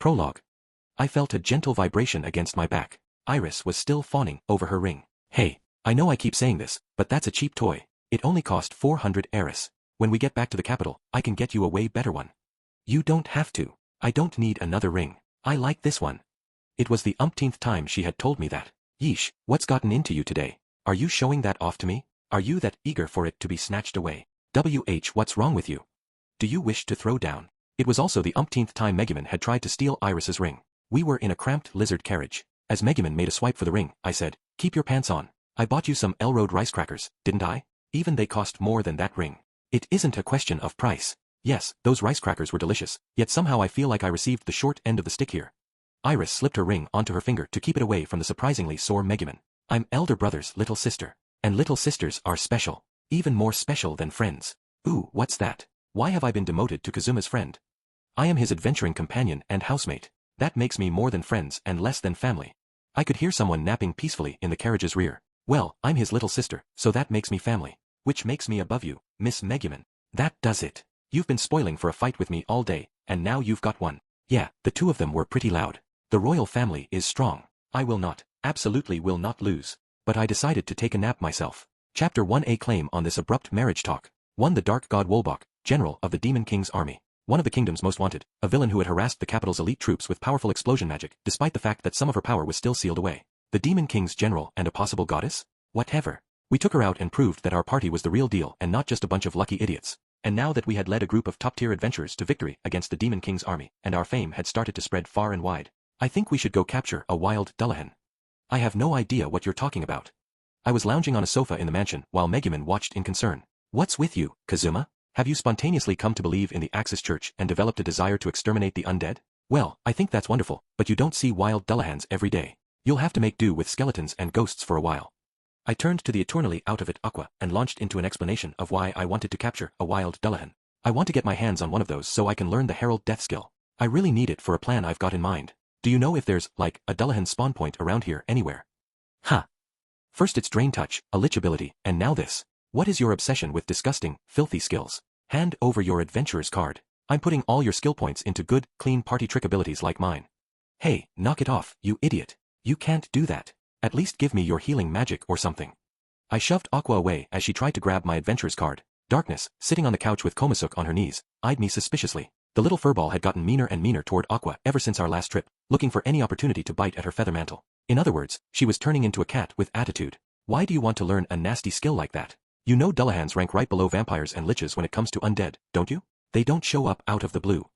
Prologue. I felt a gentle vibration against my back. Iris was still fawning over her ring. Hey, I know I keep saying this, but that's a cheap toy. It only cost 400 Eris. When we get back to the capital, I can get you a way better one. You don't have to. I don't need another ring. I like this one. It was the umpteenth time she had told me that. Yeesh, what's gotten into you today? Are you showing that off to me? Are you that eager for it to be snatched away? What's wrong with you? Do you wish to throw down? It was also the umpteenth time Megumin had tried to steal Iris's ring. We were in a cramped lizard carriage. As Megumin made a swipe for the ring, I said, keep your pants on. I bought you some Elroad rice crackers, didn't I? Even they cost more than that ring. It isn't a question of price. Yes, those rice crackers were delicious, yet somehow I feel like I received the short end of the stick here. Iris slipped her ring onto her finger to keep it away from the surprisingly sore Megumin. I'm elder brother's little sister. And little sisters are special. Even more special than friends. Ooh, what's that? Why have I been demoted to Kazuma's friend? I am his adventuring companion and housemate. That makes me more than friends and less than family. I could hear someone napping peacefully in the carriage's rear. Well, I'm his little sister, so that makes me family. Which makes me above you, Miss Megumin. That does it. You've been spoiling for a fight with me all day, and now you've got one. Yeah, the two of them were pretty loud. The royal family is strong. I will not, absolutely will not lose. But I decided to take a nap myself. Chapter 1A Claim on this abrupt marriage talk. 1. The Dark God Wolbach, general of the Demon King's army. One of the kingdom's most wanted, a villain who had harassed the capital's elite troops with powerful explosion magic, despite the fact that some of her power was still sealed away. The Demon King's general and a possible goddess? Whatever. We took her out and proved that our party was the real deal and not just a bunch of lucky idiots. And now that we had led a group of top-tier adventurers to victory against the Demon King's army, and our fame had started to spread far and wide, I think we should go capture a wild Dullahan. I have no idea what you're talking about. I was lounging on a sofa in the mansion while Megumin watched in concern. What's with you, Kazuma? Have you spontaneously come to believe in the Axis Church and developed a desire to exterminate the undead? Well, I think that's wonderful, but you don't see wild Dullahans every day. You'll have to make do with skeletons and ghosts for a while. I turned to the eternally out of it Aqua and launched into an explanation of why I wanted to capture a wild Dullahan. I want to get my hands on one of those so I can learn the Herald Death skill. I really need it for a plan I've got in mind. Do you know if there's, like, a Dullahan spawn point around here anywhere? Huh. First it's Drain Touch, a lich ability, and now this. What is your obsession with disgusting, filthy skills? Hand over your adventurer's card. I'm putting all your skill points into good, clean party trick abilities like mine. Hey, knock it off, you idiot. You can't do that. At least give me your healing magic or something. I shoved Aqua away as she tried to grab my adventurer's card. Darkness, sitting on the couch with Konosuke on her knees, eyed me suspiciously. The little furball had gotten meaner and meaner toward Aqua ever since our last trip, looking for any opportunity to bite at her feather mantle. In other words, she was turning into a cat with attitude. Why do you want to learn a nasty skill like that? You know Dullahans rank right below vampires and liches when it comes to undead, don't you? They don't show up out of the blue.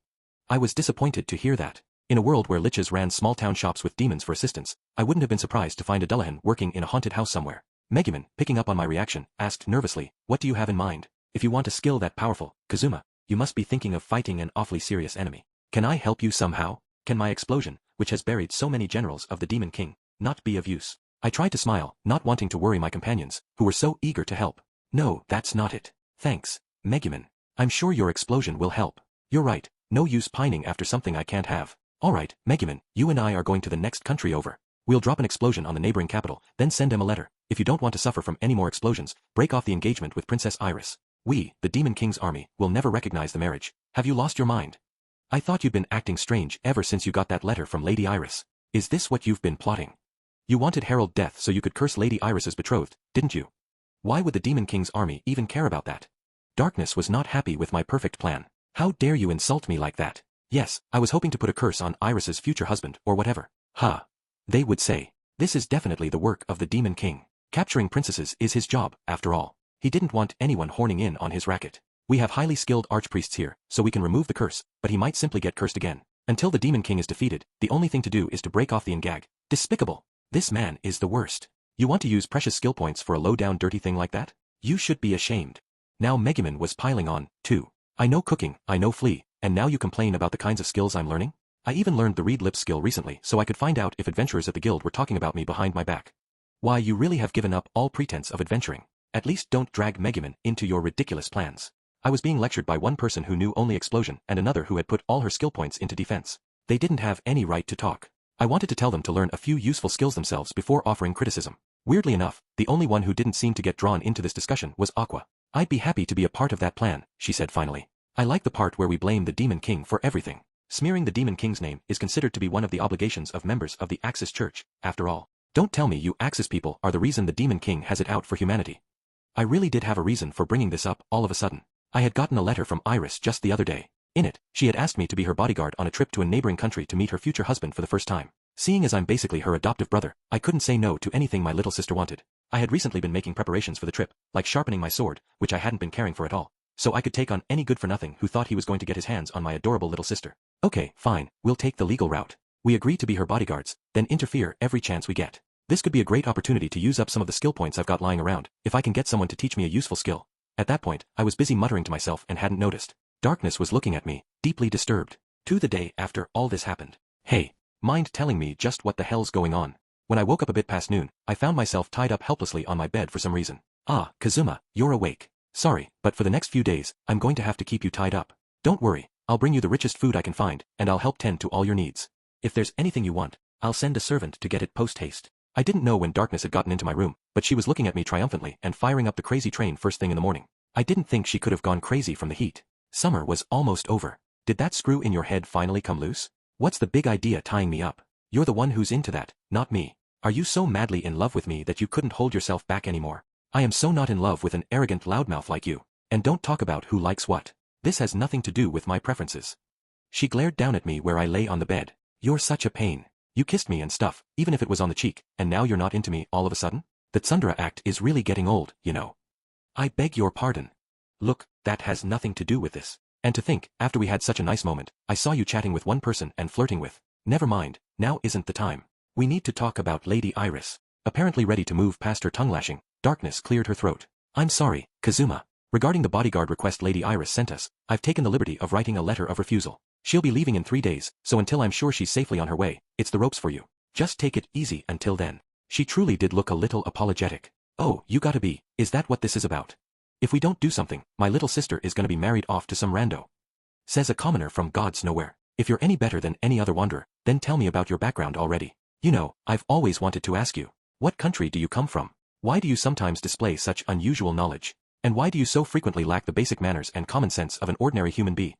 I was disappointed to hear that. In a world where liches ran small-town shops with demons for assistance, I wouldn't have been surprised to find a Dullahan working in a haunted house somewhere. Megumin, picking up on my reaction, asked nervously, what do you have in mind? If you want a skill that powerful, Kazuma, you must be thinking of fighting an awfully serious enemy. Can I help you somehow? Can my explosion, which has buried so many generals of the Demon King, not be of use? I tried to smile, not wanting to worry my companions, who were so eager to help. No, that's not it. Thanks, Megumin. I'm sure your explosion will help. You're right, no use pining after something I can't have. Alright, Megumin, you and I are going to the next country over. We'll drop an explosion on the neighboring capital, then send him a letter. If you don't want to suffer from any more explosions, break off the engagement with Princess Iris. We, the Demon King's army, will never recognize the marriage. Have you lost your mind? I thought you'd been acting strange ever since you got that letter from Lady Iris. Is this what you've been plotting? You wanted Herald Death so you could curse Lady Iris's betrothed, didn't you? Why would the Demon King's army even care about that? Darkness was not happy with my perfect plan. How dare you insult me like that? Yes, I was hoping to put a curse on Iris's future husband, or whatever. Huh. They would say. This is definitely the work of the Demon King. Capturing princesses is his job, after all. He didn't want anyone horning in on his racket. We have highly skilled archpriests here, so we can remove the curse, but he might simply get cursed again. Until the Demon King is defeated, the only thing to do is to break off the engag. Despicable. This man is the worst. You want to use precious skill points for a low-down dirty thing like that? You should be ashamed. Now Megumin was piling on, too. I know cooking, I know flee, and now you complain about the kinds of skills I'm learning? I even learned the read lips skill recently so I could find out if adventurers at the guild were talking about me behind my back. Why, you really have given up all pretense of adventuring. At least don't drag Megumin into your ridiculous plans. I was being lectured by one person who knew only explosion and another who had put all her skill points into defense. They didn't have any right to talk. I wanted to tell them to learn a few useful skills themselves before offering criticism. Weirdly enough, the only one who didn't seem to get drawn into this discussion was Aqua. I'd be happy to be a part of that plan, she said finally. I like the part where we blame the Demon King for everything. Smearing the Demon King's name is considered to be one of the obligations of members of the Axis Church, after all. Don't tell me you Axis people are the reason the Demon King has it out for humanity. I really did have a reason for bringing this up all of a sudden. I had gotten a letter from Iris just the other day. In it, she had asked me to be her bodyguard on a trip to a neighboring country to meet her future husband for the first time. Seeing as I'm basically her adoptive brother, I couldn't say no to anything my little sister wanted. I had recently been making preparations for the trip, like sharpening my sword, which I hadn't been caring for at all, so I could take on any good-for-nothing who thought he was going to get his hands on my adorable little sister. Okay, fine, we'll take the legal route. We agree to be her bodyguards, then interfere every chance we get. This could be a great opportunity to use up some of the skill points I've got lying around, if I can get someone to teach me a useful skill. At that point, I was busy muttering to myself and hadn't noticed. Darkness was looking at me, deeply disturbed. To the day after all this happened. Hey, mind telling me just what the hell's going on? When I woke up a bit past noon, I found myself tied up helplessly on my bed for some reason. Ah, Kazuma, you're awake. Sorry, but for the next few days, I'm going to have to keep you tied up. Don't worry, I'll bring you the richest food I can find, and I'll help tend to all your needs. If there's anything you want, I'll send a servant to get it post-haste. I didn't know when Darkness had gotten into my room, but she was looking at me triumphantly and firing up the crazy train first thing in the morning. I didn't think she could have gone crazy from the heat. Summer was almost over. Did that screw in your head finally come loose? What's the big idea tying me up? You're the one who's into that, not me. Are you so madly in love with me that you couldn't hold yourself back anymore? I am so not in love with an arrogant loudmouth like you. And don't talk about who likes what. This has nothing to do with my preferences. She glared down at me where I lay on the bed. You're such a pain. You kissed me and stuff, even if it was on the cheek, and now you're not into me all of a sudden? The Tsundere act is really getting old, you know. I beg your pardon. Look, that has nothing to do with this. And to think, after we had such a nice moment, I saw you chatting with one person and flirting with. Never mind, now isn't the time. We need to talk about Lady Iris. Apparently ready to move past her tongue-lashing, Darkness cleared her throat. I'm sorry, Kazuma. Regarding the bodyguard request Lady Iris sent us, I've taken the liberty of writing a letter of refusal. She'll be leaving in 3 days, so until I'm sure she's safely on her way, it's the ropes for you. Just take it easy until then. She truly did look a little apologetic. Oh, you gotta be, is that what this is about? If we don't do something, my little sister is gonna be married off to some rando. Says a commoner from God's nowhere. If you're any better than any other wanderer, then tell me about your background already. You know, I've always wanted to ask you. What country do you come from? Why do you sometimes display such unusual knowledge? And why do you so frequently lack the basic manners and common sense of an ordinary human being?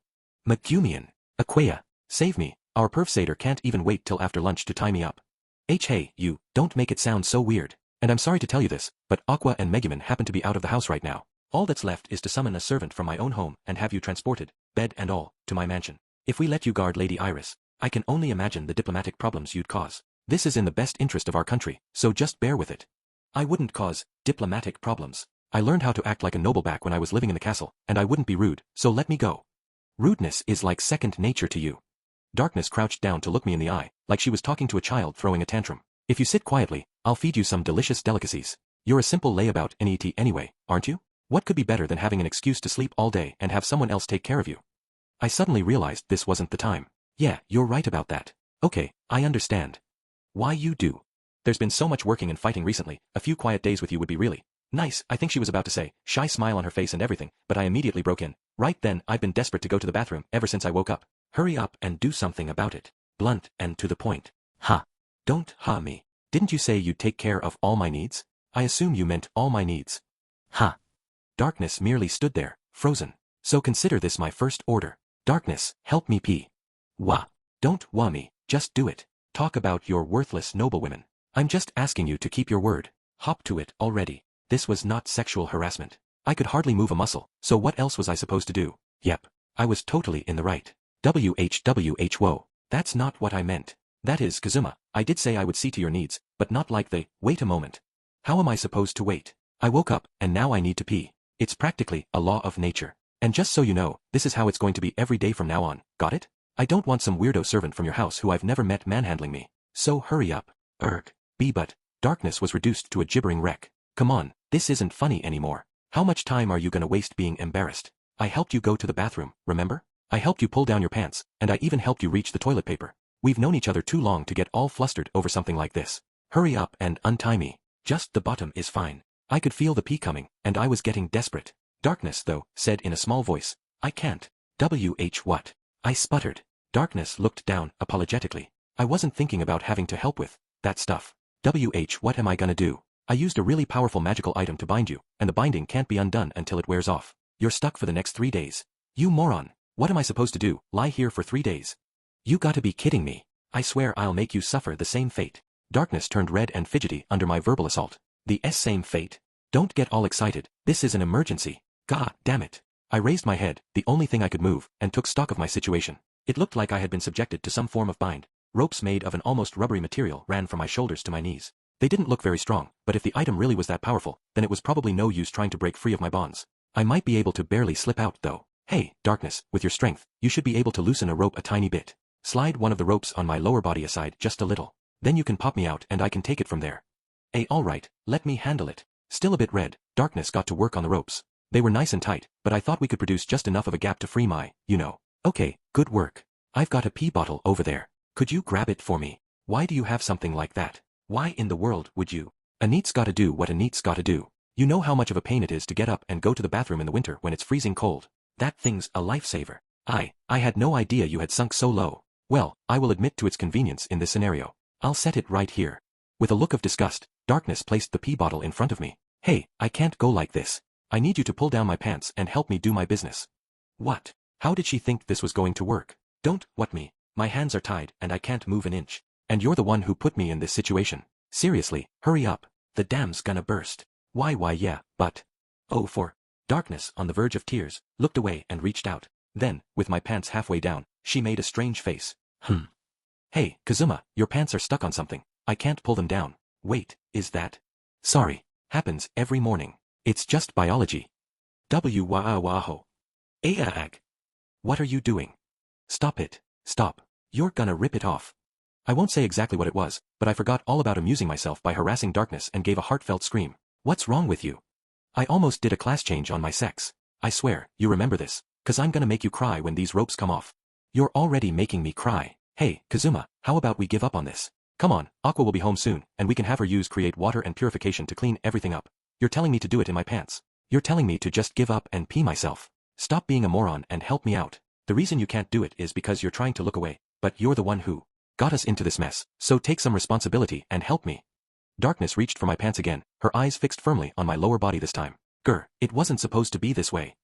Megumian. Aquea. Save me, our perv satyr can't even wait till after lunch to tie me up. Hey, you, don't make it sound so weird. And I'm sorry to tell you this, but Aqua and Megumin happen to be out of the house right now. All that's left is to summon a servant from my own home and have you transported, bed and all, to my mansion. If we let you guard Lady Iris, I can only imagine the diplomatic problems you'd cause. This is in the best interest of our country, so just bear with it. I wouldn't cause diplomatic problems. I learned how to act like a noble back when I was living in the castle, and I wouldn't be rude, so let me go. Rudeness is like second nature to you. Darkness crouched down to look me in the eye, like she was talking to a child throwing a tantrum. If you sit quietly, I'll feed you some delicious delicacies. You're a simple layabout NET anyway, aren't you? What could be better than having an excuse to sleep all day and have someone else take care of you? I suddenly realized this wasn't the time. Yeah, you're right about that. Okay, I understand. Why you do? There's been so much working and fighting recently, a few quiet days with you would be really nice. I think she was about to say, shy smile on her face and everything, but I immediately broke in. Right then, I've been desperate to go to the bathroom ever since I woke up. Hurry up and do something about it. Blunt and to the point. Ha. Don't ha me. Didn't you say you'd take care of all my needs? I assume you meant all my needs. Ha. Darkness merely stood there, frozen. So consider this my first order. Darkness, help me pee. Wah. Don't wah me, just do it. Talk about your worthless noblewomen. I'm just asking you to keep your word. Hop to it already. This was not sexual harassment. I could hardly move a muscle, so what else was I supposed to do? Yep. I was totally in the right. Whoa. That's not what I meant. That is, Kazuma, I did say I would see to your needs, but not like the, wait a moment. How am I supposed to wait? I woke up, and now I need to pee. It's practically a law of nature. And just so you know, this is how it's going to be every day from now on, got it? I don't want some weirdo servant from your house who I've never met manhandling me. So hurry up. But, Darkness was reduced to a gibbering wreck. Come on, this isn't funny anymore. How much time are you gonna waste being embarrassed? I helped you go to the bathroom, remember? I helped you pull down your pants, and I even helped you reach the toilet paper. We've known each other too long to get all flustered over something like this. Hurry up and untie me. Just the bottom is fine. I could feel the pee coming, and I was getting desperate. Darkness, though, said in a small voice, I can't. What? I sputtered. Darkness looked down, apologetically. I wasn't thinking about having to help with that stuff. What am I gonna do? I used a really powerful magical item to bind you, and the binding can't be undone until it wears off. You're stuck for the next 3 days. You moron. What am I supposed to do, lie here for 3 days? You gotta be kidding me. I swear I'll make you suffer the same fate. Darkness turned red and fidgety under my verbal assault. The same fate? Don't get all excited, this is an emergency. God damn it. I raised my head, the only thing I could move, and took stock of my situation. It looked like I had been subjected to some form of bind. Ropes made of an almost rubbery material ran from my shoulders to my knees. They didn't look very strong, but if the item really was that powerful, then it was probably no use trying to break free of my bonds. I might be able to barely slip out, though. Hey, Darkness, with your strength, you should be able to loosen a rope a tiny bit. Slide one of the ropes on my lower body aside just a little. Then you can pop me out and I can take it from there. Alright, let me handle it. Still a bit red, Darkness got to work on the ropes. They were nice and tight, but I thought we could produce just enough of a gap to free my, Okay, good work. I've got a pee bottle over there. Could you grab it for me? Why do you have something like that? Why in the world would you? A neat's gotta do what a neat's gotta do. You know how much of a pain it is to get up and go to the bathroom in the winter when it's freezing cold. That thing's a lifesaver. I had no idea you had sunk so low. Well, I will admit to its convenience in this scenario. I'll set it right here. With a look of disgust, Darkness placed the pee bottle in front of me. Hey, I can't go like this. I need you to pull down my pants and help me do my business. What? How did she think this was going to work? Don't what me. My hands are tied and I can't move an inch. And you're the one who put me in this situation. Seriously, hurry up. The dam's gonna burst. Why yeah, but... Oh for... Darkness, on the verge of tears, looked away and reached out. Then, with my pants halfway down, she made a strange face. Hey, Kazuma, your pants are stuck on something. I can't pull them down. Wait, is that? Sorry. Happens every morning. It's just biology. Waho. Ag. What are you doing? Stop it. Stop. You're gonna rip it off. I won't say exactly what it was, but I forgot all about amusing myself by harassing Darkness and gave a heartfelt scream. What's wrong with you? I almost did a class change on my sex. I swear, you remember this, 'cause I'm gonna make you cry when these ropes come off. You're already making me cry. Hey, Kazuma, how about we give up on this? Come on, Aqua will be home soon, and we can have her use create water and purification to clean everything up. You're telling me to do it in my pants. You're telling me to just give up and pee myself. Stop being a moron and help me out. The reason you can't do it is because you're trying to look away, but you're the one who got us into this mess, so take some responsibility and help me. Darkness reached for my pants again, her eyes fixed firmly on my lower body this time. Grr, it wasn't supposed to be this way.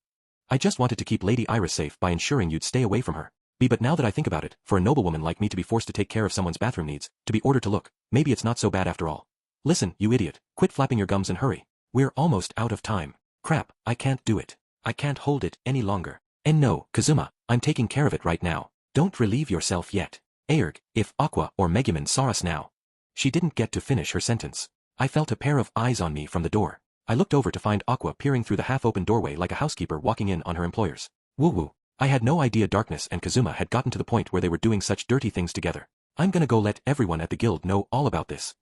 I just wanted to keep Lady Iris safe by ensuring you'd stay away from her. But now that I think about it, for a noblewoman like me to be forced to take care of someone's bathroom needs, to be ordered to look, maybe it's not so bad after all. Listen, you idiot, quit flapping your gums and hurry. We're almost out of time. Crap, I can't do it. I can't hold it any longer. And no, Kazuma, I'm taking care of it right now. Don't relieve yourself yet. Aerg, if Aqua or Megumin saw us now. She didn't get to finish her sentence. I felt a pair of eyes on me from the door. I looked over to find Aqua peering through the half-open doorway like a housekeeper walking in on her employers. Woo-woo. I had no idea Darkness and Kazuma had gotten to the point where they were doing such dirty things together. I'm gonna go let everyone at the guild know all about this.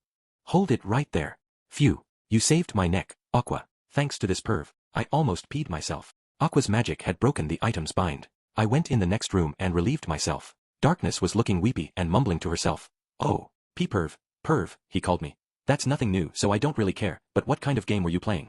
Hold it right there. Phew. You saved my neck, Aqua. Thanks to this perv, I almost peed myself. Aqua's magic had broken the item's bind. I went in the next room and relieved myself. Darkness was looking weepy and mumbling to herself. Oh, P-perv, perv, he called me. That's nothing new, so I don't really care, but what kind of game were you playing?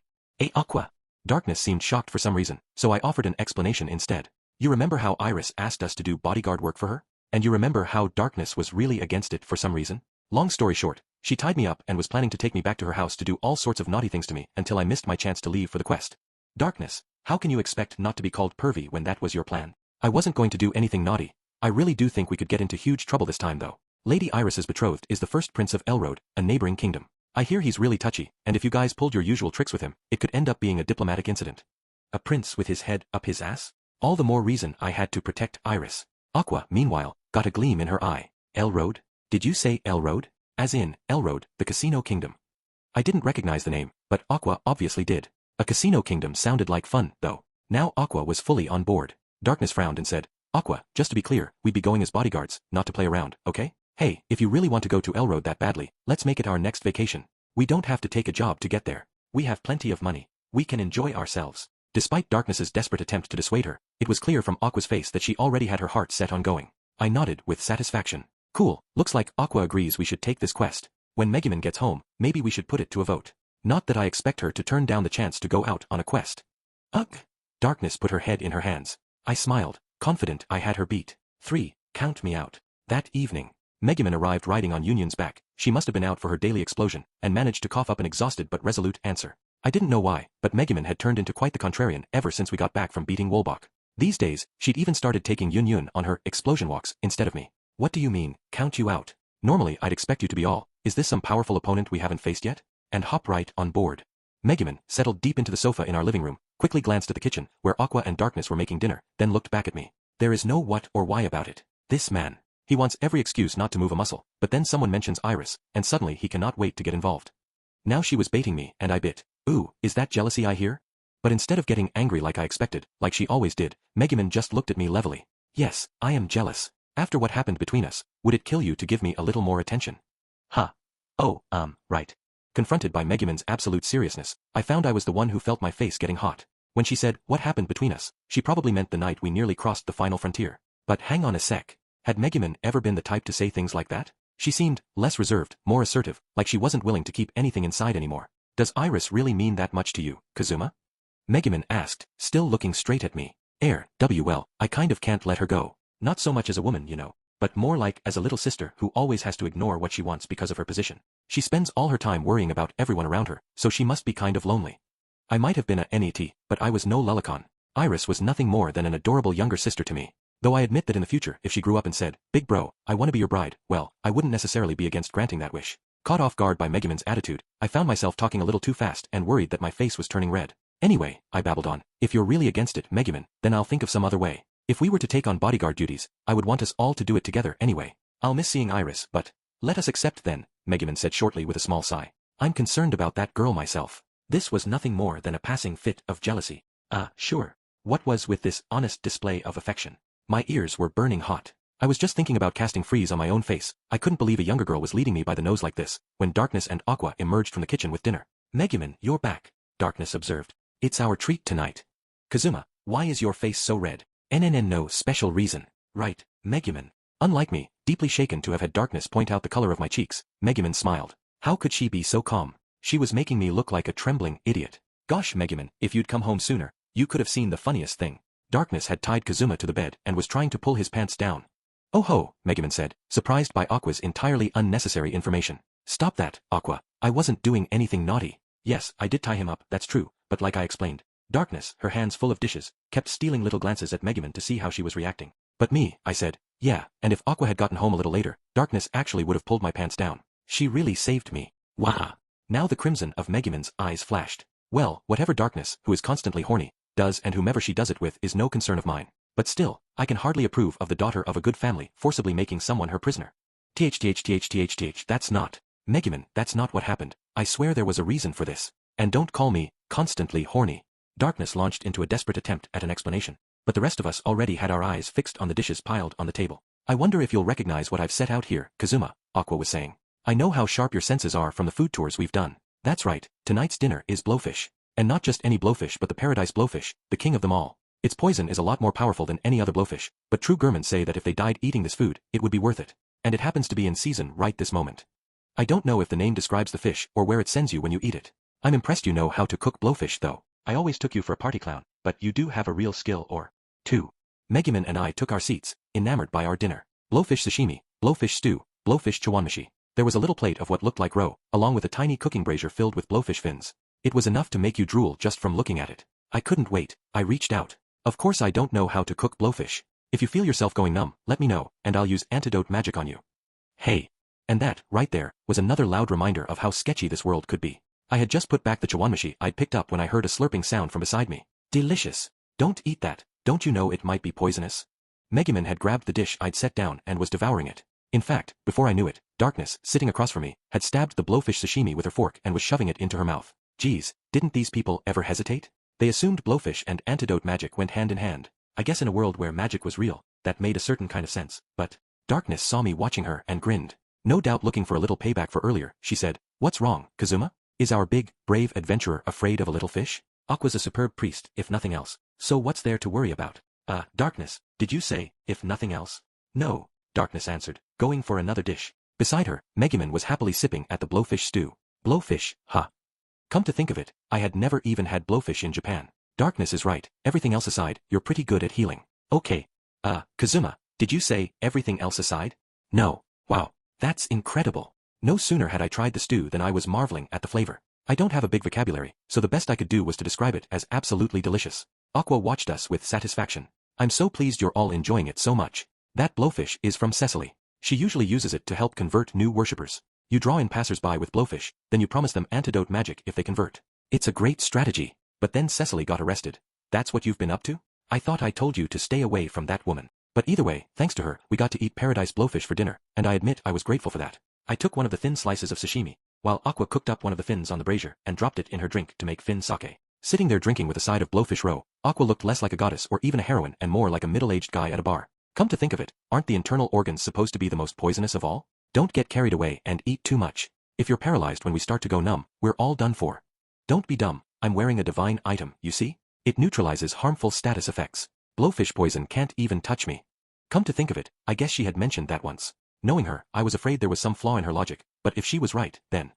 Aqua. Darkness seemed shocked for some reason, so I offered an explanation instead. You remember how Iris asked us to do bodyguard work for her? And you remember how Darkness was really against it for some reason? Long story short, she tied me up and was planning to take me back to her house to do all sorts of naughty things to me until I missed my chance to leave for the quest. Darkness, how can you expect not to be called pervy when that was your plan? I wasn't going to do anything naughty. I really do think we could get into huge trouble this time though. Lady Iris's betrothed is the first prince of Elrode, a neighboring kingdom. I hear he's really touchy, and if you guys pulled your usual tricks with him, it could end up being a diplomatic incident. A prince with his head up his ass? All the more reason I had to protect Iris. Aqua, meanwhile, got a gleam in her eye. Elrode? Did you say Elrode? As in, Elrode, the casino kingdom. I didn't recognize the name, but Aqua obviously did. A casino kingdom sounded like fun, though. Now Aqua was fully on board. Darkness frowned and said, Aqua, just to be clear, we'd be going as bodyguards, not to play around, okay? Hey, if you really want to go to Elrode that badly, let's make it our next vacation. We don't have to take a job to get there. We have plenty of money. We can enjoy ourselves. Despite Darkness's desperate attempt to dissuade her, it was clear from Aqua's face that she already had her heart set on going. I nodded with satisfaction. Cool, looks like Aqua agrees we should take this quest. When Megumin gets home, maybe we should put it to a vote. Not that I expect her to turn down the chance to go out on a quest. Ugh. Darkness put her head in her hands. I smiled, confident I had her beat. 3, count me out. That evening, Megumin arrived riding on Union's back. She must have been out for her daily explosion, and managed to cough up an exhausted but resolute answer. I didn't know why, but Megumin had turned into quite the contrarian ever since we got back from beating Wolbach. These days, she'd even started taking Yun on her explosion walks instead of me. What do you mean, count you out? Normally I'd expect you to be all, is this some powerful opponent we haven't faced yet? And hop right on board. Megumin, settled deep into the sofa in our living room, quickly glanced at the kitchen, where Aqua and Darkness were making dinner, then looked back at me. There is no what or why about it. This man. He wants every excuse not to move a muscle, but then someone mentions Iris, and suddenly he cannot wait to get involved. Now she was baiting me, and I bit. Ooh, is that jealousy I hear? But instead of getting angry like I expected, like she always did, Megumin just looked at me levelly. Yes, I am jealous. After what happened between us, would it kill you to give me a little more attention? Huh. Oh, right. Confronted by Megumin's absolute seriousness, I found I was the one who felt my face getting hot. When she said, what happened between us, she probably meant the night we nearly crossed the final frontier. But hang on a sec. Had Megumin ever been the type to say things like that? She seemed less reserved, more assertive, like she wasn't willing to keep anything inside anymore. Does Iris really mean that much to you, Kazuma? Megumin asked, still looking straight at me. Well, I kind of can't let her go. Not so much as a woman, you know, but more like as a little sister who always has to ignore what she wants because of her position. She spends all her time worrying about everyone around her, so she must be kind of lonely. I might have been a NET, but I was no Lullicon. Iris was nothing more than an adorable younger sister to me. Though I admit that in the future, if she grew up and said, Big bro, I want to be your bride, well, I wouldn't necessarily be against granting that wish. Caught off guard by Megumin's attitude, I found myself talking a little too fast and worried that my face was turning red. Anyway, I babbled on, if you're really against it, Megumin, then I'll think of some other way. If we were to take on bodyguard duties, I would want us all to do it together anyway. I'll miss seeing Iris, but let us accept then, Megumin said shortly with a small sigh. I'm concerned about that girl myself. This was nothing more than a passing fit of jealousy. Sure. What was with this honest display of affection? My ears were burning hot. I was just thinking about casting freeze on my own face. I couldn't believe a younger girl was leading me by the nose like this, when Darkness and Aqua emerged from the kitchen with dinner. Megumin, you're back, Darkness observed. It's our treat tonight. Kazuma, why is your face so red? No special reason. Right, Megumin. Unlike me, deeply shaken to have had Darkness point out the color of my cheeks, Megumin smiled. How could she be so calm? She was making me look like a trembling idiot. Gosh, Megumin, if you'd come home sooner, you could have seen the funniest thing. Darkness had tied Kazuma to the bed and was trying to pull his pants down. Oh ho, Megumin said, surprised by Aqua's entirely unnecessary information. Stop that, Aqua. I wasn't doing anything naughty. Yes, I did tie him up, that's true, but like I explained, Darkness, her hands full of dishes, kept stealing little glances at Megumin to see how she was reacting. But me, I said, yeah, and if Aqua had gotten home a little later, Darkness actually would have pulled my pants down. She really saved me. Wah! Now the crimson of Megumin's eyes flashed. Well, whatever Darkness, who is constantly horny, does and whomever she does it with is no concern of mine. But still, I can hardly approve of the daughter of a good family forcibly making someone her prisoner. That's not. Megumin, that's not what happened. I swear there was a reason for this. And don't call me constantly horny. Darkness launched into a desperate attempt at an explanation. But the rest of us already had our eyes fixed on the dishes piled on the table. I wonder if you'll recognize what I've set out here, Kazuma, Aqua was saying. I know how sharp your senses are from the food tours we've done. That's right, tonight's dinner is blowfish. And not just any blowfish but the paradise blowfish, the king of them all. Its poison is a lot more powerful than any other blowfish, but true gourmands say that if they died eating this food, it would be worth it. And it happens to be in season right this moment. I don't know if the name describes the fish or where it sends you when you eat it. I'm impressed you know how to cook blowfish though. I always took you for a party clown, but you do have a real skill or two. Megumin and I took our seats, enamored by our dinner. Blowfish sashimi, blowfish stew, blowfish chawanmushi. There was a little plate of what looked like roe, along with a tiny cooking brazier filled with blowfish fins. It was enough to make you drool just from looking at it. I couldn't wait. I reached out. Of course I don't know how to cook blowfish. If you feel yourself going numb, let me know, and I'll use antidote magic on you. Hey. And that, right there, was another loud reminder of how sketchy this world could be. I had just put back the chawanmushi I'd picked up when I heard a slurping sound from beside me. Delicious. Don't eat that. Don't you know it might be poisonous? Megumin had grabbed the dish I'd set down and was devouring it. In fact, before I knew it, Darkness, sitting across from me, had stabbed the blowfish sashimi with her fork and was shoving it into her mouth. Geez, didn't these people ever hesitate? They assumed blowfish and antidote magic went hand in hand. I guess in a world where magic was real, that made a certain kind of sense, but Darkness saw me watching her and grinned. No doubt looking for a little payback for earlier, she said, "What's wrong, Kazuma? Is our big, brave adventurer afraid of a little fish? Aqua's a superb priest, if nothing else, so what's there to worry about?" Darkness, did you say, if nothing else? No, Darkness answered, going for another dish. Beside her, Megumin was happily sipping at the blowfish stew. Blowfish, huh? Come to think of it, I had never even had blowfish in Japan. Darkness is right, everything else aside, you're pretty good at healing. Okay. Kazuma, did you say, everything else aside? No. Wow, that's incredible. No sooner had I tried the stew than I was marveling at the flavor. I don't have a big vocabulary, so the best I could do was to describe it as absolutely delicious. Aqua watched us with satisfaction. I'm so pleased you're all enjoying it so much. That blowfish is from Cecily. She usually uses it to help convert new worshippers. You draw in passers-by with blowfish, then you promise them antidote magic if they convert. It's a great strategy. But then Cecily got arrested. That's what you've been up to? I thought I told you to stay away from that woman. But either way, thanks to her, we got to eat paradise blowfish for dinner, and I admit I was grateful for that. I took one of the thin slices of sashimi, while Aqua cooked up one of the fins on the brazier and dropped it in her drink to make fin sake. Sitting there drinking with a side of blowfish roe, Aqua looked less like a goddess or even a heroine and more like a middle-aged guy at a bar. Come to think of it, aren't the internal organs supposed to be the most poisonous of all? Don't get carried away and eat too much. If you're paralyzed when we start to go numb, we're all done for. Don't be dumb, I'm wearing a divine item, you see? It neutralizes harmful status effects. Blowfish poison can't even touch me. Come to think of it, I guess she had mentioned that once. Knowing her, I was afraid there was some flaw in her logic, but if she was right, then.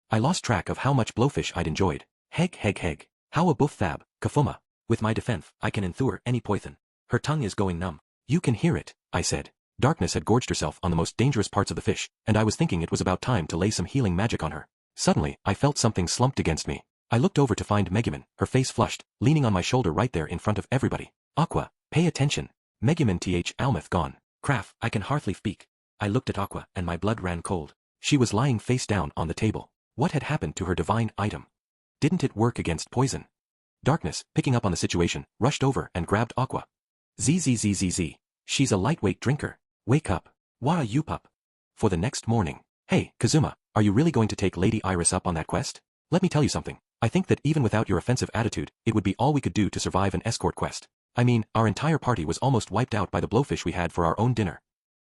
I lost track of how much blowfish I'd enjoyed. Heg. How a buff thab, kafuma. With my defense, I can endure any poison. Her tongue is going numb. You can hear it, I said. Darkness had gorged herself on the most dangerous parts of the fish, and I was thinking it was about time to lay some healing magic on her. Suddenly, I felt something slumped against me. I looked over to find Megumin, her face flushed, leaning on my shoulder right there in front of everybody. Aqua, pay attention. Megumin Almeth gone. Craft, I can hardly speak. I looked at Aqua and my blood ran cold. She was lying face down on the table. What had happened to her divine item? Didn't it work against poison? Darkness, picking up on the situation, rushed over and grabbed Aqua. Zzz. She's a lightweight drinker. Wake up. Why are you pup? For the next morning. Hey, Kazuma, are you really going to take Lady Iris up on that quest? Let me tell you something. I think that even without your offensive attitude, it would be all we could do to survive an escort quest. I mean, our entire party was almost wiped out by the blowfish we had for our own dinner.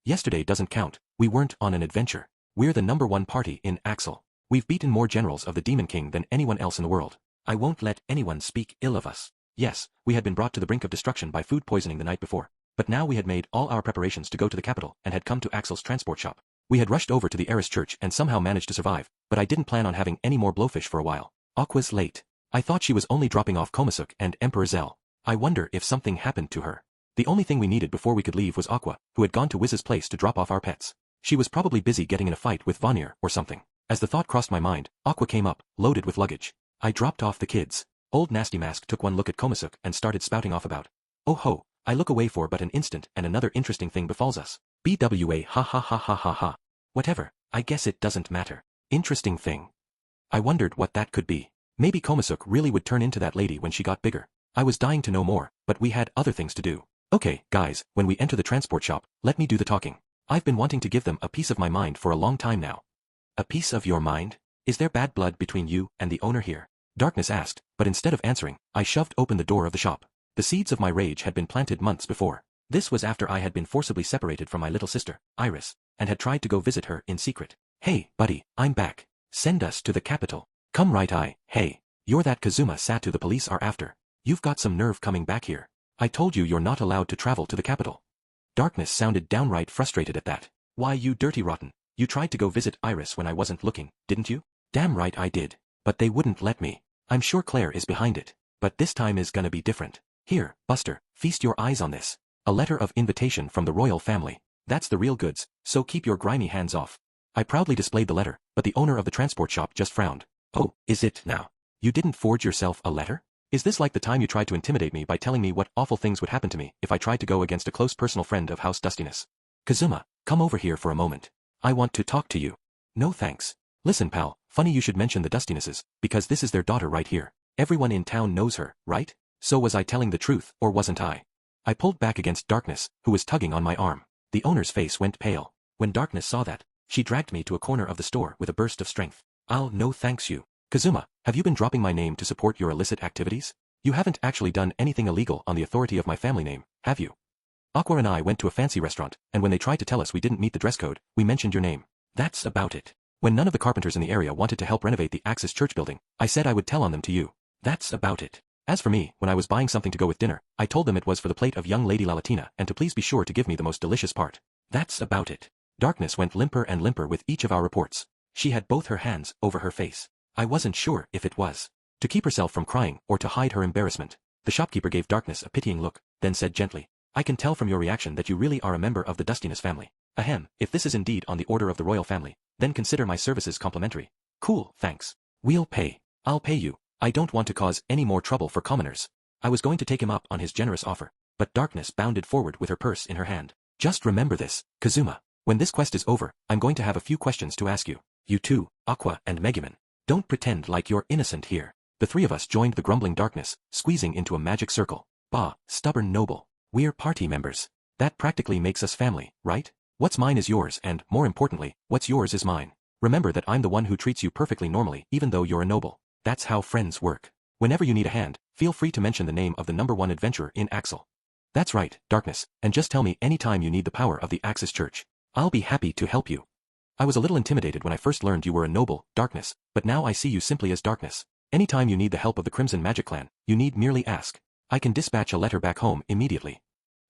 Yesterday doesn't count. We weren't on an adventure. We're the #1 party in Axel. We've beaten more generals of the Demon King than anyone else in the world. I won't let anyone speak ill of us. Yes, we had been brought to the brink of destruction by food poisoning the night before. But now we had made all our preparations to go to the capital and had come to Axel's transport shop. We had rushed over to the Eris church and somehow managed to survive, but I didn't plan on having any more blowfish for a while. Aqua's late. I thought she was only dropping off Konosuke and Emperor Zell. I wonder if something happened to her. The only thing we needed before we could leave was Aqua, who had gone to Wiz's place to drop off our pets. She was probably busy getting in a fight with Vanir or something. As the thought crossed my mind, Aqua came up, loaded with luggage. I dropped off the kids. Old Nasty Mask took one look at Konosuke and started spouting off about. Oh ho, I look away for but an instant and another interesting thing befalls us. BWA ha. Whatever, I guess it doesn't matter. Interesting thing. I wondered what that could be. Maybe Konosuke really would turn into that lady when she got bigger. I was dying to know more, but we had other things to do. Okay, guys, when we enter the transport shop, let me do the talking. I've been wanting to give them a piece of my mind for a long time now. A piece of your mind? Is there bad blood between you and the owner here? Darkness asked, but instead of answering, I shoved open the door of the shop. The seeds of my rage had been planted months before. This was after I had been forcibly separated from my little sister, Iris, and had tried to go visit her in secret. Hey, buddy, I'm back. Send us to the capital. Come right hey, you're that Kazuma Satu the police are after. You've got some nerve coming back here. I told you you're not allowed to travel to the capital. Darkness sounded downright frustrated at that. Why you dirty rotten, you tried to go visit Iris when I wasn't looking, didn't you? Damn right I did. But they wouldn't let me. I'm sure Claire is behind it. But this time is gonna be different. Here, Buster, feast your eyes on this. A letter of invitation from the royal family. That's the real goods, so keep your grimy hands off. I proudly displayed the letter, but the owner of the transport shop just frowned. Oh, is it now? You didn't forge yourself a letter? Is this like the time you tried to intimidate me by telling me what awful things would happen to me if I tried to go against a close personal friend of House Dustiness? Kazuma, come over here for a moment. I want to talk to you. No thanks. Listen pal, funny you should mention the Dustinesses, because this is their daughter right here. Everyone in town knows her, right? So was I telling the truth, or wasn't I? I pulled back against Darkness, who was tugging on my arm. The owner's face went pale. When Darkness saw that, she dragged me to a corner of the store with a burst of strength. I'll no thanks you. Kazuma, have you been dropping my name to support your illicit activities? You haven't actually done anything illegal on the authority of my family name, have you? Aqua and I went to a fancy restaurant, and when they tried to tell us we didn't meet the dress code, we mentioned your name. That's about it. When none of the carpenters in the area wanted to help renovate the Axis church building, I said I would tell on them to you. That's about it. As for me, when I was buying something to go with dinner, I told them it was for the plate of young Lady Lalatina and to please be sure to give me the most delicious part. That's about it. Darkness went limper and limper with each of our reports. She had both her hands over her face. I wasn't sure if it was to keep herself from crying or to hide her embarrassment. The shopkeeper gave Darkness a pitying look, then said gently, I can tell from your reaction that you really are a member of the Dustiness family. Ahem, if this is indeed on the order of the royal family, then consider my services complimentary. Cool, thanks. We'll pay. I'll pay you. I don't want to cause any more trouble for commoners. I was going to take him up on his generous offer, but Darkness bounded forward with her purse in her hand. Just remember this, Kazuma. When this quest is over, I'm going to have a few questions to ask you. You two, Aqua and Megumin. Don't pretend like you're innocent here. The three of us joined the grumbling darkness, squeezing into a magic circle. Bah, stubborn noble. We're party members. That practically makes us family, right? What's mine is yours and, more importantly, what's yours is mine. Remember that I'm the one who treats you perfectly normally even though you're a noble. That's how friends work. Whenever you need a hand, feel free to mention the name of the #1 adventurer in Axel. That's right, Darkness, and just tell me any time you need the power of the Axis Church. I'll be happy to help you. I was a little intimidated when I first learned you were a noble, Darkness, but now I see you simply as Darkness. Anytime you need the help of the Crimson Magic Clan, you need merely ask. I can dispatch a letter back home immediately.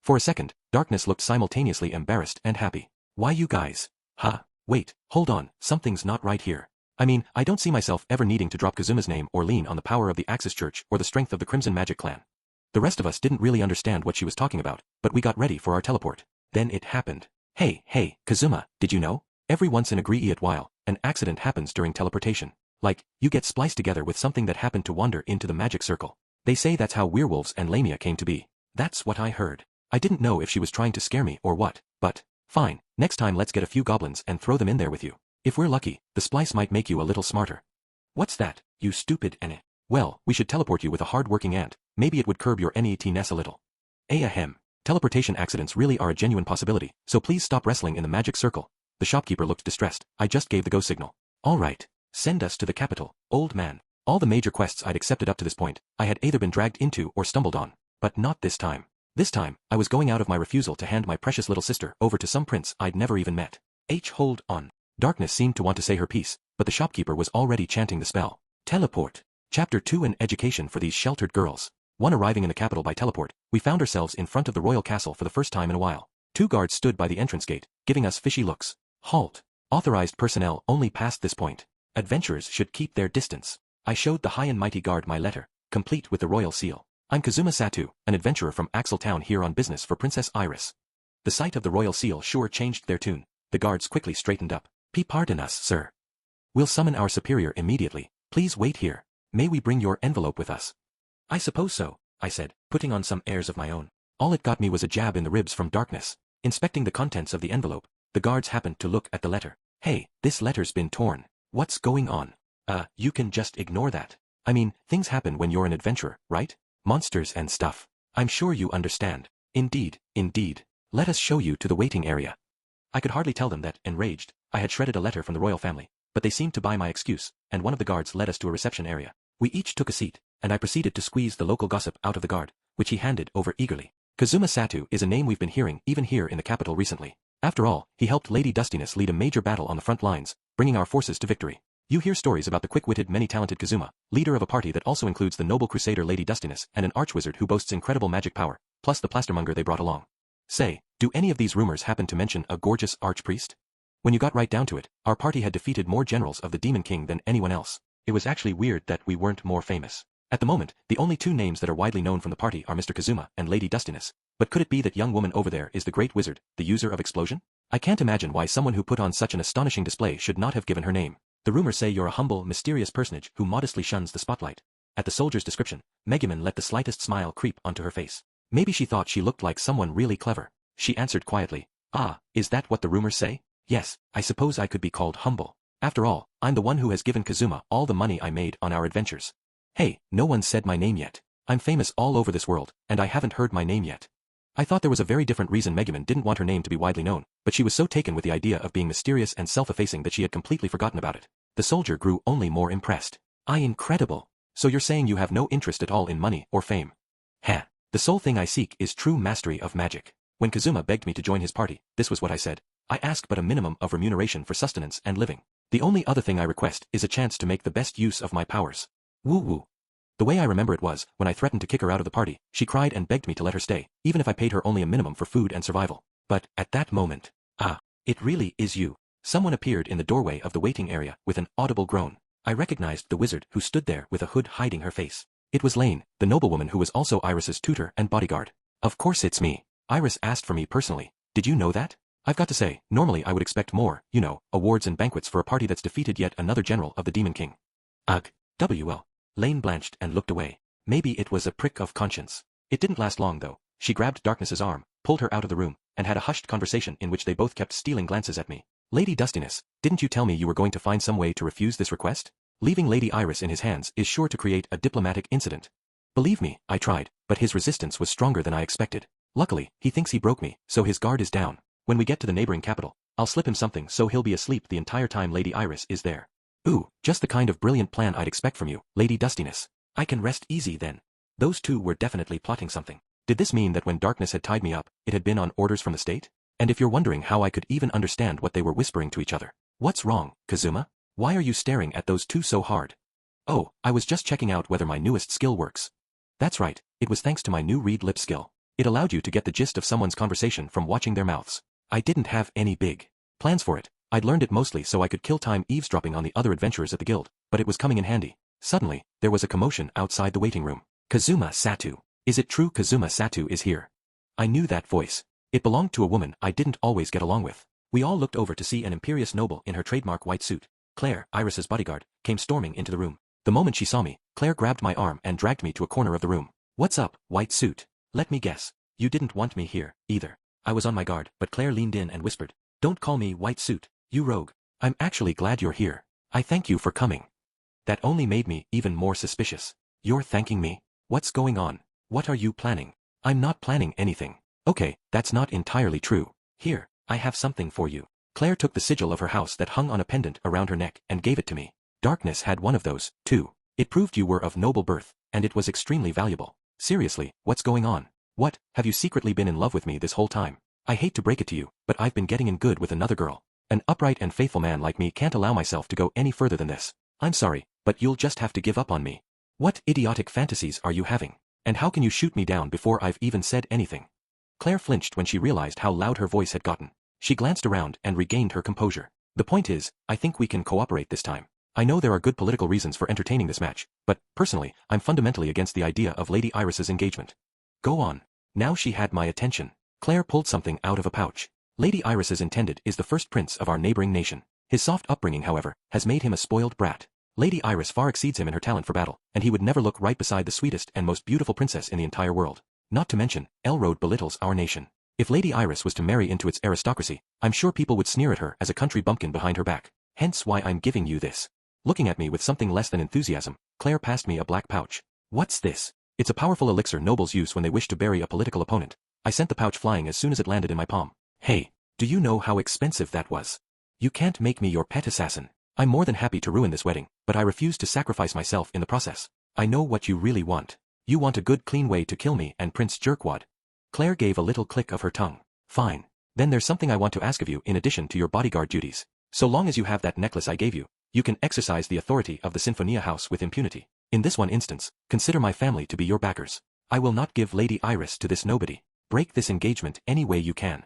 For a second, Darkness looked simultaneously embarrassed and happy. Why you guys? Huh? Wait, hold on, something's not right here. I mean, I don't see myself ever needing to drop Kazuma's name or lean on the power of the Axis Church or the strength of the Crimson Magic Clan. The rest of us didn't really understand what she was talking about, but we got ready for our teleport. Then it happened. Hey, Kazuma, did you know? Every once in a great while, an accident happens during teleportation. Like, you get spliced together with something that happened to wander into the magic circle. They say that's how werewolves and Lamia came to be. That's what I heard. I didn't know if she was trying to scare me or what, but, fine, next time let's get a few goblins and throw them in there with you. If we're lucky, the splice might make you a little smarter. What's that, you stupid ene? Well, we should teleport you with a hard-working ant. Maybe it would curb your netness a little. Ahem. Teleportation accidents really are a genuine possibility, so please stop wrestling in the magic circle. The shopkeeper looked distressed. I just gave the go signal. All right. Send us to the capital, old man. All the major quests I'd accepted up to this point, I had either been dragged into or stumbled on. But not this time. This time, I was going out of my refusal to hand my precious little sister over to some prince I'd never even met. Hold on. Darkness seemed to want to say her piece, but the shopkeeper was already chanting the spell. Teleport. Chapter 2 An Education for These Sheltered Girls. One arriving in the capital by teleport, we found ourselves in front of the royal castle for the first time in a while. 2 guards stood by the entrance gate, giving us fishy looks. Halt. Authorized personnel only past this point. Adventurers should keep their distance. I showed the high and mighty guard my letter, complete with the royal seal. I'm Kazuma Satu, an adventurer from Axel Town here on business for Princess Iris. The sight of the royal seal sure changed their tune. The guards quickly straightened up. Pardon us, sir. We'll summon our superior immediately. Please wait here. May we bring your envelope with us? I suppose so, I said, putting on some airs of my own. All it got me was a jab in the ribs from Darkness. Inspecting the contents of the envelope, the guards happened to look at the letter. Hey, this letter's been torn. What's going on? You can just ignore that. I mean, things happen when you're an adventurer, right? Monsters and stuff. I'm sure you understand. Indeed. Let us show you to the waiting area. I could hardly tell them that, enraged, I had shredded a letter from the royal family, but they seemed to buy my excuse, and one of the guards led us to a reception area. We each took a seat, and I proceeded to squeeze the local gossip out of the guard, which he handed over eagerly. Kazuma Satu is a name we've been hearing even here in the capital recently. After all, he helped Lady Dustiness lead a major battle on the front lines, bringing our forces to victory. You hear stories about the quick-witted, many-talented Kazuma, leader of a party that also includes the noble crusader Lady Dustiness and an archwizard who boasts incredible magic power, plus the plastermonger they brought along. Say, do any of these rumors happen to mention a gorgeous archpriest? When you got right down to it, our party had defeated more generals of the Demon King than anyone else. It was actually weird that we weren't more famous. At the moment, the only 2 names that are widely known from the party are Mr. Kazuma and Lady Dustiness. But could it be that young woman over there is the great wizard, the user of explosion? I can't imagine why someone who put on such an astonishing display should not have given her name. The rumors say you're a humble, mysterious personage who modestly shuns the spotlight. At the soldier's description, Megumin let the slightest smile creep onto her face. Maybe she thought she looked like someone really clever. She answered quietly, is that what the rumors say? Yes, I suppose I could be called humble. After all, I'm the one who has given Kazuma all the money I made on our adventures. Hey, no one said my name yet. I'm famous all over this world, and I haven't heard my name yet. I thought there was a very different reason Megumin didn't want her name to be widely known, but she was so taken with the idea of being mysterious and self-effacing that she had completely forgotten about it. The soldier grew only more impressed. Incredible. So you're saying you have no interest at all in money or fame? Heh. The sole thing I seek is true mastery of magic. When Kazuma begged me to join his party, this was what I said. I ask but a minimum of remuneration for sustenance and living. The only other thing I request is a chance to make the best use of my powers. Woo-woo. The way I remember it was, when I threatened to kick her out of the party, she cried and begged me to let her stay, even if I paid her only a minimum for food and survival. But, at that moment, it really is you. Someone appeared in the doorway of the waiting area with an audible groan. I recognized the wizard who stood there with a hood hiding her face. It was Lane, the noblewoman who was also Iris's tutor and bodyguard. Of course it's me. Iris asked for me personally. Did you know that? I've got to say, normally I would expect more, awards and banquets for a party that's defeated yet another general of the Demon King. Ugh. Lane blanched and looked away. Maybe it was a prick of conscience. It didn't last long though. She grabbed Darkness's arm, pulled her out of the room, and had a hushed conversation in which they both kept stealing glances at me. Lady Dustiness, didn't you tell me you were going to find some way to refuse this request? Leaving Lady Iris in his hands is sure to create a diplomatic incident. Believe me, I tried, but his resistance was stronger than I expected. Luckily, he thinks he broke me, so his guard is down. When we get to the neighboring capital, I'll slip him something so he'll be asleep the entire time Lady Iris is there. Ooh, just the kind of brilliant plan I'd expect from you, Lady Dustiness. I can rest easy then. Those two were definitely plotting something. Did this mean that when darkness had tied me up, it had been on orders from the state? And if you're wondering how I could even understand what they were whispering to each other, what's wrong, Kazuma? Why are you staring at those two so hard? Oh, I was just checking out whether my newest skill works. That's right, it was thanks to my new read lip skill. It allowed you to get the gist of someone's conversation from watching their mouths. I didn't have any big plans for it. I'd learned it mostly so I could kill time eavesdropping on the other adventurers at the guild, but it was coming in handy. Suddenly, there was a commotion outside the waiting room. Kazuma Satu. Is it true Kazuma Satu is here? I knew that voice. It belonged to a woman I didn't always get along with. We all looked over to see an imperious noble in her trademark white suit. Claire, Iris's bodyguard, came storming into the room. The moment she saw me, Claire grabbed my arm and dragged me to a corner of the room. What's up, white suit? Let me guess. You didn't want me here, either. I was on my guard, but Claire leaned in and whispered, "Don't call me white suit, you rogue. I'm actually glad you're here. I thank you for coming." That only made me even more suspicious. You're thanking me? What's going on? What are you planning? I'm not planning anything. Okay, that's not entirely true. Here, I have something for you. Claire took the sigil of her house that hung on a pendant around her neck and gave it to me. Darkness had one of those, too. It proved you were of noble birth, and it was extremely valuable. Seriously, what's going on? What, have you secretly been in love with me this whole time? I hate to break it to you, but I've been getting in good with another girl. An upright and faithful man like me can't allow myself to go any further than this. I'm sorry, but you'll just have to give up on me. What idiotic fantasies are you having? And how can you shoot me down before I've even said anything? Claire flinched when she realized how loud her voice had gotten. She glanced around and regained her composure. The point is, I think we can cooperate this time. I know there are good political reasons for entertaining this match, but, personally, I'm fundamentally against the idea of Lady Iris's engagement. Go on. Now she had my attention. Claire pulled something out of a pouch. Lady Iris's intended is the first prince of our neighboring nation. His soft upbringing, however, has made him a spoiled brat. Lady Iris far exceeds him in her talent for battle, and he would never look right beside the sweetest and most beautiful princess in the entire world. Not to mention, Elrode belittles our nation. If Lady Iris was to marry into its aristocracy, I'm sure people would sneer at her as a country bumpkin behind her back. Hence why I'm giving you this. Looking at me with something less than enthusiasm, Claire passed me a black pouch. What's this? It's a powerful elixir nobles use when they wish to bury a political opponent. I sent the pouch flying as soon as it landed in my palm. Hey, do you know how expensive that was? You can't make me your pet assassin. I'm more than happy to ruin this wedding, but I refuse to sacrifice myself in the process. I know what you really want. You want a good clean way to kill me and Prince Jerkwad. Claire gave a little click of her tongue. Fine. Then there's something I want to ask of you in addition to your bodyguard duties. So long as you have that necklace I gave you, you can exercise the authority of the Sinfonia House with impunity. In this one instance, consider my family to be your backers. I will not give Lady Iris to this nobody. Break this engagement any way you can.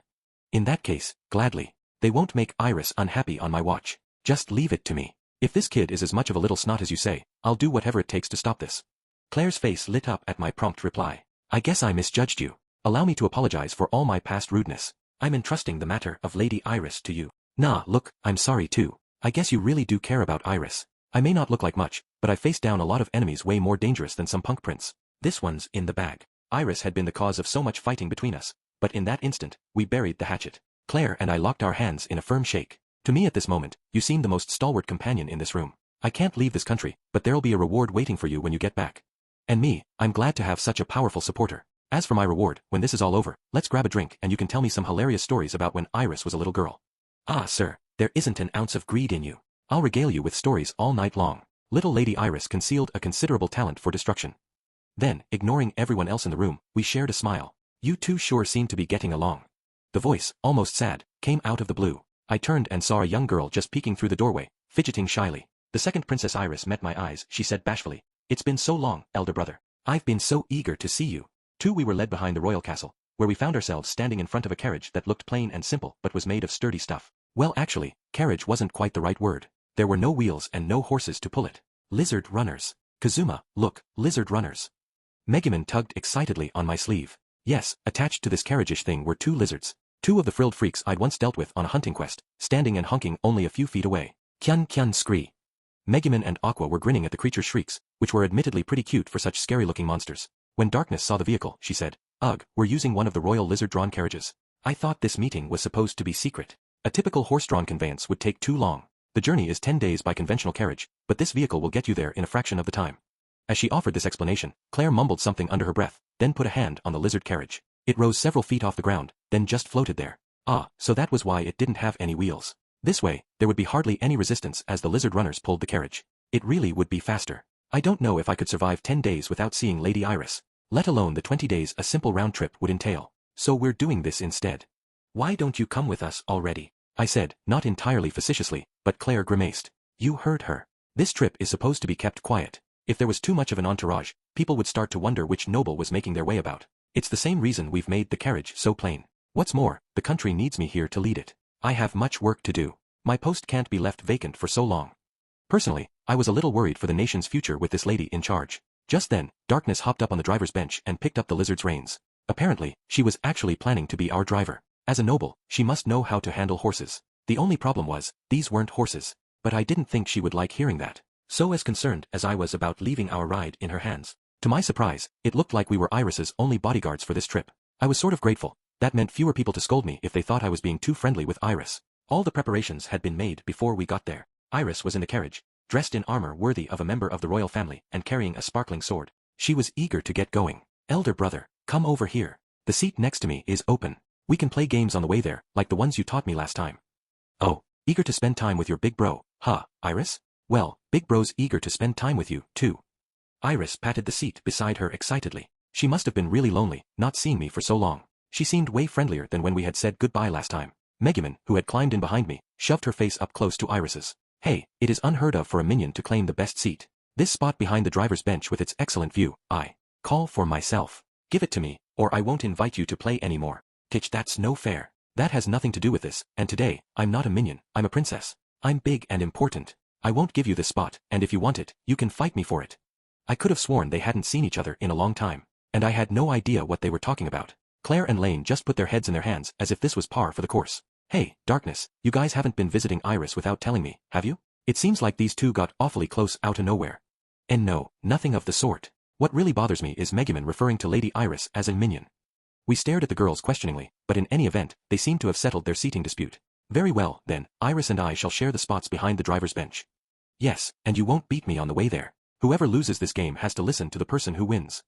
In that case, gladly. They won't make Iris unhappy on my watch. Just leave it to me. If this kid is as much of a little snot as you say, I'll do whatever it takes to stop this. Claire's face lit up at my prompt reply. I guess I misjudged you. Allow me to apologize for all my past rudeness. I'm entrusting the matter of Lady Iris to you. Nah, look, I'm sorry too. I guess you really do care about Iris. I may not look like much, but I faced down a lot of enemies way more dangerous than some punk prince. This one's in the bag. Iris had been the cause of so much fighting between us, but in that instant, we buried the hatchet. Claire and I locked our hands in a firm shake. To me at this moment, you seem the most stalwart companion in this room. I can't leave this country, but there'll be a reward waiting for you when you get back. And me, I'm glad to have such a powerful supporter. As for my reward, when this is all over, let's grab a drink and you can tell me some hilarious stories about when Iris was a little girl. Ah, sir, there isn't an ounce of greed in you. I'll regale you with stories all night long. Little Lady Iris concealed a considerable talent for destruction. Then, ignoring everyone else in the room, we shared a smile. You two sure seem to be getting along. The voice, almost sad, came out of the blue. I turned and saw a young girl just peeking through the doorway, fidgeting shyly. The second Princess Iris met my eyes, she said bashfully. It's been so long, elder brother. I've been so eager to see you. We were led behind the royal castle, where we found ourselves standing in front of a carriage that looked plain and simple but was made of sturdy stuff. Well actually, carriage wasn't quite the right word. There were no wheels and no horses to pull it. Lizard runners. Kazuma, look, lizard runners. Megumin tugged excitedly on my sleeve. Yes, attached to this carriage-ish thing were two lizards. Two of the frilled freaks I'd once dealt with on a hunting quest, standing and honking only a few feet away. Kyun kyun scree. Megumin and Aqua were grinning at the creature's shrieks, which were admittedly pretty cute for such scary-looking monsters. When Darkness saw the vehicle, she said, Ugh, we're using one of the royal lizard-drawn carriages. I thought this meeting was supposed to be secret. A typical horse-drawn conveyance would take too long. The journey is 10 days by conventional carriage, but this vehicle will get you there in a fraction of the time. As she offered this explanation, Claire mumbled something under her breath, then put a hand on the lizard carriage. It rose several feet off the ground, then just floated there. Ah, so that was why it didn't have any wheels. This way, there would be hardly any resistance as the lizard runners pulled the carriage. It really would be faster. I don't know if I could survive 10 days without seeing Lady Iris, let alone the 20 days a simple round trip would entail. So we're doing this instead. Why don't you come with us already? I said, not entirely facetiously, but Claire grimaced. You heard her. This trip is supposed to be kept quiet. If there was too much of an entourage, people would start to wonder which noble was making their way about. It's the same reason we've made the carriage so plain. What's more, the country needs me here to lead it. I have much work to do. My post can't be left vacant for so long. Personally, I was a little worried for the nation's future with this lady in charge. Just then, Darkness hopped up on the driver's bench and picked up the lizard's reins. Apparently, she was actually planning to be our driver. As a noble, she must know how to handle horses. The only problem was, these weren't horses. But I didn't think she would like hearing that. So as concerned as I was about leaving our ride in her hands. To my surprise, it looked like we were Iris's only bodyguards for this trip. I was sort of grateful. That meant fewer people to scold me if they thought I was being too friendly with Iris. All the preparations had been made before we got there. Iris was in the carriage, dressed in armor worthy of a member of the royal family and carrying a sparkling sword. She was eager to get going. Elder brother, come over here. The seat next to me is open. We can play games on the way there, like the ones you taught me last time. Oh, eager to spend time with your big bro, huh, Iris? Well, big bro's eager to spend time with you, too. Iris patted the seat beside her excitedly. She must have been really lonely, not seeing me for so long. She seemed way friendlier than when we had said goodbye last time. Megumin, who had climbed in behind me, shoved her face up close to Iris's. Hey, it is unheard of for a minion to claim the best seat. This spot behind the driver's bench with its excellent view, I call for myself. Give it to me, or I won't invite you to play anymore. Kitch, that's no fair. That has nothing to do with this, and today, I'm not a minion, I'm a princess. I'm big and important. I won't give you this spot, and if you want it, you can fight me for it. I could have sworn they hadn't seen each other in a long time, and I had no idea what they were talking about. Claire and Lane just put their heads in their hands as if this was par for the course. Hey, Darkness, you guys haven't been visiting Iris without telling me, have you? It seems like these two got awfully close out of nowhere. And no, nothing of the sort. What really bothers me is Megumin referring to Lady Iris as a minion. We stared at the girls questioningly, but in any event, they seemed to have settled their seating dispute. Very well, then, Iris and I shall share the spots behind the driver's bench. Yes, and you won't beat me on the way there. Whoever loses this game has to listen to the person who wins.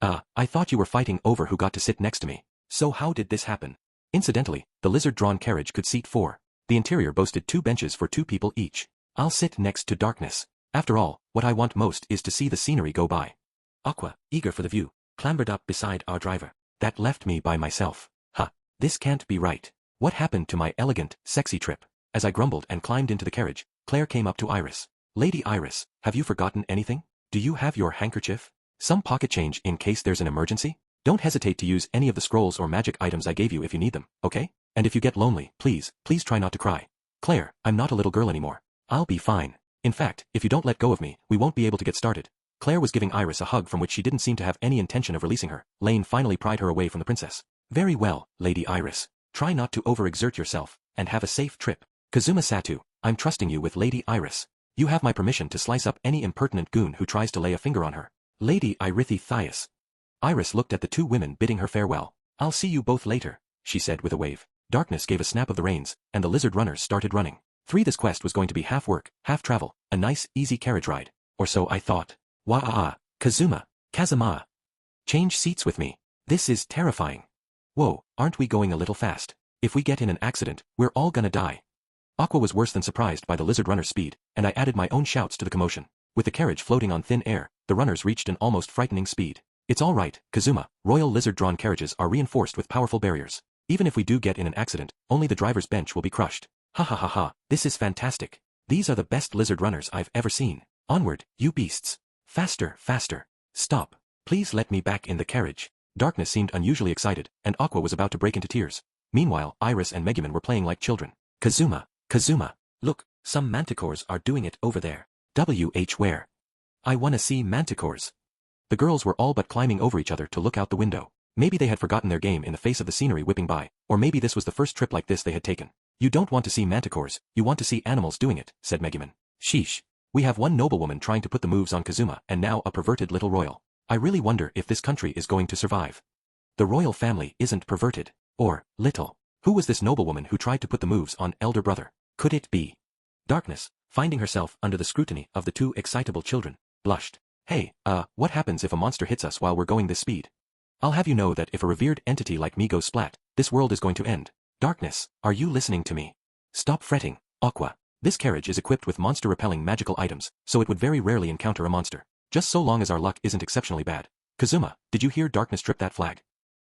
I thought you were fighting over who got to sit next to me. So how did this happen? Incidentally, the lizard-drawn carriage could seat 4. The interior boasted 2 benches for 2 people each. I'll sit next to Darkness. After all, what I want most is to see the scenery go by. Aqua, eager for the view, clambered up beside our driver. That left me by myself. This can't be right. What happened to my elegant, sexy trip? As I grumbled and climbed into the carriage, Claire came up to Iris. Lady Iris, have you forgotten anything? Do you have your handkerchief? Some pocket change in case there's an emergency? Don't hesitate to use any of the scrolls or magic items I gave you if you need them, okay? And if you get lonely, please try not to cry. Claire, I'm not a little girl anymore. I'll be fine. In fact, if you don't let go of me, we won't be able to get started. Claire was giving Iris a hug from which she didn't seem to have any intention of releasing her. Lane finally pried her away from the princess. Very well, Lady Iris. Try not to overexert yourself, and have a safe trip. Kazuma Satu, I'm trusting you with Lady Iris. You have my permission to slice up any impertinent goon who tries to lay a finger on her. Lady Irithy. Iris looked at the 2 women bidding her farewell. I'll see you both later, she said with a wave. Darkness gave a snap of the reins, and the lizard runners started running. This quest was going to be half work, half travel, a nice, easy carriage ride. Or so I thought. Kazuma. Change seats with me. This is terrifying. Whoa, aren't we going a little fast? If we get in an accident, we're all gonna die. Aqua was worse than surprised by the lizard runner's speed, and I added my own shouts to the commotion. With the carriage floating on thin air, the runners reached an almost frightening speed. It's all right, Kazuma. Royal lizard-drawn carriages are reinforced with powerful barriers. Even if we do get in an accident, only the driver's bench will be crushed. This is fantastic. These are the best lizard runners I've ever seen. Onward, you beasts. Faster. Stop. Please let me back in the carriage. Darkness seemed unusually excited, and Aqua was about to break into tears. Meanwhile, Iris and Megumin were playing like children. Kazuma. Look, some manticores are doing it over there. Where? I wanna see manticores. The girls were all but climbing over each other to look out the window. Maybe they had forgotten their game in the face of the scenery whipping by, or maybe this was the first trip like this they had taken. You don't want to see manticores, you want to see animals doing it, said Megumin. Sheesh. We have one noblewoman trying to put the moves on Kazuma and now a perverted little royal. I really wonder if this country is going to survive. The royal family isn't perverted. Or, little. Who was this noblewoman who tried to put the moves on elder brother? Could it be? Darkness, finding herself under the scrutiny of the two excitable children, blushed. Hey, what happens if a monster hits us while we're going this speed? I'll have you know that if a revered entity like me goes splat, this world is going to end. Darkness, are you listening to me? Stop fretting, Aqua. This carriage is equipped with monster-repelling magical items, so it would very rarely encounter a monster. Just so long as our luck isn't exceptionally bad. Kazuma, did you hear Darkness trip that flag?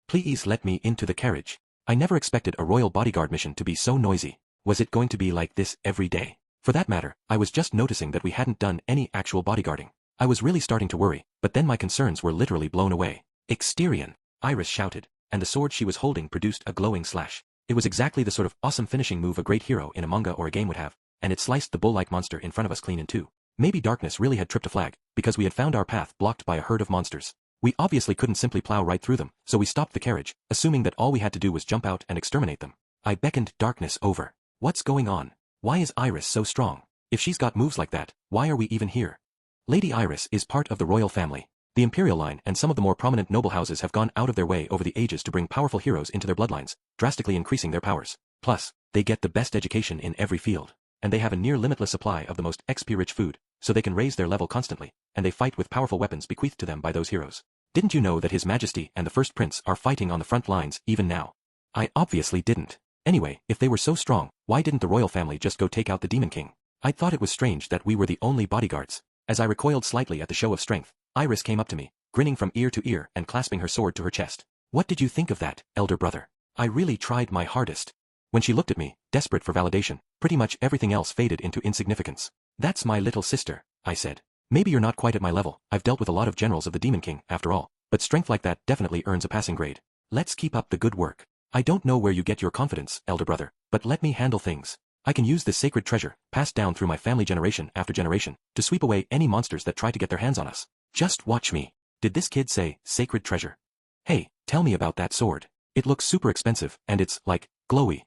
Please let me into the carriage. I never expected a royal bodyguard mission to be so noisy. Was it going to be like this every day? For that matter, I was just noticing that we hadn't done any actual bodyguarding. I was really starting to worry, but then my concerns were literally blown away. Exterion! Iris shouted, and the sword she was holding produced a glowing slash. It was exactly the sort of awesome finishing move a great hero in a manga or a game would have, and it sliced the bull-like monster in front of us clean in two. Maybe Darkness really had tripped a flag, because we had found our path blocked by a herd of monsters. We obviously couldn't simply plow right through them, so we stopped the carriage, assuming that all we had to do was jump out and exterminate them. I beckoned Darkness over. What's going on? Why is Iris so strong? If she's got moves like that, why are we even here? Lady Iris is part of the royal family. The imperial line and some of the more prominent noble houses have gone out of their way over the ages to bring powerful heroes into their bloodlines, drastically increasing their powers. Plus, they get the best education in every field, and they have a near limitless supply of the most XP-rich food, so they can raise their level constantly, and they fight with powerful weapons bequeathed to them by those heroes. Didn't you know that His Majesty and the First Prince are fighting on the front lines even now? I obviously didn't. Anyway, if they were so strong, why didn't the royal family just go take out the Demon King? I thought it was strange that we were the only bodyguards. As I recoiled slightly at the show of strength, Iris came up to me, grinning from ear to ear and clasping her sword to her chest. What did you think of that, elder brother? I really tried my hardest. When she looked at me, desperate for validation, pretty much everything else faded into insignificance. That's my little sister, I said. Maybe you're not quite at my level, I've dealt with a lot of generals of the Demon King, after all, but strength like that definitely earns a passing grade. Let's keep up the good work. I don't know where you get your confidence, elder brother, but let me handle things. I can use this sacred treasure, passed down through my family generation after generation, to sweep away any monsters that try to get their hands on us. Just watch me. Did this kid say, sacred treasure? Hey, tell me about that sword. It looks super expensive, and it's, like, glowy.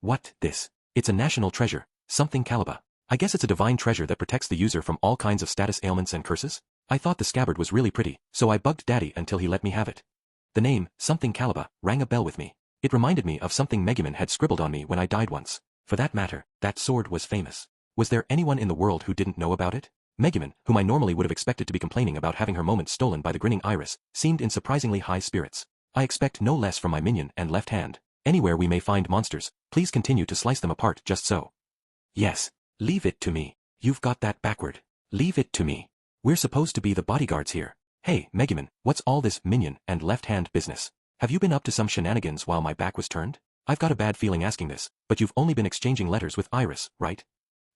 What, this? It's a national treasure, something Caliba. I guess it's a divine treasure that protects the user from all kinds of status ailments and curses? I thought the scabbard was really pretty, so I bugged Daddy until he let me have it. The name, something Caliba, rang a bell with me. It reminded me of something Megumin had scribbled on me when I died once. For that matter, that sword was famous. Was there anyone in the world who didn't know about it? Megumin, whom I normally would have expected to be complaining about having her moment stolen by the grinning Iris, seemed in surprisingly high spirits. I expect no less from my minion and left hand. Anywhere we may find monsters, please continue to slice them apart just so. Yes. Leave it to me. You've got that backward. Leave it to me. We're supposed to be the bodyguards here. Hey, Megumin, what's all this minion and left hand business? Have you been up to some shenanigans while my back was turned? I've got a bad feeling asking this, but you've only been exchanging letters with Iris, right?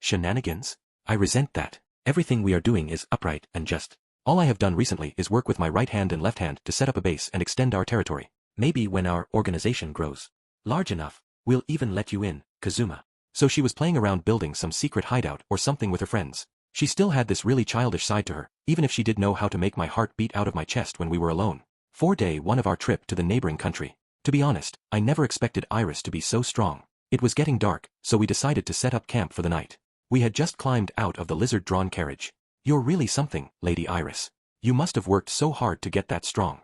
Shenanigans? I resent that. Everything we are doing is upright and just. All I have done recently is work with my right hand and left hand to set up a base and extend our territory. Maybe when our organization grows large enough, we'll even let you in, Kazuma. So she was playing around building some secret hideout or something with her friends. She still had this really childish side to her, even if she did know how to make my heart beat out of my chest when we were alone. 4-day one of our trip to the neighboring country. To be honest, I never expected Iris to be so strong. It was getting dark, so we decided to set up camp for the night. We had just climbed out of the lizard-drawn carriage. You're really something, Lady Iris. You must have worked so hard to get that strong.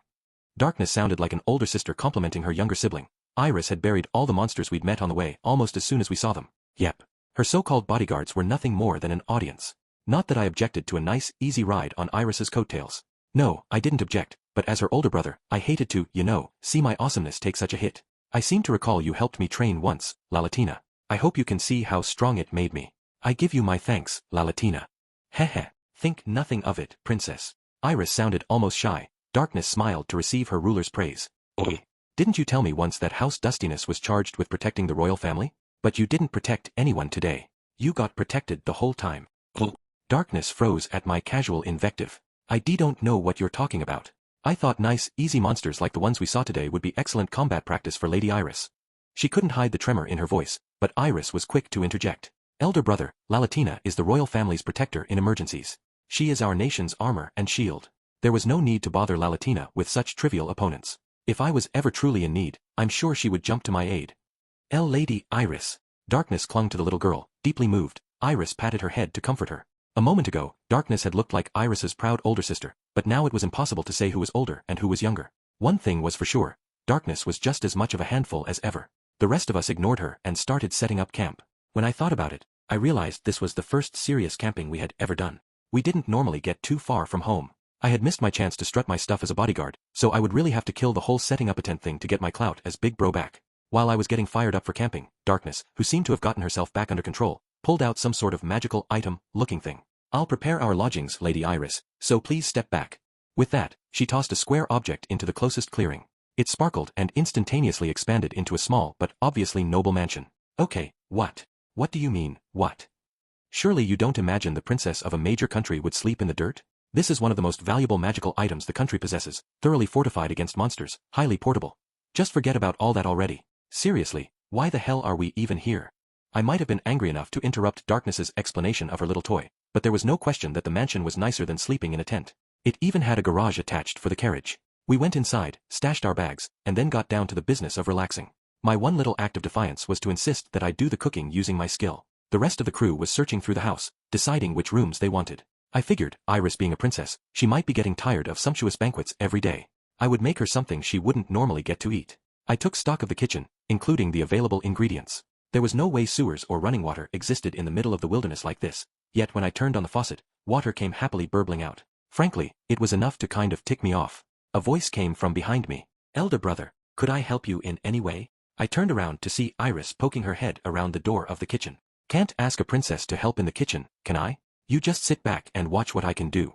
Darkness sounded like an older sister complimenting her younger sibling. Iris had buried all the monsters we'd met on the way almost as soon as we saw them. Yep. Her so-called bodyguards were nothing more than an audience. Not that I objected to a nice, easy ride on Iris's coattails. No, I didn't object, but as her older brother, I hated to, see my awesomeness take such a hit. I seem to recall you helped me train once, Lalatina. I hope you can see how strong it made me. I give you my thanks, Lalatina. Heh. Think nothing of it, princess. Iris sounded almost shy. Darkness smiled to receive her ruler's praise. Didn't you tell me once that House Dustiness was charged with protecting the royal family? But you didn't protect anyone today. You got protected the whole time. Darkness froze at my casual invective. I don't know what you're talking about. I thought nice, easy monsters like the ones we saw today would be excellent combat practice for Lady Iris. She couldn't hide the tremor in her voice, but Iris was quick to interject. Elder brother, Lalatina is the royal family's protector in emergencies. She is our nation's armor and shield. There was no need to bother Lalatina with such trivial opponents. If I was ever truly in need, I'm sure she would jump to my aid. Lady Iris. Darkness clung to the little girl, deeply moved. Iris patted her head to comfort her. A moment ago, Darkness had looked like Iris's proud older sister, but now it was impossible to say who was older and who was younger. One thing was for sure. Darkness was just as much of a handful as ever. The rest of us ignored her and started setting up camp. When I thought about it, I realized this was the first serious camping we had ever done. We didn't normally get too far from home. I had missed my chance to strut my stuff as a bodyguard, so I would really have to kill the whole setting up a tent thing to get my clout as big bro back. While I was getting fired up for camping, Darkness, who seemed to have gotten herself back under control, pulled out some sort of magical item-looking thing. I'll prepare our lodgings, Lady Iris, so please step back. With that, she tossed a square object into the closest clearing. It sparkled and instantaneously expanded into a small but obviously noble mansion. Okay, what? What do you mean, what? Surely you don't imagine the princess of a major country would sleep in the dirt? This is one of the most valuable magical items the country possesses, thoroughly fortified against monsters, highly portable. Just forget about all that already. Seriously, why the hell are we even here? I might have been angry enough to interrupt Darkness's explanation of her little toy, but there was no question that the mansion was nicer than sleeping in a tent. It even had a garage attached for the carriage. We went inside, stashed our bags, and then got down to the business of relaxing. My one little act of defiance was to insist that I do the cooking using my skill. The rest of the crew was searching through the house, deciding which rooms they wanted. I figured, Iris being a princess, she might be getting tired of sumptuous banquets every day. I would make her something she wouldn't normally get to eat. I took stock of the kitchen, including the available ingredients. There was no way sewers or running water existed in the middle of the wilderness like this, yet when I turned on the faucet, water came happily burbling out. Frankly, it was enough to kind of tick me off. A voice came from behind me. Elder brother, could I help you in any way? I turned around to see Iris poking her head around the door of the kitchen. Can't ask a princess to help in the kitchen, can I? You just sit back and watch what I can do.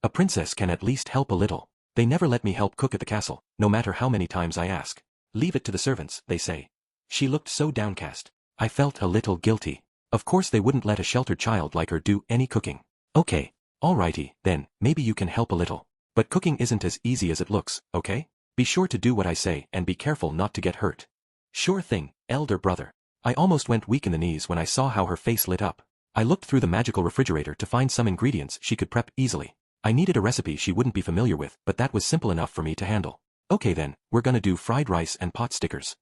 A princess can at least help a little. They never let me help cook at the castle, no matter how many times I ask. Leave it to the servants, they say. She looked so downcast. I felt a little guilty. Of course they wouldn't let a sheltered child like her do any cooking. Okay, alrighty, then, maybe you can help a little. But cooking isn't as easy as it looks, okay? Be sure to do what I say and be careful not to get hurt. Sure thing, elder brother. I almost went weak in the knees when I saw how her face lit up. I looked through the magical refrigerator to find some ingredients she could prep easily. I needed a recipe she wouldn't be familiar with, but that was simple enough for me to handle. Okay then, we're gonna do fried rice and pot stickers.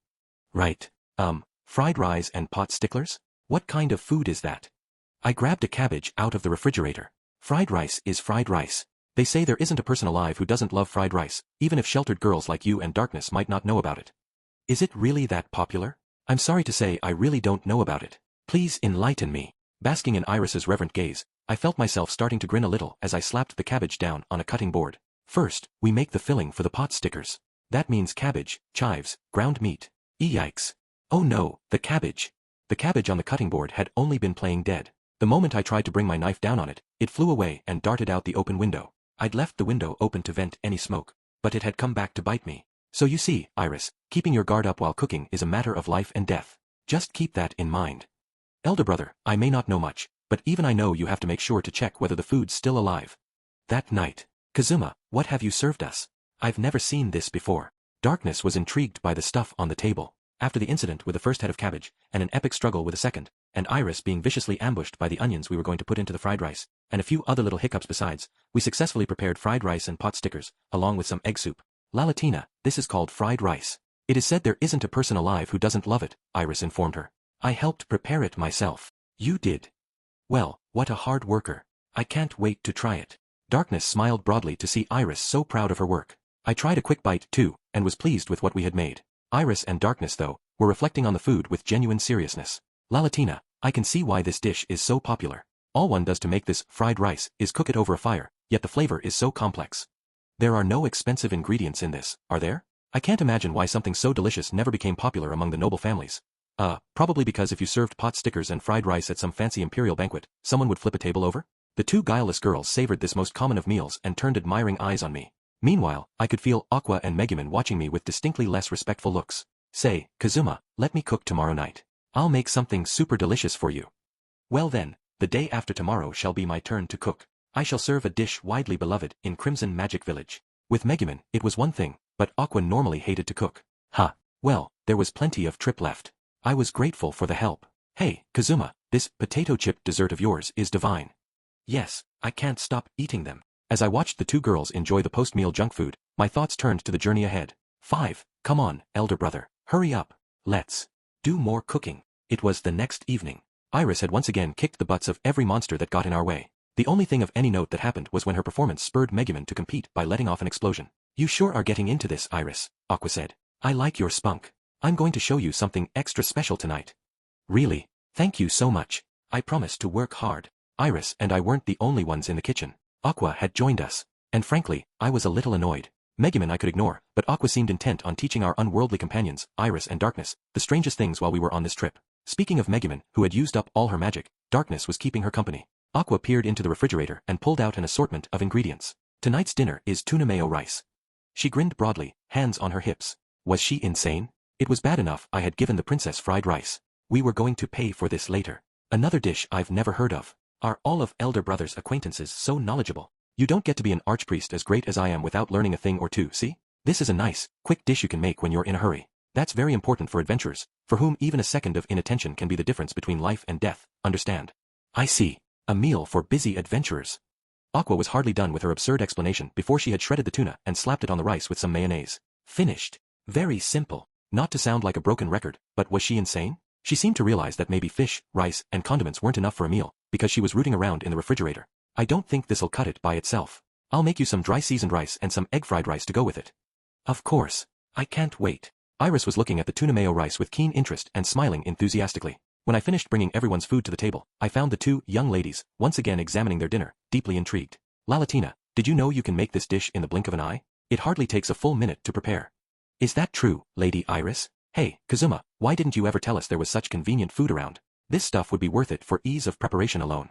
Right. Fried rice and pot sticklers? What kind of food is that? I grabbed a cabbage out of the refrigerator. Fried rice is fried rice. They say there isn't a person alive who doesn't love fried rice, even if sheltered girls like you and Darkness might not know about it. Is it really that popular? I'm sorry to say I really don't know about it. Please enlighten me. Basking in Iris's reverent gaze, I felt myself starting to grin a little as I slapped the cabbage down on a cutting board. First, we make the filling for the pot stickers. That means cabbage, chives, ground meat. Yikes. Oh no, the cabbage. The cabbage on the cutting board had only been playing dead. The moment I tried to bring my knife down on it, it flew away and darted out the open window. I'd left the window open to vent any smoke, but it had come back to bite me. So you see, Iris, keeping your guard up while cooking is a matter of life and death. Just keep that in mind. Elder brother, I may not know much, but even I know you have to make sure to check whether the food's still alive. That night. Kazuma, what have you served us? I've never seen this before. Darkness was intrigued by the stuff on the table. After the incident with the first head of cabbage, and an epic struggle with the second, and Iris being viciously ambushed by the onions we were going to put into the fried rice, and a few other little hiccups besides, we successfully prepared fried rice and pot stickers, along with some egg soup. Lalatina, this is called fried rice. It is said there isn't a person alive who doesn't love it, Iris informed her. I helped prepare it myself. You did? Well, what a hard worker. I can't wait to try it. Darkness smiled broadly to see Iris so proud of her work. I tried a quick bite too, and was pleased with what we had made. Iris and Darkness, though, were reflecting on the food with genuine seriousness. Lalatina, I can see why this dish is so popular. All one does to make this fried rice is cook it over a fire, yet the flavor is so complex. There are no expensive ingredients in this, are there? I can't imagine why something so delicious never became popular among the noble families. Probably because if you served pot stickers and fried rice at some fancy imperial banquet, someone would flip a table over? The two guileless girls savored this most common of meals and turned admiring eyes on me. Meanwhile, I could feel Aqua and Megumin watching me with distinctly less respectful looks. Say, Kazuma, let me cook tomorrow night. I'll make something super delicious for you. Well then, the day after tomorrow shall be my turn to cook. I shall serve a dish widely beloved in Crimson Magic Village. With Megumin, it was one thing, but Aqua normally hated to cook. Well, there was plenty of trip left. I was grateful for the help. Hey, Kazuma, this potato chip dessert of yours is divine. Yes, I can't stop eating them. As I watched the two girls enjoy the post-meal junk food, my thoughts turned to the journey ahead. 5. Come on, elder brother, hurry up. Let's do more cooking. It was the next evening. Iris had once again kicked the butts of every monster that got in our way. The only thing of any note that happened was when her performance spurred Megumin to compete by letting off an explosion. You sure are getting into this, Iris, Aqua said. I like your spunk. I'm going to show you something extra special tonight. Really? Thank you so much. I promise to work hard. Iris and I weren't the only ones in the kitchen. Aqua had joined us. And frankly, I was a little annoyed. Megumin I could ignore, but Aqua seemed intent on teaching our unworldly companions, Iris and Darkness, the strangest things while we were on this trip. Speaking of Megumin, who had used up all her magic, Darkness was keeping her company. Aqua peered into the refrigerator and pulled out an assortment of ingredients. Tonight's dinner is tuna mayo rice. She grinned broadly, hands on her hips. Was she insane? It was bad enough I had given the princess fried rice. We were going to pay for this later. Another dish I've never heard of. Are all of Elder Brother's acquaintances so knowledgeable? You don't get to be an archpriest as great as I am without learning a thing or two, see? This is a nice, quick dish you can make when you're in a hurry. That's very important for adventurers, for whom even a second of inattention can be the difference between life and death, understand? I see. A meal for busy adventurers. Aqua was hardly done with her absurd explanation before she had shredded the tuna and slapped it on the rice with some mayonnaise. Finished. Very simple. Not to sound like a broken record, but was she insane? She seemed to realize that maybe fish, rice, and condiments weren't enough for a meal, because she was rooting around in the refrigerator. I don't think this'll cut it by itself. I'll make you some dry seasoned rice and some egg fried rice to go with it. Of course. I can't wait. Iris was looking at the tuna mayo rice with keen interest and smiling enthusiastically. When I finished bringing everyone's food to the table, I found the two young ladies, once again examining their dinner, deeply intrigued. Lalatina, did you know you can make this dish in the blink of an eye? It hardly takes a full minute to prepare. Is that true, Lady Iris? Hey, Kazuma, why didn't you ever tell us there was such convenient food around? This stuff would be worth it for ease of preparation alone.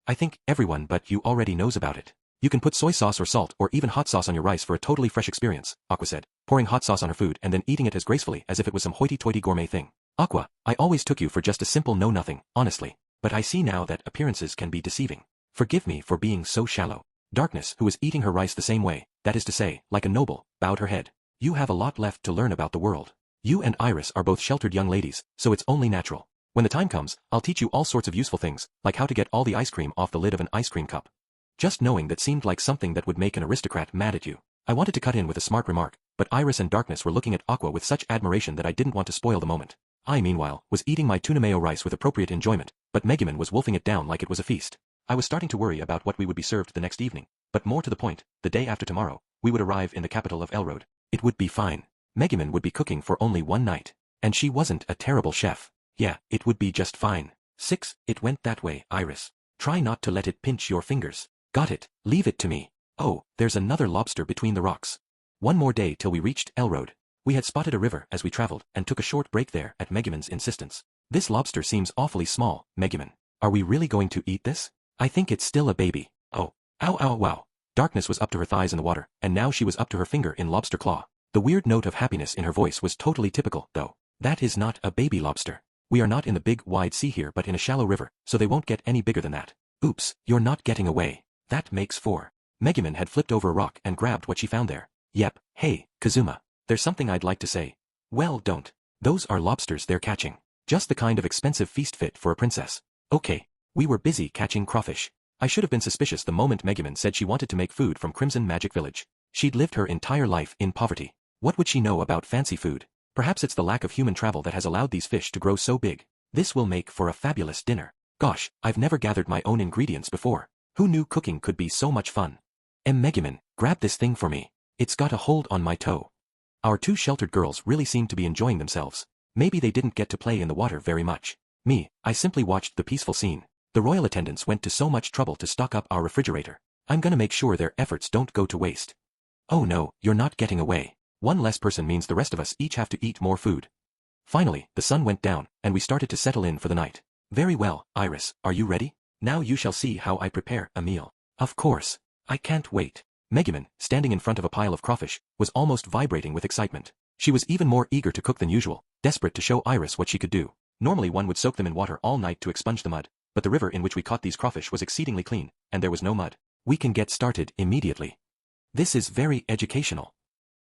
I think everyone but you already knows about it. You can put soy sauce or salt or even hot sauce on your rice for a totally fresh experience, Aqua said, pouring hot sauce on her food and then eating it as gracefully as if it was some hoity-toity gourmet thing. Aqua, I always took you for just a simple know-nothing, honestly, but I see now that appearances can be deceiving. Forgive me for being so shallow. Darkness, who was eating her rice the same way, that is to say, like a noble, bowed her head. You have a lot left to learn about the world. You and Iris are both sheltered young ladies, so it's only natural. When the time comes, I'll teach you all sorts of useful things, like how to get all the ice cream off the lid of an ice cream cup. Just knowing that seemed like something that would make an aristocrat mad at you. I wanted to cut in with a smart remark, but Iris and Darkness were looking at Aqua with such admiration that I didn't want to spoil the moment. I, meanwhile, was eating my tuna mayo rice with appropriate enjoyment, but Megumin was wolfing it down like it was a feast. I was starting to worry about what we would be served the next evening, but more to the point, the day after tomorrow, we would arrive in the capital of Elrode. It would be fine. Megumin would be cooking for only one night, and she wasn't a terrible chef. Yeah, it would be just fine. 6. It went that way, Iris. Try not to let it pinch your fingers. Got it, leave it to me. Oh, there's another lobster between the rocks. One more day till we reached Elrode. We had spotted a river as we traveled and took a short break there at Megumin's insistence. This lobster seems awfully small, Megumin. Are we really going to eat this? I think it's still a baby. Oh, ow ow wow. Darkness was up to her thighs in the water, and now she was up to her finger in lobster claw. The weird note of happiness in her voice was totally typical, though. That is not a baby lobster. We are not in the big, wide sea here but in a shallow river, so they won't get any bigger than that. Oops, you're not getting away. That makes 4. Megumin had flipped over a rock and grabbed what she found there. Yep, hey, Kazuma. There's something I'd like to say. Well, don't. Those are lobsters they're catching. Just the kind of expensive feast fit for a princess. Okay. We were busy catching crawfish. I should have been suspicious the moment Megumin said she wanted to make food from Crimson Magic Village. She'd lived her entire life in poverty. What would she know about fancy food? Perhaps it's the lack of human travel that has allowed these fish to grow so big. This will make for a fabulous dinner. Gosh, I've never gathered my own ingredients before. Who knew cooking could be so much fun? Megumin, grab this thing for me. It's got a hold on my toe. Our two sheltered girls really seemed to be enjoying themselves. Maybe they didn't get to play in the water very much. Me, I simply watched the peaceful scene. The royal attendants went to so much trouble to stock up our refrigerator. I'm gonna make sure their efforts don't go to waste. Oh no, you're not getting away. One less person means the rest of us each have to eat more food. Finally, the sun went down, and we started to settle in for the night. Very well, Iris, are you ready? Now you shall see how I prepare a meal. Of course. I can't wait. Megumin, standing in front of a pile of crawfish, was almost vibrating with excitement. She was even more eager to cook than usual, desperate to show Iris what she could do. Normally one would soak them in water all night to expunge the mud, but the river in which we caught these crawfish was exceedingly clean, and there was no mud. We can get started immediately. This is very educational.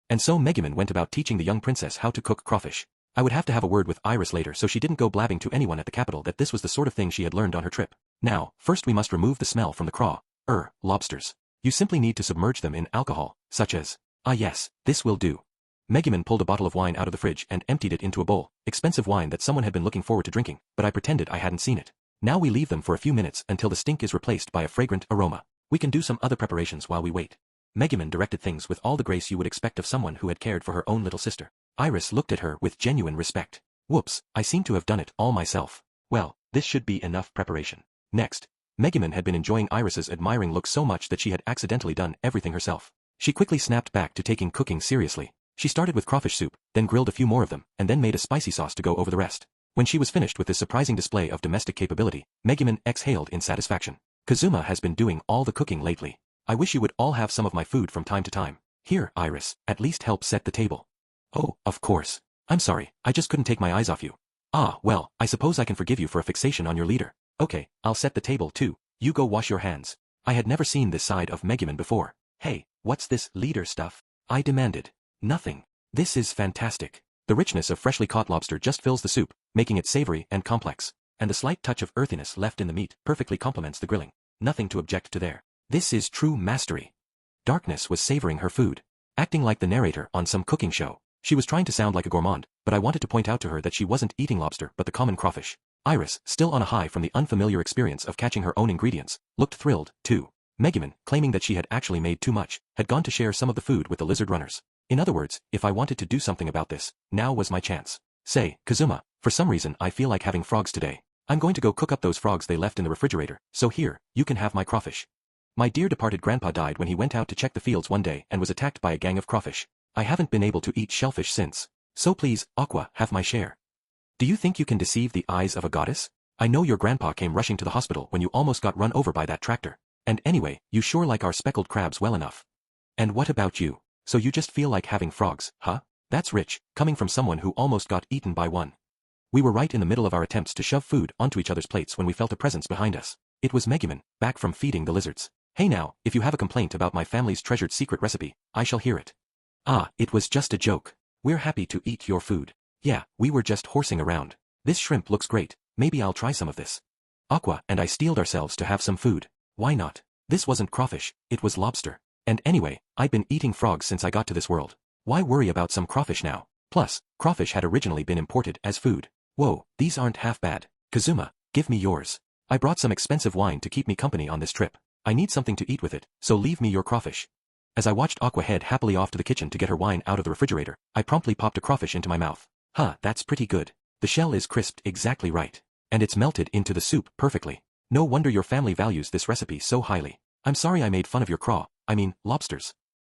And so Megumin went about teaching the young princess how to cook crawfish. I would have to have a word with Iris later so she didn't go blabbing to anyone at the capital that this was the sort of thing she had learned on her trip. Now, first we must remove the smell from the lobsters. You simply need to submerge them in alcohol, such as, ah yes, this will do. Megumin pulled a bottle of wine out of the fridge and emptied it into a bowl, expensive wine that someone had been looking forward to drinking, but I pretended I hadn't seen it. Now we leave them for a few minutes until the stink is replaced by a fragrant aroma. We can do some other preparations while we wait. Megumin directed things with all the grace you would expect of someone who had cared for her own little sister. Iris looked at her with genuine respect. Whoops, I seem to have done it all myself. Well, this should be enough preparation. Next, Megumin had been enjoying Iris's admiring look so much that she had accidentally done everything herself. She quickly snapped back to taking cooking seriously. She started with crawfish soup, then grilled a few more of them, and then made a spicy sauce to go over the rest. When she was finished with this surprising display of domestic capability, Megumin exhaled in satisfaction. Kazuma has been doing all the cooking lately. I wish you would all have some of my food from time to time. Here, Iris, at least help set the table. Oh, of course. I'm sorry, I just couldn't take my eyes off you. Ah, well, I suppose I can forgive you for a fixation on your leader. Okay, I'll set the table too. You go wash your hands. I had never seen this side of Megumin before. Hey, what's this leader stuff? I demanded. Nothing. This is fantastic. The richness of freshly caught lobster just fills the soup, making it savory and complex. And the slight touch of earthiness left in the meat perfectly complements the grilling. Nothing to object to there. This is true mastery. Darkness was savoring her food. Acting like the narrator on some cooking show. She was trying to sound like a gourmand, but I wanted to point out to her that she wasn't eating lobster but the common crawfish. Iris, still on a high from the unfamiliar experience of catching her own ingredients, looked thrilled, too. Megumin, claiming that she had actually made too much, had gone to share some of the food with the lizard runners. In other words, if I wanted to do something about this, now was my chance. Say, Kazuma, for some reason I feel like having frogs today. I'm going to go cook up those frogs they left in the refrigerator, so here, you can have my crawfish. My dear departed grandpa died when he went out to check the fields one day and was attacked by a gang of crawfish. I haven't been able to eat shellfish since. So please, Aqua, have my share. Do you think you can deceive the eyes of a goddess? I know your grandpa came rushing to the hospital when you almost got run over by that tractor. And anyway, you sure like our speckled crabs well enough. And what about you? So you just feel like having frogs, huh? That's rich, coming from someone who almost got eaten by one. We were right in the middle of our attempts to shove food onto each other's plates when we felt a presence behind us. It was Megumin, back from feeding the lizards. Hey now, if you have a complaint about my family's treasured secret recipe, I shall hear it. Ah, it was just a joke. We're happy to eat your food. Yeah, we were just horsing around. This shrimp looks great, maybe I'll try some of this. Aqua and I steeled ourselves to have some food. Why not? This wasn't crawfish, it was lobster. And anyway, I'd been eating frogs since I got to this world. Why worry about some crawfish now? Plus, crawfish had originally been imported as food. Whoa, these aren't half bad. Kazuma, give me yours. I brought some expensive wine to keep me company on this trip. I need something to eat with it, so leave me your crawfish. As I watched Aqua head happily off to the kitchen to get her wine out of the refrigerator, I promptly popped a crawfish into my mouth. Huh, that's pretty good. The shell is crisped exactly right. And it's melted into the soup perfectly. No wonder your family values this recipe so highly. I'm sorry I made fun of your lobsters.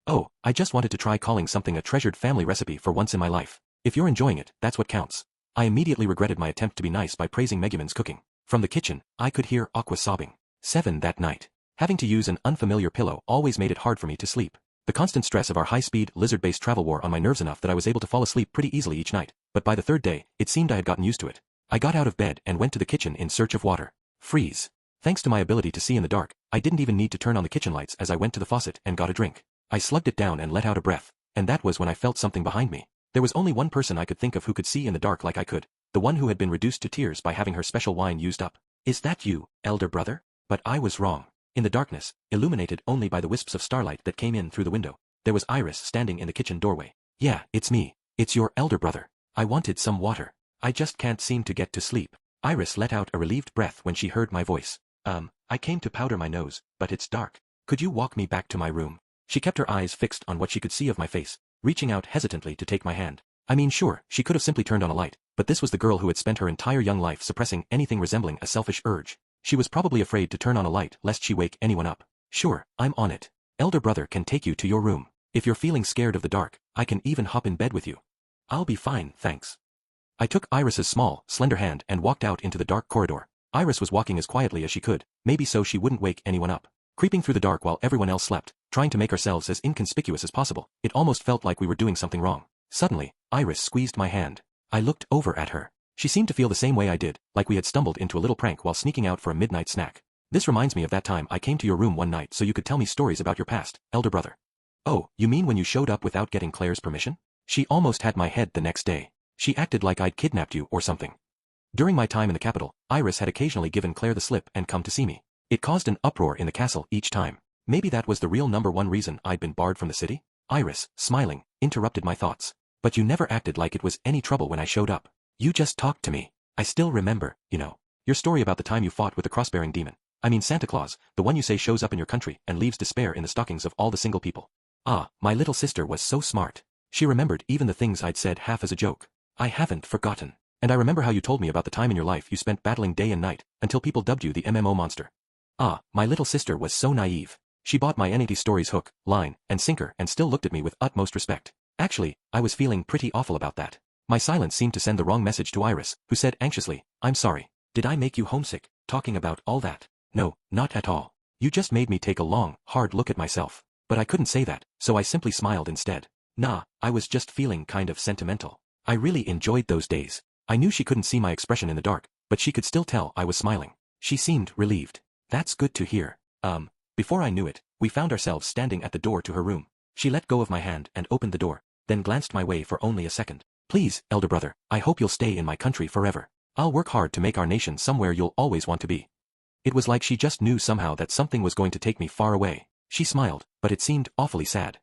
Oh, I just wanted to try calling something a treasured family recipe for once in my life. If you're enjoying it, that's what counts. I immediately regretted my attempt to be nice by praising Megumin's cooking. From the kitchen, I could hear Aqua sobbing. 7 that night. Having to use an unfamiliar pillow always made it hard for me to sleep. The constant stress of our high-speed, lizard-based travel wore on my nerves enough that I was able to fall asleep pretty easily each night, but by the third day, it seemed I had gotten used to it. I got out of bed and went to the kitchen in search of water. Freeze. Thanks to my ability to see in the dark, I didn't even need to turn on the kitchen lights as I went to the faucet and got a drink. I slugged it down and let out a breath, and that was when I felt something behind me. There was only one person I could think of who could see in the dark like I could, the one who had been reduced to tears by having her special wine used up. Is that you, elder brother? But I was wrong. In the darkness, illuminated only by the wisps of starlight that came in through the window, there was Iris standing in the kitchen doorway. Yeah, it's me. It's your elder brother. I wanted some water. I just can't seem to get to sleep. Iris let out a relieved breath when she heard my voice. I came to powder my nose, but it's dark. Could you walk me back to my room? She kept her eyes fixed on what she could see of my face, reaching out hesitantly to take my hand. I mean, sure, she could have simply turned on a light, but this was the girl who had spent her entire young life suppressing anything resembling a selfish urge. She was probably afraid to turn on a light lest she wake anyone up. Sure, I'm on it. Elder brother can take you to your room. If you're feeling scared of the dark, I can even hop in bed with you. I'll be fine, thanks. I took Iris's small, slender hand and walked out into the dark corridor. Iris was walking as quietly as she could, maybe so she wouldn't wake anyone up. Creeping through the dark while everyone else slept, trying to make ourselves as inconspicuous as possible, it almost felt like we were doing something wrong. Suddenly, Iris squeezed my hand. I looked over at her. She seemed to feel the same way I did, like we had stumbled into a little prank while sneaking out for a midnight snack. This reminds me of that time I came to your room one night so you could tell me stories about your past, elder brother. Oh, you mean when you showed up without getting Claire's permission? She almost had my head the next day. She acted like I'd kidnapped you or something. During my time in the capital, Iris had occasionally given Claire the slip and come to see me. It caused an uproar in the castle each time. Maybe that was the real #1 reason I'd been barred from the city? Iris, smiling, interrupted my thoughts. But you never acted like it was any trouble when I showed up. You just talked to me. I still remember, your story about the time you fought with the cross-bearing demon. I mean Santa Claus, the one you say shows up in your country and leaves despair in the stockings of all the single people. Ah, my little sister was so smart. She remembered even the things I'd said half as a joke. I haven't forgotten. And I remember how you told me about the time in your life you spent battling day and night, until people dubbed you the MMO monster. Ah, my little sister was so naive. She bought my NAT stories hook, line, and sinker and still looked at me with utmost respect. Actually, I was feeling pretty awful about that. My silence seemed to send the wrong message to Iris, who said anxiously, I'm sorry. Did I make you homesick, talking about all that? No, not at all. You just made me take a long, hard look at myself. But I couldn't say that, so I simply smiled instead. Nah, I was just feeling kind of sentimental. I really enjoyed those days. I knew she couldn't see my expression in the dark, but she could still tell I was smiling. She seemed relieved. That's good to hear. Before I knew it, we found ourselves standing at the door to her room. She let go of my hand and opened the door, then glanced my way for only a second. Please, elder brother, I hope you'll stay in my country forever. I'll work hard to make our nation somewhere you'll always want to be. It was like she just knew somehow that something was going to take me far away. She smiled, but it seemed awfully sad.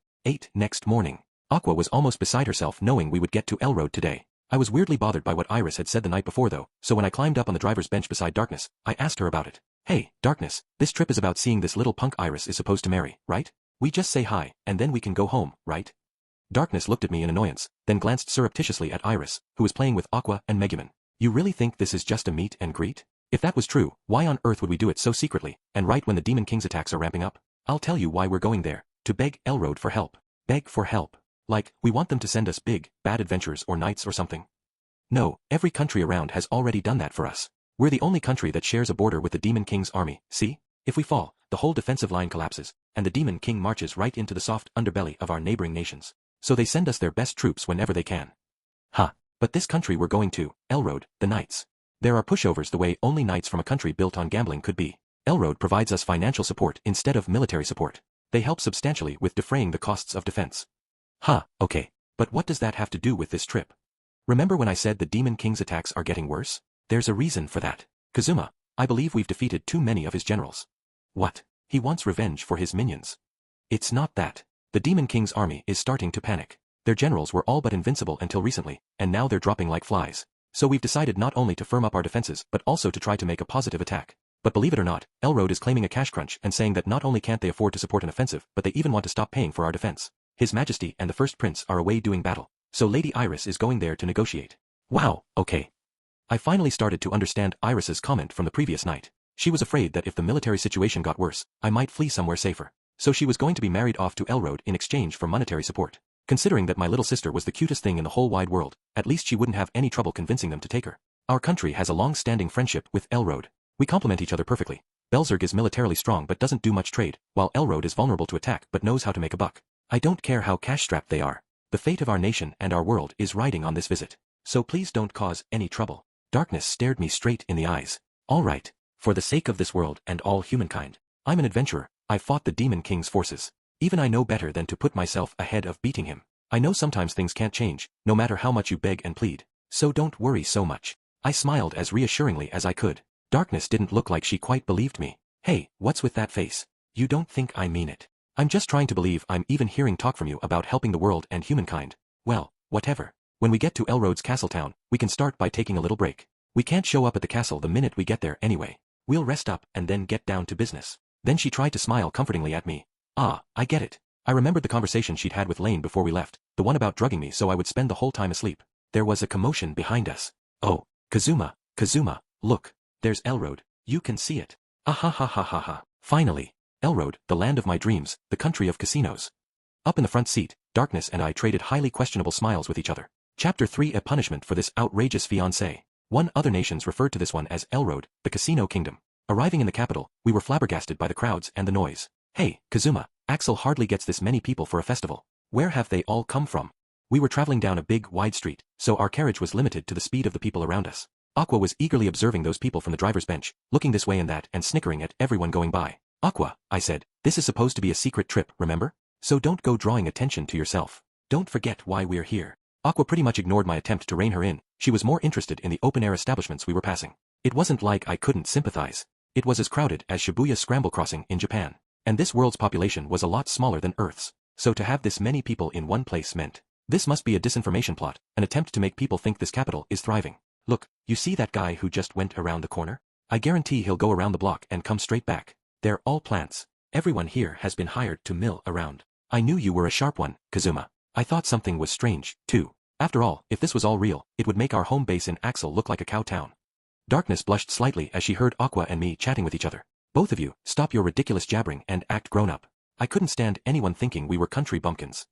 Next morning. Aqua was almost beside herself knowing we would get to Elroad today. I was weirdly bothered by what Iris had said the night before though, so when I climbed up on the driver's bench beside Darkness, I asked her about it. Hey, Darkness, this trip is about seeing this little punk Iris is supposed to marry, right? We just say hi, and then we can go home, right? Darkness looked at me in annoyance, then glanced surreptitiously at Iris, who was playing with Aqua and Megumin. You really think this is just a meet and greet? If that was true, why on earth would we do it so secretly, and right when the Demon King's attacks are ramping up? I'll tell you why we're going there, to beg Elroad for help. Beg for help. Like, we want them to send us big, bad adventures or knights or something? No, every country around has already done that for us. We're the only country that shares a border with the Demon King's army, see? If we fall, the whole defensive line collapses, and the Demon King marches right into the soft underbelly of our neighboring nations. So they send us their best troops whenever they can. But this country we're going to, Elroad, the knights. There are pushovers the way only knights from a country built on gambling could be. Elroad provides us financial support instead of military support. They help substantially with defraying the costs of defense. Okay. But what does that have to do with this trip? Remember when I said the Demon King's attacks are getting worse? There's a reason for that. Kazuma, I believe we've defeated too many of his generals. What? He wants revenge for his minions. It's not that. The Demon King's army is starting to panic. Their generals were all but invincible until recently, and now they're dropping like flies. So we've decided not only to firm up our defenses but also to try to make a positive attack. But believe it or not, Elroad is claiming a cash crunch and saying that not only can't they afford to support an offensive, but they even want to stop paying for our defense. His Majesty and the First Prince are away doing battle, so Lady Iris is going there to negotiate. Wow, okay. I finally started to understand Iris's comment from the previous night. She was afraid that if the military situation got worse, I might flee somewhere safer. So she was going to be married off to Elroad in exchange for monetary support. Considering that my little sister was the cutest thing in the whole wide world, at least she wouldn't have any trouble convincing them to take her. Our country has a long-standing friendship with Elroad. We complement each other perfectly. Belzerg is militarily strong but doesn't do much trade, while Elroad is vulnerable to attack but knows how to make a buck. I don't care how cash-strapped they are. The fate of our nation and our world is riding on this visit. So please don't cause any trouble. Darkness stared me straight in the eyes. All right. For the sake of this world and all humankind. I'm an adventurer. I fought the Demon King's forces. Even I know better than to put myself ahead of beating him. I know sometimes things can't change, no matter how much you beg and plead. So don't worry so much. I smiled as reassuringly as I could. Darkness didn't look like she quite believed me. Hey, what's with that face? You don't think I mean it. I'm just trying to believe I'm even hearing talk from you about helping the world and humankind. Well, whatever. When we get to Elroad's castle town, we can start by taking a little break. We can't show up at the castle the minute we get there anyway. We'll rest up and then get down to business. Then she tried to smile comfortingly at me. Ah, I get it. I remembered the conversation she'd had with Lane before we left, the one about drugging me so I would spend the whole time asleep. There was a commotion behind us. Oh, Kazuma, look, there's Elroad. You can see it. Ah. Finally. Elroad, the land of my dreams, the country of casinos. Up in the front seat, Darkness and I traded highly questionable smiles with each other. Chapter 3: A punishment for this outrageous fiancé. Other nations referred to this one as Elroad, the Casino Kingdom. Arriving in the capital, we were flabbergasted by the crowds and the noise. Hey, Kazuma, Axel hardly gets this many people for a festival. Where have they all come from? We were traveling down a big, wide street, so our carriage was limited to the speed of the people around us. Aqua was eagerly observing those people from the driver's bench, looking this way and that and snickering at everyone going by. Aqua, I said, this is supposed to be a secret trip, remember? So don't go drawing attention to yourself. Don't forget why we're here. Aqua pretty much ignored my attempt to rein her in. She was more interested in the open-air establishments we were passing. It wasn't like I couldn't sympathize. It was as crowded as Shibuya's Scramble Crossing in Japan. And this world's population was a lot smaller than Earth's. So to have this many people in one place meant, this must be a disinformation plot, an attempt to make people think this capital is thriving. Look, you see that guy who just went around the corner? I guarantee he'll go around the block and come straight back. They're all plants. Everyone here has been hired to mill around. I knew you were a sharp one, Kazuma. I thought something was strange, too. After all, if this was all real, it would make our home base in Axel look like a cow town. Darkness blushed slightly as she heard Aqua and me chatting with each other. Both of you, stop your ridiculous jabbering and act grown-up. I couldn't stand anyone thinking we were country bumpkins.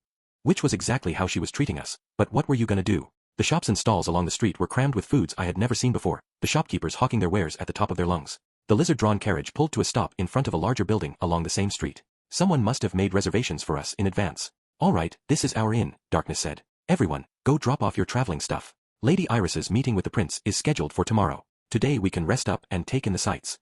Which was exactly how she was treating us, but what were you gonna do? The shops and stalls along the street were crammed with foods I had never seen before, the shopkeepers hawking their wares at the top of their lungs. The lizard-drawn carriage pulled to a stop in front of a larger building along the same street. Someone must have made reservations for us in advance. All right, this is our inn, Darkness said. Everyone, go drop off your traveling stuff. Lady Iris's meeting with the prince is scheduled for tomorrow. Today we can rest up and take in the sights.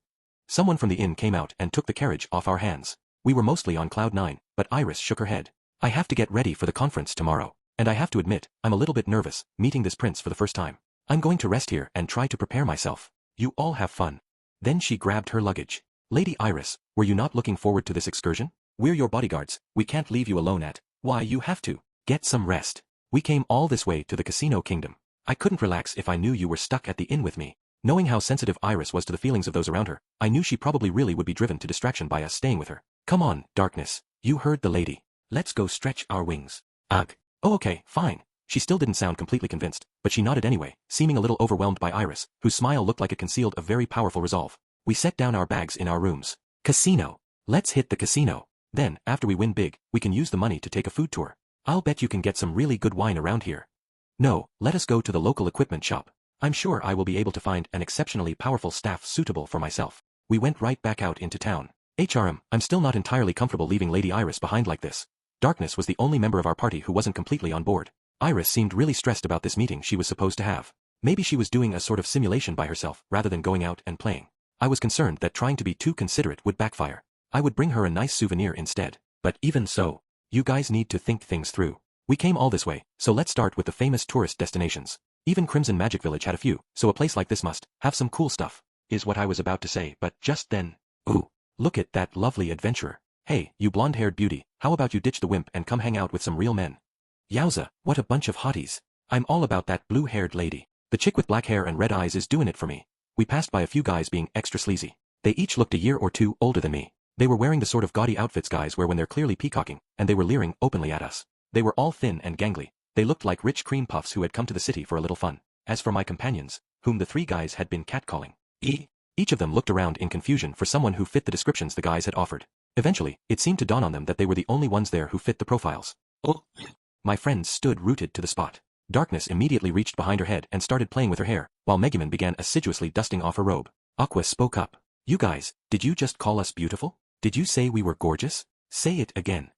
Someone from the inn came out and took the carriage off our hands. We were mostly on cloud 9, but Iris shook her head. I have to get ready for the conference tomorrow, and I have to admit, I'm a little bit nervous, meeting this prince for the first time. I'm going to rest here and try to prepare myself. You all have fun. Then she grabbed her luggage. Lady Iris, were you not looking forward to this excursion? We're your bodyguards, we can't leave you alone at. Why, you have to. Get some rest. We came all this way to the casino kingdom. I couldn't relax if I knew you were stuck at the inn with me. Knowing how sensitive Iris was to the feelings of those around her, I knew she probably really would be driven to distraction by us staying with her. Come on, Darkness. You heard the lady. Let's go stretch our wings. Ugh. Oh okay, fine. She still didn't sound completely convinced, but she nodded anyway, seeming a little overwhelmed by Iris, whose smile looked like it concealed a very powerful resolve. We set down our bags in our rooms. Casino. Let's hit the casino. Then, after we win big, we can use the money to take a food tour. I'll bet you can get some really good wine around here. No, let us go to the local equipment shop. I'm sure I will be able to find an exceptionally powerful staff suitable for myself. We went right back out into town. I'm still not entirely comfortable leaving Lady Iris behind like this. Darkness was the only member of our party who wasn't completely on board. Iris seemed really stressed about this meeting she was supposed to have. Maybe she was doing a sort of simulation by herself rather than going out and playing. I was concerned that trying to be too considerate would backfire. I would bring her a nice souvenir instead. But even so, you guys need to think things through. We came all this way, so let's start with the famous tourist destinations. Even Crimson Magic Village had a few, so a place like this must have some cool stuff, is what I was about to say, but just then, ooh, look at that lovely adventurer. Hey, you blonde-haired beauty, how about you ditch the wimp and come hang out with some real men? Yowza, what a bunch of hotties. I'm all about that blue-haired lady. The chick with black hair and red eyes is doing it for me. We passed by a few guys being extra sleazy. They each looked a year or two older than me. They were wearing the sort of gaudy outfits guys wear when they're clearly peacocking, and they were leering openly at us. They were all thin and gangly. They looked like rich cream puffs who had come to the city for a little fun. As for my companions, whom the three guys had been catcalling, each of them looked around in confusion for someone who fit the descriptions the guys had offered. Eventually, it seemed to dawn on them that they were the only ones there who fit the profiles. Oh. My friends stood rooted to the spot. Darkness immediately reached behind her head and started playing with her hair, while Megumin began assiduously dusting off her robe. Aqua spoke up. You guys, did you just call us beautiful? Did you say we were gorgeous? Say it again.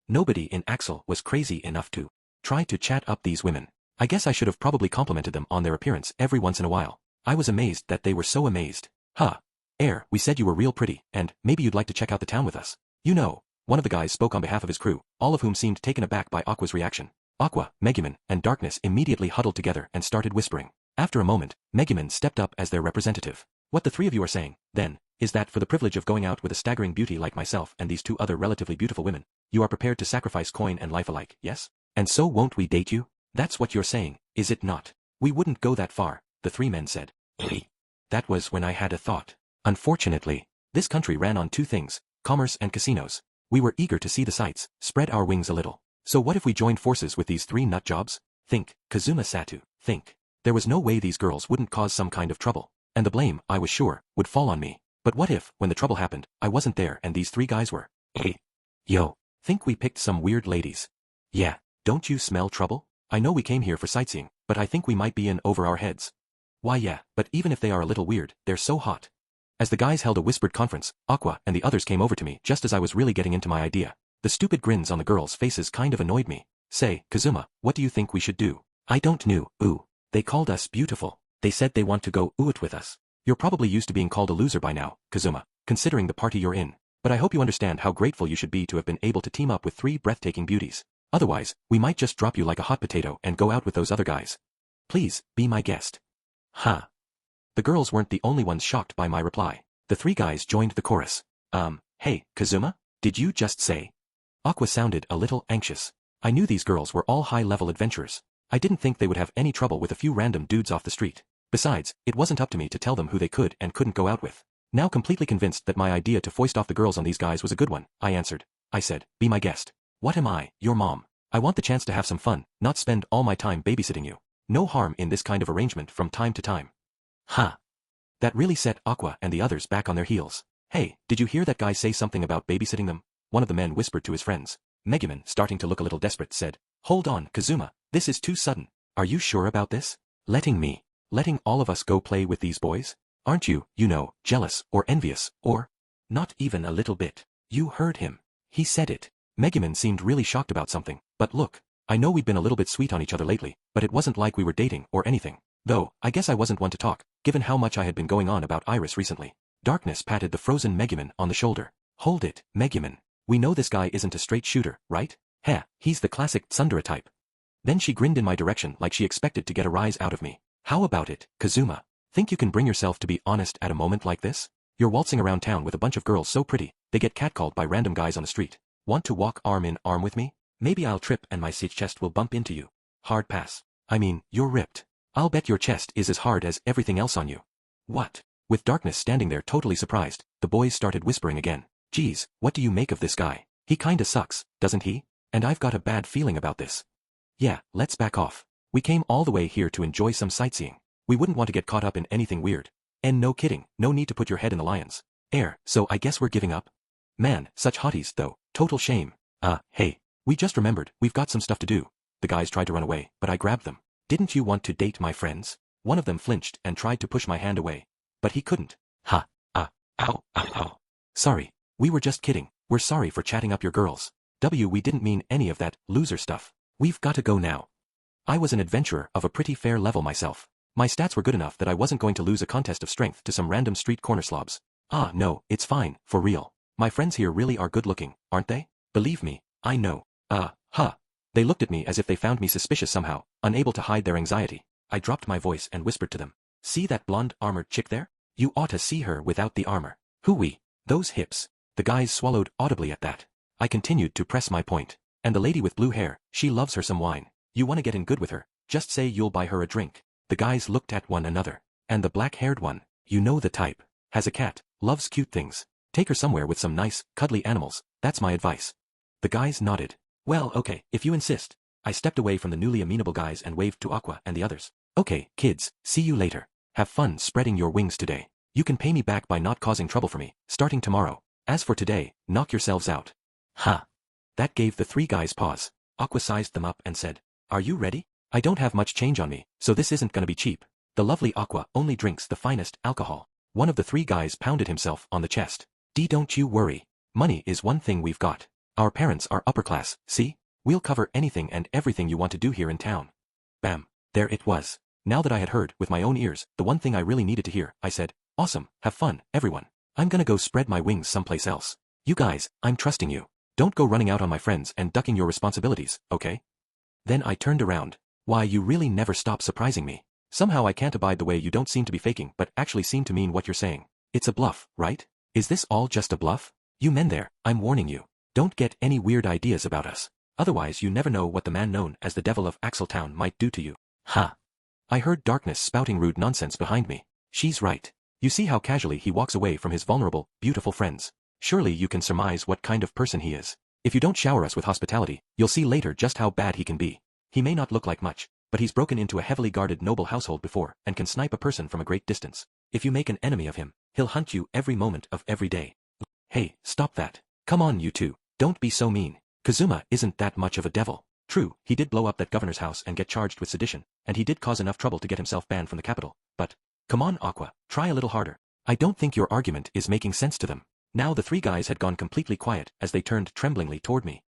Nobody in Axel was crazy enough to try to chat up these women. I guess I should have probably complimented them on their appearance every once in a while. I was amazed that they were so amazed. Huh. We said you were real pretty, and maybe you'd like to check out the town with us. You know, one of the guys spoke on behalf of his crew, all of whom seemed taken aback by Aqua's reaction. Aqua, Megumin, and Darkness immediately huddled together and started whispering. After a moment, Megumin stepped up as their representative. What the three of you are saying, then, is that for the privilege of going out with a staggering beauty like myself and these two other relatively beautiful women, you are prepared to sacrifice coin and life alike, yes? And so won't we date you? That's what you're saying, is it not? We wouldn't go that far, the three men said. That was when I had a thought. Unfortunately, this country ran on two things, commerce and casinos. We were eager to see the sights, spread our wings a little. So what if we joined forces with these three nut jobs? Think, Kazuma Satu, think. There was no way these girls wouldn't cause some kind of trouble, and the blame, I was sure, would fall on me. But what if, when the trouble happened, I wasn't there and these three guys were? Yo, think we picked some weird ladies. Yeah, don't you smell trouble? I know we came here for sightseeing, but I think we might be in over our heads. Why yeah, but even if they are a little weird, they're so hot. As the guys held a whispered conference, Aqua and the others came over to me just as I was really getting into my idea. The stupid grins on the girls' faces kind of annoyed me. Say, Kazuma, what do you think we should do? I don't know, ooh. They called us beautiful. They said they want to go ooh it with us. You're probably used to being called a loser by now, Kazuma, considering the party you're in. But I hope you understand how grateful you should be to have been able to team up with three breathtaking beauties. Otherwise, we might just drop you like a hot potato and go out with those other guys. Please, be my guest. Huh. The girls weren't the only ones shocked by my reply. The three guys joined the chorus. Hey, Kazuma? Did you just say? Aqua sounded a little anxious. I knew these girls were all high-level adventurers. I didn't think they would have any trouble with a few random dudes off the street. Besides, it wasn't up to me to tell them who they could and couldn't go out with. Now completely convinced that my idea to foist off the girls on these guys was a good one, I answered. I said, be my guest. What am I, your mom? I want the chance to have some fun, not spend all my time babysitting you. No harm in this kind of arrangement from time to time. Ha! That really set Aqua and the others back on their heels. Hey, did you hear that guy say something about babysitting them? One of the men whispered to his friends. Megumin, starting to look a little desperate, said, Hold on, Kazuma, this is too sudden. Are you sure about this? Letting all of us go play with these boys? Aren't you, jealous or envious, or? Not even a little bit. You heard him. He said it. Megumin seemed really shocked about something, but look, I know we've been a little bit sweet on each other lately, but it wasn't like we were dating or anything. Though, I guess I wasn't one to talk, given how much I had been going on about Iris recently. Darkness patted the frozen Megumin on the shoulder. Hold it, Megumin. We know this guy isn't a straight shooter, right? Heh, he's the classic tsundere type. Then she grinned in my direction like she expected to get a rise out of me. How about it, Kazuma? Think you can bring yourself to be honest at a moment like this? You're waltzing around town with a bunch of girls so pretty, they get catcalled by random guys on the street. Want to walk arm in arm with me? Maybe I'll trip and my chest will bump into you. Hard pass. I mean, you're ripped. I'll bet your chest is as hard as everything else on you. What? With Darkness standing there totally surprised, the boys started whispering again. Geez, what do you make of this guy? He kinda sucks, doesn't he? And I've got a bad feeling about this. Yeah, let's back off. We came all the way here to enjoy some sightseeing. We wouldn't want to get caught up in anything weird. And no kidding, no need to put your head in the lion's air, so I guess we're giving up? Man, such hotties though, total shame. Hey, we just remembered, we've got some stuff to do. The guys tried to run away, but I grabbed them. Didn't you want to date my friends? One of them flinched and tried to push my hand away. But he couldn't. Ow. Sorry, we were just kidding. We're sorry for chatting up your girls. We didn't mean any of that loser stuff. We've got to go now. I was an adventurer of a pretty fair level myself. My stats were good enough that I wasn't going to lose a contest of strength to some random street corner slobs. No, it's fine, for real. My friends here really are good looking, aren't they? Believe me, I know. They looked at me as if they found me suspicious somehow, unable to hide their anxiety. I dropped my voice and whispered to them. See that blonde armored chick there? You ought to see her without the armor. Hooey, those hips. The guys swallowed audibly at that. I continued to press my point. And the lady with blue hair, she loves her some wine. You want to get in good with her, just say you'll buy her a drink. The guys looked at one another. And the black-haired one, you know the type. Has a cat, loves cute things. Take her somewhere with some nice, cuddly animals, that's my advice. The guys nodded. Well, okay, if you insist. I stepped away from the newly amenable guys and waved to Aqua and the others. Okay, kids, see you later. Have fun spreading your wings today. You can pay me back by not causing trouble for me, starting tomorrow. As for today, knock yourselves out. Ha! That gave the three guys pause. Aqua sized them up and said, Are you ready? I don't have much change on me, so this isn't gonna be cheap. The lovely Aqua only drinks the finest alcohol. One of the three guys pounded himself on the chest. Don't you worry. Money is one thing we've got. Our parents are upper class, see? We'll cover anything and everything you want to do here in town. Bam. There it was. Now that I had heard, with my own ears, the one thing I really needed to hear, I said, Awesome, have fun, everyone. I'm gonna go spread my wings someplace else. You guys, I'm trusting you. Don't go running out on my friends and ducking your responsibilities, okay? Then I turned around. Why, you really never stop surprising me. Somehow I can't abide the way you don't seem to be faking but actually seem to mean what you're saying. It's a bluff, right? Is this all just a bluff? You men there, I'm warning you. Don't get any weird ideas about us. Otherwise you never know what the man known as the Devil of Axeltown might do to you. Ha! I heard Darkness spouting rude nonsense behind me. She's right. You see how casually he walks away from his vulnerable, beautiful friends. Surely you can surmise what kind of person he is. If you don't shower us with hospitality, you'll see later just how bad he can be. He may not look like much, but he's broken into a heavily guarded noble household before and can snipe a person from a great distance. If you make an enemy of him, he'll hunt you every moment of every day. Hey, stop that. Come on you two, don't be so mean. Kazuma isn't that much of a devil. True, he did blow up that governor's house and get charged with sedition, and he did cause enough trouble to get himself banned from the capital, but, come on Aqua, try a little harder. I don't think your argument is making sense to them. Now the three guys had gone completely quiet as they turned tremblingly toward me.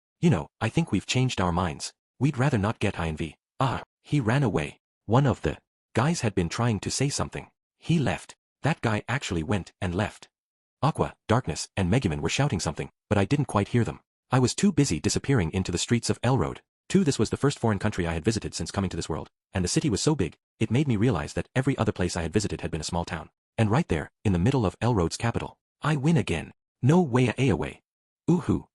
I think we've changed our minds. We'd rather not get INV. He ran away. One of the guys had been trying to say something. He left. That guy actually went and left. Aqua, Darkness, and Megumin were shouting something, but I didn't quite hear them. I was too busy disappearing into the streets of Elroad. This was the first foreign country I had visited since coming to this world, and the city was so big, it made me realize that every other place I had visited had been a small town. And right there, in the middle of Elroad's capital, I win again. No way away. Ooh-hoo.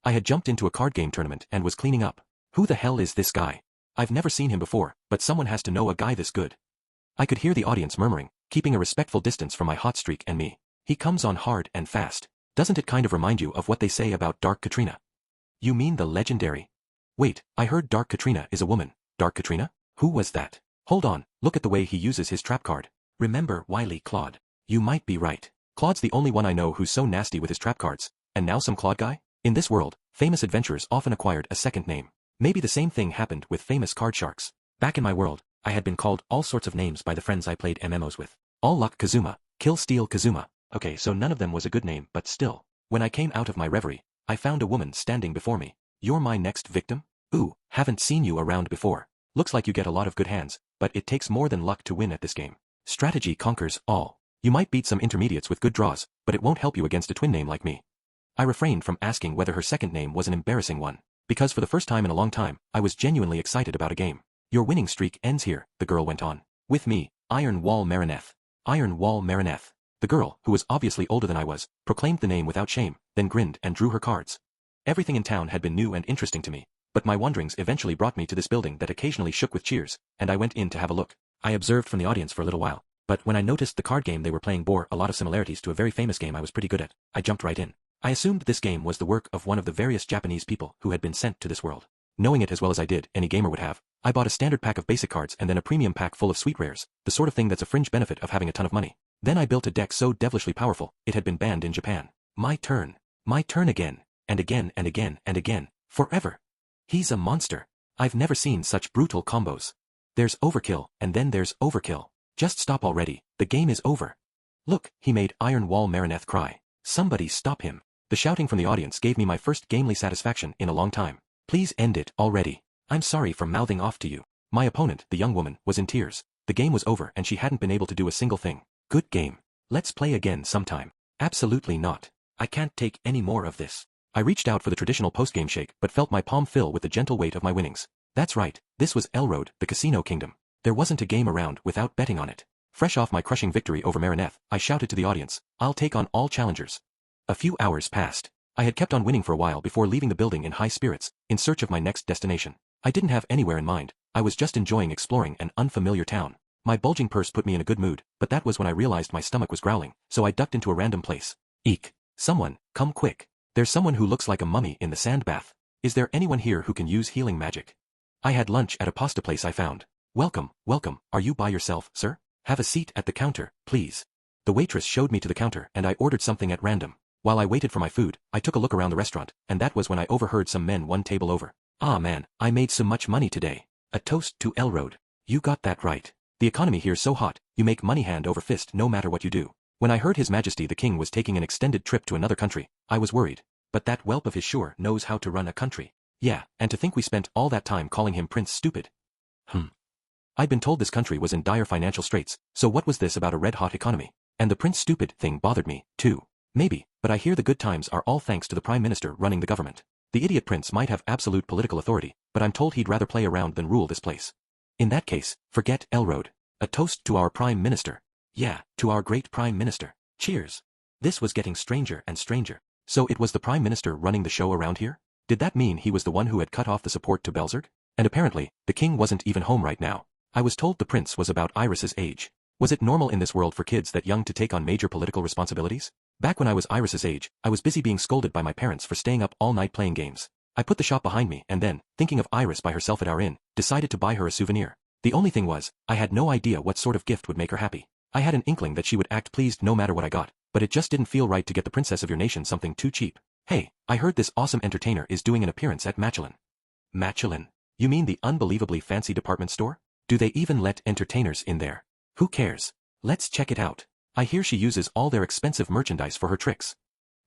I had jumped into a card game tournament and was cleaning up. Who the hell is this guy? I've never seen him before, but someone has to know a guy this good. I could hear the audience murmuring, keeping a respectful distance from my hot streak and me. He comes on hard and fast. Doesn't it kind of remind you of what they say about Dark Katrina? You mean the legendary Wait, I heard Dark Katrina is a woman. Dark Katrina? Who was that? Hold on, look at the way he uses his trap card. Remember Wily Claude? You might be right. Claude's the only one I know who's so nasty with his trap cards. And now some Claude guy? In this world, famous adventurers often acquired a second name. Maybe the same thing happened with famous card sharks. Back in my world, I had been called all sorts of names by the friends I played MMOs with. All Luck Kazuma, Kill Steal Kazuma. Okay, so none of them was a good name, but still. When I came out of my reverie, I found a woman standing before me. You're my next victim? Ooh, haven't seen you around before. Looks like you get a lot of good hands, but it takes more than luck to win at this game. Strategy conquers all. You might beat some intermediates with good draws, but it won't help you against a twin name like me. I refrained from asking whether her second name was an embarrassing one, because for the first time in a long time, I was genuinely excited about a game. Your winning streak ends here, the girl went on. With me, Iron Wall Marineth. Iron Wall Marineth. The girl, who was obviously older than I was, proclaimed the name without shame, then grinned and drew her cards. Everything in town had been new and interesting to me, but my wanderings eventually brought me to this building that occasionally shook with cheers, and I went in to have a look. I observed from the audience for a little while, but when I noticed the card game they were playing bore a lot of similarities to a very famous game I was pretty good at, I jumped right in. I assumed this game was the work of one of the various Japanese people who had been sent to this world. Knowing it as well as I did, any gamer would have, I bought a standard pack of basic cards and then a premium pack full of sweet rares, the sort of thing that's a fringe benefit of having a ton of money. Then I built a deck so devilishly powerful, it had been banned in Japan. My turn. My turn again. And again and again and again. Forever. He's a monster. I've never seen such brutal combos. There's overkill, and then there's overkill. Just stop already, the game is over. Look, he made Iron Wall Marineth cry. Somebody stop him. The shouting from the audience gave me my first gamely satisfaction in a long time. Please end it already. I'm sorry for mouthing off to you. My opponent, the young woman, was in tears. The game was over and she hadn't been able to do a single thing. Good game. Let's play again sometime. Absolutely not. I can't take any more of this. I reached out for the traditional post-game shake but felt my palm fill with the gentle weight of my winnings. That's right, this was Elroad, the Casino Kingdom. There wasn't a game around without betting on it. Fresh off my crushing victory over Marineth, I shouted to the audience, I'll take on all challengers. A few hours passed. I had kept on winning for a while before leaving the building in high spirits, in search of my next destination. I didn't have anywhere in mind, I was just enjoying exploring an unfamiliar town. My bulging purse put me in a good mood, but that was when I realized my stomach was growling, so I ducked into a random place. Eek. Someone, come quick. There's someone who looks like a mummy in the sand bath. Is there anyone here who can use healing magic? I had lunch at a pasta place I found. Welcome, welcome, are you by yourself, sir? Have a seat at the counter, please. The waitress showed me to the counter and I ordered something at random. While I waited for my food, I took a look around the restaurant, and that was when I overheard some men one table over. Ah man, I made so much money today. A toast to Elroad. You got that right. The economy here's so hot, you make money hand over fist no matter what you do. When I heard His Majesty the King was taking an extended trip to another country, I was worried. But that whelp of his sure knows how to run a country. Yeah, and to think we spent all that time calling him Prince Stupid. I'd been told this country was in dire financial straits, so what was this about a red-hot economy? And the Prince Stupid thing bothered me, too. Maybe, but I hear the good times are all thanks to the Prime Minister running the government. The idiot prince might have absolute political authority, but I'm told he'd rather play around than rule this place. In that case, forget Elroad. A toast to our Prime Minister. Yeah, to our great Prime Minister. Cheers. This was getting stranger and stranger. So it was the Prime Minister running the show around here? Did that mean he was the one who had cut off the support to Belzerg? And apparently, the king wasn't even home right now. I was told the prince was about Iris's age. Was it normal in this world for kids that young to take on major political responsibilities? Back when I was Iris's age, I was busy being scolded by my parents for staying up all night playing games. I put the shop behind me and then, thinking of Iris by herself at our inn, decided to buy her a souvenir. The only thing was, I had no idea what sort of gift would make her happy. I had an inkling that she would act pleased no matter what I got, but it just didn't feel right to get the princess of your nation something too cheap. Hey, I heard this awesome entertainer is doing an appearance at Machelen. Machelen? You mean the unbelievably fancy department store? Do they even let entertainers in there? Who cares? Let's check it out. I hear she uses all their expensive merchandise for her tricks.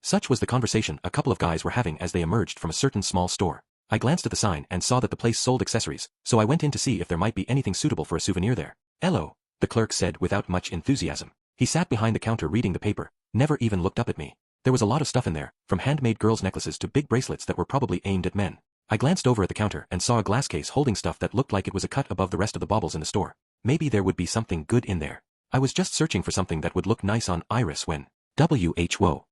Such was the conversation a couple of guys were having as they emerged from a certain small store. I glanced at the sign and saw that the place sold accessories, so I went in to see if there might be anything suitable for a souvenir there. "Hello," the clerk said without much enthusiasm. He sat behind the counter reading the paper, never even looked up at me. There was a lot of stuff in there, from handmade girls' necklaces to big bracelets that were probably aimed at men. I glanced over at the counter and saw a glass case holding stuff that looked like it was a cut above the rest of the baubles in the store. Maybe there would be something good in there. I was just searching for something that would look nice on Iris when... whoa.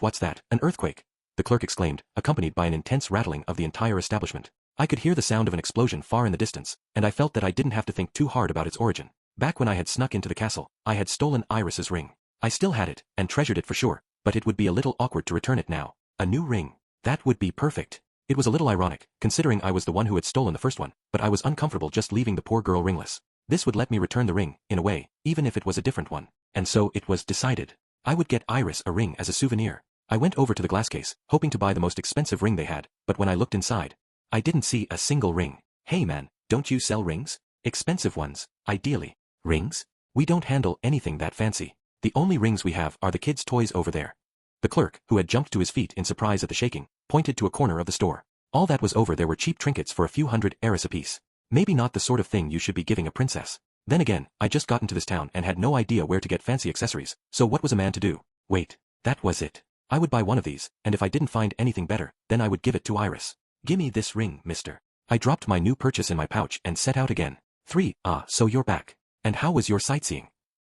What's that? An earthquake? The clerk exclaimed, accompanied by an intense rattling of the entire establishment. I could hear the sound of an explosion far in the distance, and I felt that I didn't have to think too hard about its origin. Back when I had snuck into the castle, I had stolen Iris's ring. I still had it, and treasured it for sure, but it would be a little awkward to return it now. A new ring. That would be perfect. It was a little ironic, considering I was the one who had stolen the first one, but I was uncomfortable just leaving the poor girl ringless. This would let me return the ring, in a way, even if it was a different one. And so it was decided. I would get Iris a ring as a souvenir. I went over to the glass case, hoping to buy the most expensive ring they had, but when I looked inside, I didn't see a single ring. Hey man, don't you sell rings? Expensive ones, ideally. Rings? We don't handle anything that fancy. The only rings we have are the kids' toys over there. The clerk, who had jumped to his feet in surprise at the shaking, pointed to a corner of the store. All that was over there were cheap trinkets for a few hundred Eris apiece. Maybe not the sort of thing you should be giving a princess. Then again, I just got into this town and had no idea where to get fancy accessories, so what was a man to do? Wait, that was it. I would buy one of these, and if I didn't find anything better, then I would give it to Iris. Gimme this ring, mister. I dropped my new purchase in my pouch and set out again. 3. So you're back. And how was your sightseeing?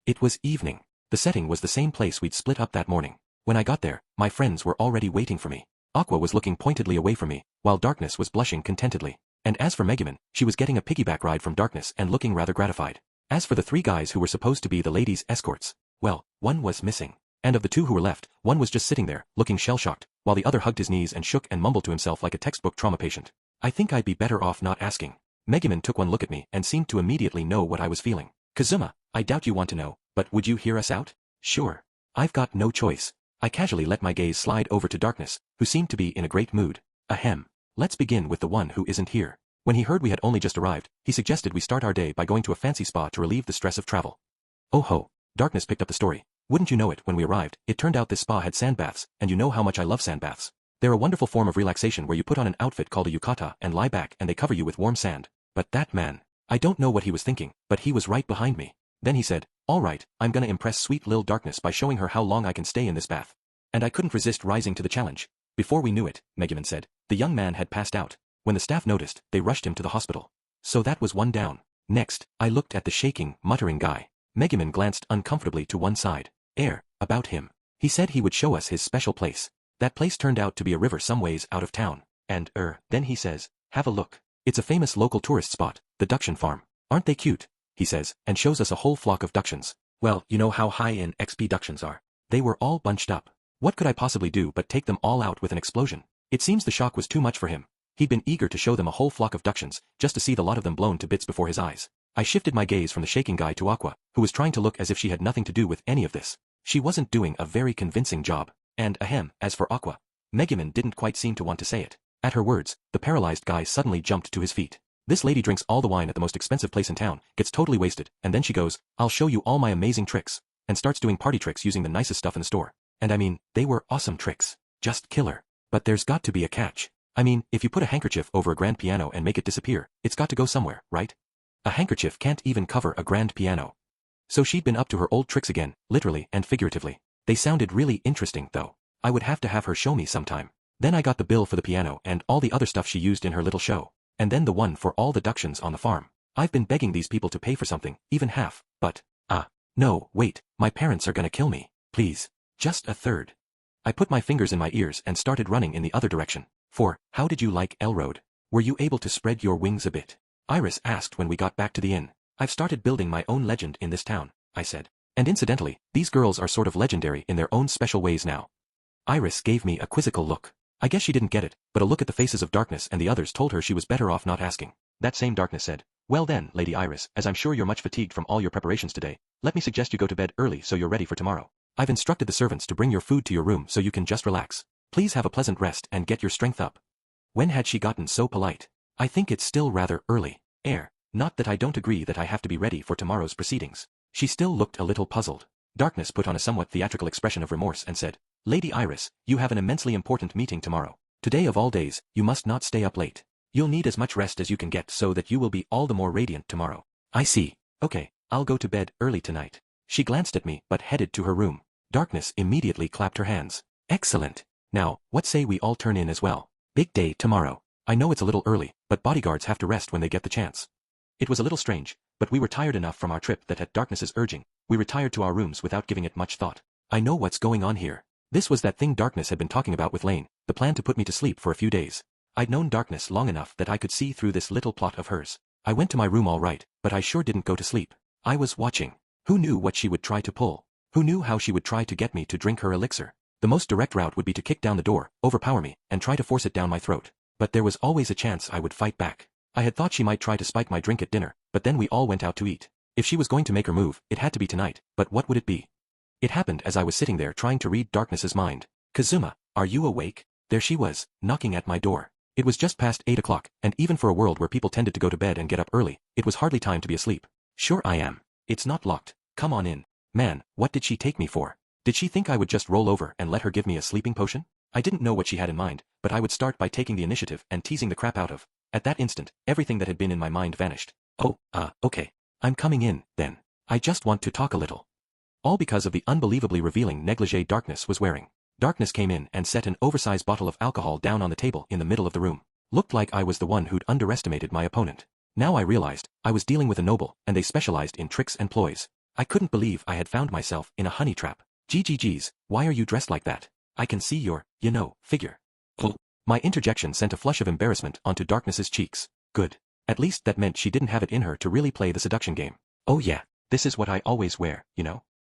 It was evening. The setting was the same place we'd split up that morning. When I got there, my friends were already waiting for me. Aqua was looking pointedly away from me, while Darkness was blushing contentedly. And as for Megumin, she was getting a piggyback ride from Darkness and looking rather gratified. As for the 3 guys who were supposed to be the ladies' escorts, well, one was missing. And of the 2 who were left, one was just sitting there, looking shell-shocked, while the other hugged his knees and shook and mumbled to himself like a textbook trauma patient. I think I'd be better off not asking. Megumin took one look at me and seemed to immediately know what I was feeling. Kazuma, I doubt you want to know, but would you hear us out? Sure. I've got no choice. I casually let my gaze slide over to Darkness, who seemed to be in a great mood. Ahem. Let's begin with the one who isn't here. When he heard we had only just arrived, he suggested we start our day by going to a fancy spa to relieve the stress of travel. Oh ho. Darkness picked up the story. Wouldn't you know it, when we arrived, it turned out this spa had sand baths, and you know how much I love sand baths. They're a wonderful form of relaxation where you put on an outfit called a yukata and lie back and they cover you with warm sand. But that man, I don't know what he was thinking, but he was right behind me. Then he said, alright, I'm gonna impress sweet Lil Darkness by showing her how long I can stay in this bath. And I couldn't resist rising to the challenge. Before we knew it, Megumin said, the young man had passed out. When the staff noticed, they rushed him to the hospital. So that was one down. Next, I looked at the shaking, muttering guy. Megumin glanced uncomfortably to one side. About him. He said he would show us his special place. That place turned out to be a river some ways out of town. And, then he says, have a look. It's a famous local tourist spot, the Duction Farm. Aren't they cute? He says, and shows us a whole flock of Ductions. Well, you know how high in XP Ductions are. They were all bunched up. What could I possibly do but take them all out with an explosion? It seems the shock was too much for him. He'd been eager to show them a whole flock of Ductions, just to see the lot of them blown to bits before his eyes. I shifted my gaze from the shaking guy to Aqua, who was trying to look as if she had nothing to do with any of this. She wasn't doing a very convincing job. And ahem, as for Aqua, Megumin didn't quite seem to want to say it. At her words, the paralyzed guy suddenly jumped to his feet. This lady drinks all the wine at the most expensive place in town, gets totally wasted, and then she goes, I'll show you all my amazing tricks, and starts doing party tricks using the nicest stuff in the store. And I mean, they were awesome tricks. Just killer. But there's got to be a catch. I mean, if you put a handkerchief over a grand piano and make it disappear, it's got to go somewhere, right? A handkerchief can't even cover a grand piano. So she'd been up to her old tricks again, literally and figuratively. They sounded really interesting, though. I would have to have her show me sometime. Then I got the bill for the piano and all the other stuff she used in her little show. And then the one for all the Ductions on the farm. I've been begging these people to pay for something, even half, but, no, wait, my parents are gonna kill me. Please. Just a third. I put my fingers in my ears and started running in the other direction. How did you like Elroad? Were you able to spread your wings a bit? Iris asked when we got back to the inn. I've started building my own legend in this town, I said. And incidentally, these girls are sort of legendary in their own special ways now. Iris gave me a quizzical look. I guess she didn't get it, but a look at the faces of Darkness and the others told her she was better off not asking. That same Darkness said, well then, Lady Iris, as I'm sure you're much fatigued from all your preparations today, let me suggest you go to bed early so you're ready for tomorrow. I've instructed the servants to bring your food to your room so you can just relax. Please have a pleasant rest and get your strength up. When had she gotten so polite? I think it's still rather early. Not that I don't agree that I have to be ready for tomorrow's proceedings. She still looked a little puzzled. Darkness put on a somewhat theatrical expression of remorse and said, Lady Iris, you have an immensely important meeting tomorrow. Today of all days, you must not stay up late. You'll need as much rest as you can get so that you will be all the more radiant tomorrow. I see. Okay, I'll go to bed early tonight. She glanced at me but headed to her room. Darkness immediately clapped her hands. Excellent. Now, what say we all turn in as well? Big day tomorrow. I know it's a little early, but bodyguards have to rest when they get the chance. It was a little strange, but we were tired enough from our trip that at Darkness's urging, we retired to our rooms without giving it much thought. I know what's going on here. This was that thing Darkness had been talking about with Lane, the plan to put me to sleep for a few days. I'd known Darkness long enough that I could see through this little plot of hers. I went to my room all right, but I sure didn't go to sleep. I was watching. Who knew what she would try to pull? Who knew how she would try to get me to drink her elixir? The most direct route would be to kick down the door, overpower me, and try to force it down my throat. but there was always a chance I would fight back. I had thought she might try to spike my drink at dinner, but then we all went out to eat. If she was going to make her move, it had to be tonight, but what would it be? It happened as I was sitting there trying to read Darkness's mind. Kazuma, are you awake? There she was, knocking at my door. It was just past 8 o'clock, and even for a world where people tended to go to bed and get up early, it was hardly time to be asleep. Sure I am. It's not locked. Come on in. Man, what did she take me for? Did she think I would just roll over and let her give me a sleeping potion? I didn't know what she had in mind, but I would start by taking the initiative and teasing the crap out of. At that instant, everything that had been in my mind vanished. Oh, okay. I'm coming in, then. I just want to talk a little. All because of the unbelievably revealing negligee Darkness was wearing. Darkness came in and set an oversized bottle of alcohol down on the table in the middle of the room. Looked like I was the one who'd underestimated my opponent. Now I realized, I was dealing with a noble, and they specialized in tricks and ploys. I couldn't believe I had found myself in a honey trap. GGG's, why are you dressed like that? I can see your, figure. Oh. My interjection sent a flush of embarrassment onto Darkness's cheeks. Good. At least that meant she didn't have it in her to really play the seduction game. Oh yeah, this is what I always wear,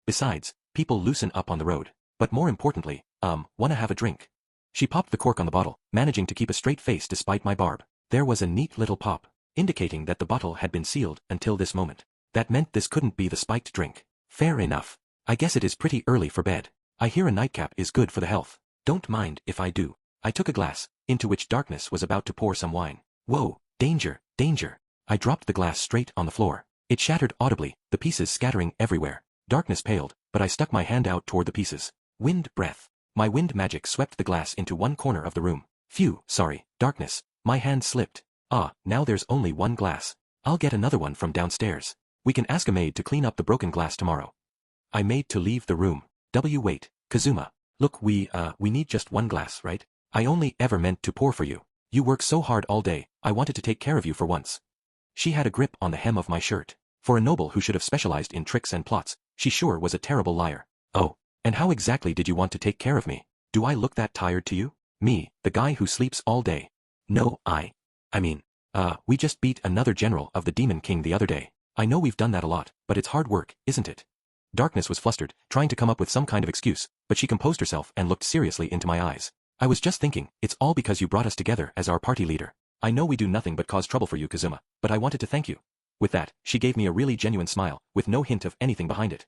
Besides, people loosen up on the road. But more importantly, wanna have a drink? She popped the cork on the bottle, managing to keep a straight face despite my barb. There was a neat little pop, indicating that the bottle had been sealed until this moment. That meant this couldn't be the spiked drink. Fair enough. I guess it is pretty early for bed. I hear a nightcap is good for the health. Don't mind if I do. I took a glass, into which Darkness was about to pour some wine. Whoa, danger, danger. I dropped the glass straight on the floor. It shattered audibly, the pieces scattering everywhere. Darkness paled, but I stuck my hand out toward the pieces. Wind breath. My wind magic swept the glass into one corner of the room. Phew, sorry, Darkness. My hand slipped. Now there's only one glass. I'll get another one from downstairs. We can ask a maid to clean up the broken glass tomorrow. I made to leave the room. Wait, Kazuma. Look, we need just one glass, right? I only ever meant to pour for you. You work so hard all day, I wanted to take care of you for once. She had a grip on the hem of my shirt. For a noble who should have specialized in tricks and plots, she sure was a terrible liar. Oh, and how exactly did you want to take care of me? Do I look that tired to you? Me, the guy who sleeps all day. No, I mean, we just beat another general of the Demon King the other day. I know we've done that a lot, but it's hard work, isn't it? Darkness was flustered, trying to come up with some kind of excuse, but she composed herself and looked seriously into my eyes. I was just thinking, it's all because you brought us together as our party leader. I know we do nothing but cause trouble for you, Kazuma, but I wanted to thank you. With that, she gave me a really genuine smile, with no hint of anything behind it.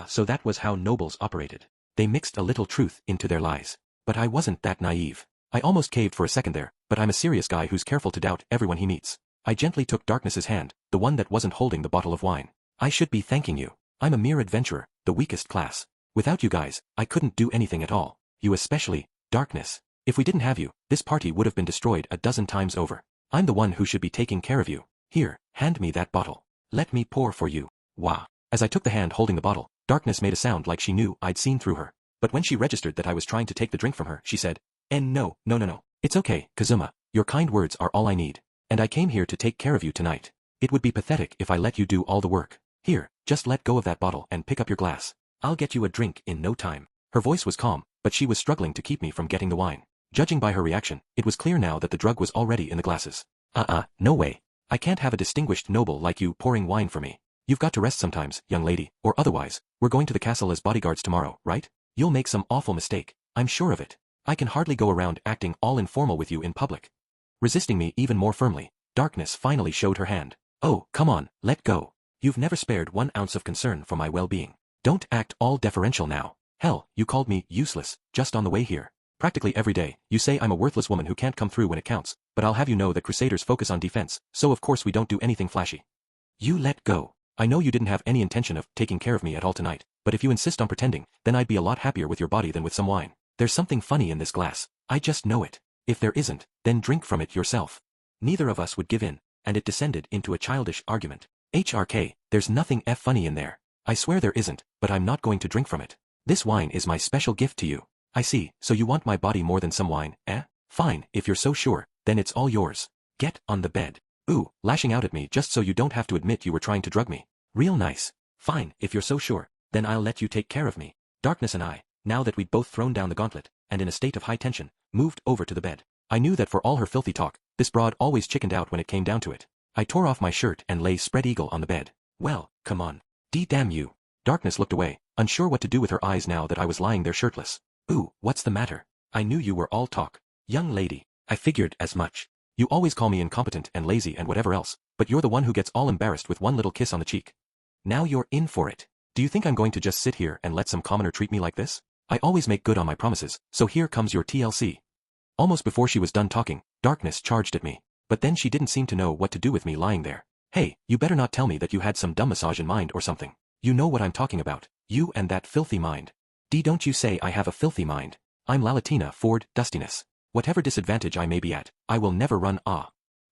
So that was how nobles operated. They mixed a little truth into their lies. But I wasn't that naive. I almost caved for a second there, but I'm a serious guy who's careful to doubt everyone he meets. I gently took Darkness's hand, the one that wasn't holding the bottle of wine. I should be thanking you. I'm a mere adventurer, the weakest class. Without you guys, I couldn't do anything at all. You especially, Darkness. If we didn't have you, this party would have been destroyed a dozen times over. I'm the one who should be taking care of you. Here, hand me that bottle. Let me pour for you. Wah. As I took the hand holding the bottle, Darkness made a sound like she knew I'd seen through her. But when she registered that I was trying to take the drink from her, she said, No. It's okay, Kazuma. Your kind words are all I need. And I came here to take care of you tonight. It would be pathetic if I let you do all the work. Here, just let go of that bottle and pick up your glass. I'll get you a drink in no time. Her voice was calm, but she was struggling to keep me from getting the wine. Judging by her reaction, it was clear now that the drug was already in the glasses. No way. I can't have a distinguished noble like you pouring wine for me. You've got to rest sometimes, young lady, or otherwise, we're going to the castle as bodyguards tomorrow, right? You'll make some awful mistake, I'm sure of it. I can hardly go around acting all informal with you in public. Resisting me even more firmly, Darkness finally showed her hand. Oh, come on, let go. You've never spared 1 ounce of concern for my well-being. Don't act all deferential now. Hell, you called me useless, just on the way here. Practically every day, you say I'm a worthless woman who can't come through when it counts, but I'll have you know that Crusaders focus on defense, so of course we don't do anything flashy. You let go. I know you didn't have any intention of taking care of me at all tonight, but if you insist on pretending, then I'd be a lot happier with your body than with some wine. There's something funny in this glass. I just know it. If there isn't, then drink from it yourself. Neither of us would give in, and it descended into a childish argument. HRK, there's nothing funny in there. I swear there isn't, but I'm not going to drink from it. This wine is my special gift to you. I see, so you want my body more than some wine, eh? Fine, if you're so sure, then it's all yours. Get on the bed. Ooh, lashing out at me just so you don't have to admit you were trying to drug me. Real nice. Fine, if you're so sure, then I'll let you take care of me. Darkness and I, now that we'd both thrown down the gauntlet, and in a state of high tension, moved over to the bed. I knew that for all her filthy talk, this broad always chickened out when it came down to it. I tore off my shirt and lay spread eagle on the bed. Well, come on. Damn you. Darkness looked away, unsure what to do with her eyes now that I was lying there shirtless. Ooh, what's the matter? I knew you were all talk. Young lady, I figured as much. You always call me incompetent and lazy and whatever else, but you're the one who gets all embarrassed with one little kiss on the cheek. Now you're in for it. Do you think I'm going to just sit here and let some commoner treat me like this? I always make good on my promises, so here comes your TLC. Almost before she was done talking, darkness charged at me. But then she didn't seem to know what to do with me lying there. Hey, you better not tell me that you had some dumb massage in mind or something. You know what I'm talking about, you and that filthy mind. Don't you say I have a filthy mind. I'm Lalatina Ford Dustiness. Whatever disadvantage I may be at, I will never run.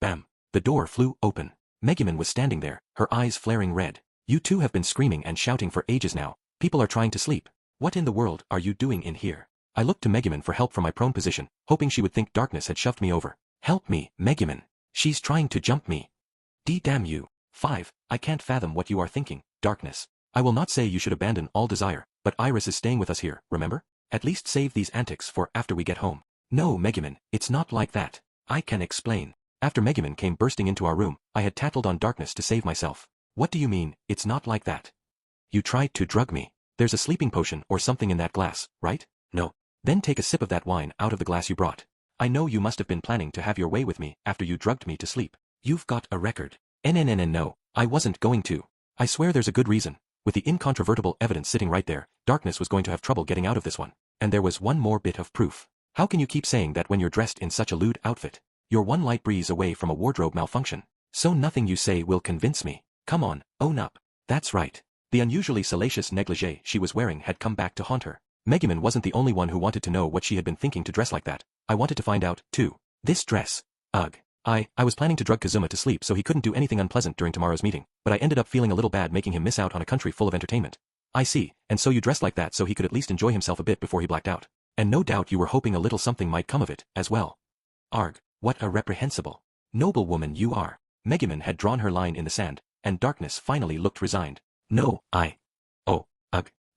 Bam. The door flew open. Megumin was standing there, her eyes flaring red. You two have been screaming and shouting for ages now. People are trying to sleep. What in the world are you doing in here? I looked to Megumin for help from my prone position, hoping she would think darkness had shoved me over. Help me, Megumin. She's trying to jump me. Damn you. 5. I can't fathom what you are thinking, darkness. I will not say you should abandon all desire, but Iris is staying with us here, remember? At least save these antics for after we get home. No, Megumin, it's not like that. I can explain. After Megumin came bursting into our room, I had tattled on darkness to save myself. What do you mean, it's not like that? You tried to drug me. There's a sleeping potion or something in that glass, right? No. Then take a sip of that wine out of the glass you brought. I know you must have been planning to have your way with me after you drugged me to sleep. You've got a record. No, I wasn't going to. I swear there's a good reason. With the incontrovertible evidence sitting right there, darkness was going to have trouble getting out of this one. And there was one more bit of proof. How can you keep saying that when you're dressed in such a lewd outfit? You're one light breeze away from a wardrobe malfunction. So nothing you say will convince me. Come on, own up. That's right. The unusually salacious negligee she was wearing had come back to haunt her. Megumin wasn't the only one who wanted to know what she had been thinking to dress like that. I wanted to find out, too. This dress. Ugh. I was planning to drug Kazuma to sleep so he couldn't do anything unpleasant during tomorrow's meeting, but I ended up feeling a little bad making him miss out on a country full of entertainment. I see, and so you dressed like that so he could at least enjoy himself a bit before he blacked out. And no doubt you were hoping a little something might come of it, as well. Arg, what a reprehensible, noble woman you are. Megumin had drawn her line in the sand, and darkness finally looked resigned. No, I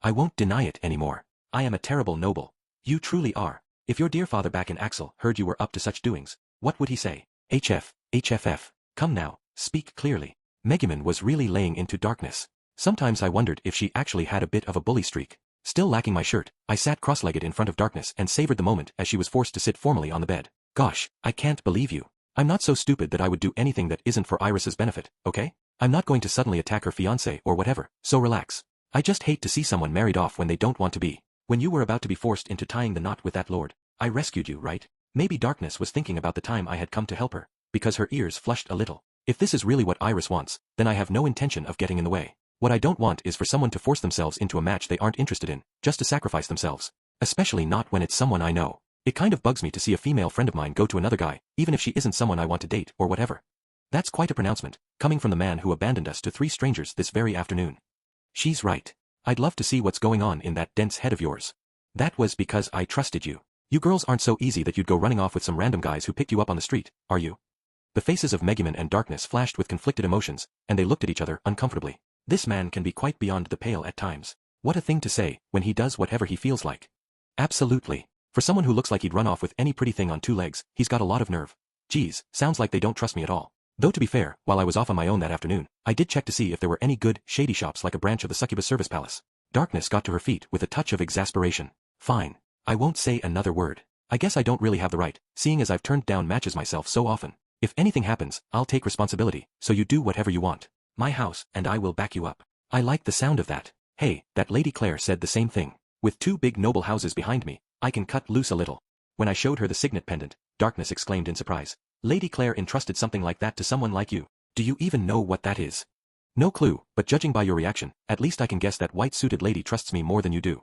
won't deny it anymore. I am a terrible noble. You truly are. If your dear father back in Axel heard you were up to such doings, what would he say? HFF. Come now, speak clearly. Megumin was really laying into darkness. Sometimes I wondered if she actually had a bit of a bully streak. Still lacking my shirt, I sat cross-legged in front of darkness and savored the moment as she was forced to sit formally on the bed. Gosh, I can't believe you. I'm not so stupid that I would do anything that isn't for Iris's benefit, okay? I'm not going to suddenly attack her fiancé or whatever, so relax. I just hate to see someone married off when they don't want to be. When you were about to be forced into tying the knot with that lord, I rescued you, right? Maybe darkness was thinking about the time I had come to help her, because her ears flushed a little. If this is really what Iris wants, then I have no intention of getting in the way. What I don't want is for someone to force themselves into a match they aren't interested in, just to sacrifice themselves. Especially not when it's someone I know. It kind of bugs me to see a female friend of mine go to another guy, even if she isn't someone I want to date or whatever. That's quite a pronouncement, coming from the man who abandoned us to 3 strangers this very afternoon. She's right. I'd love to see what's going on in that dense head of yours. That was because I trusted you. You girls aren't so easy that you'd go running off with some random guys who picked you up on the street, are you? The faces of Megumin and darkness flashed with conflicted emotions, and they looked at each other uncomfortably. This man can be quite beyond the pale at times. What a thing to say, when he does whatever he feels like. Absolutely. For someone who looks like he'd run off with any pretty thing on 2 legs, he's got a lot of nerve. Geez, sounds like they don't trust me at all. Though to be fair, while I was off on my own that afternoon, I did check to see if there were any good, shady shops like a branch of the Succubus Service Palace. Darkness got to her feet with a touch of exasperation. Fine. I won't say another word. I guess I don't really have the right, seeing as I've turned down matches myself so often. If anything happens, I'll take responsibility, so you do whatever you want. My house, and I will back you up. I like the sound of that. Hey, that Lady Claire said the same thing. With 2 big noble houses behind me, I can cut loose a little. When I showed her the signet pendant, darkness exclaimed in surprise. Lady Claire entrusted something like that to someone like you. Do you even know what that is? No clue, but judging by your reaction, at least I can guess that white-suited lady trusts me more than you do.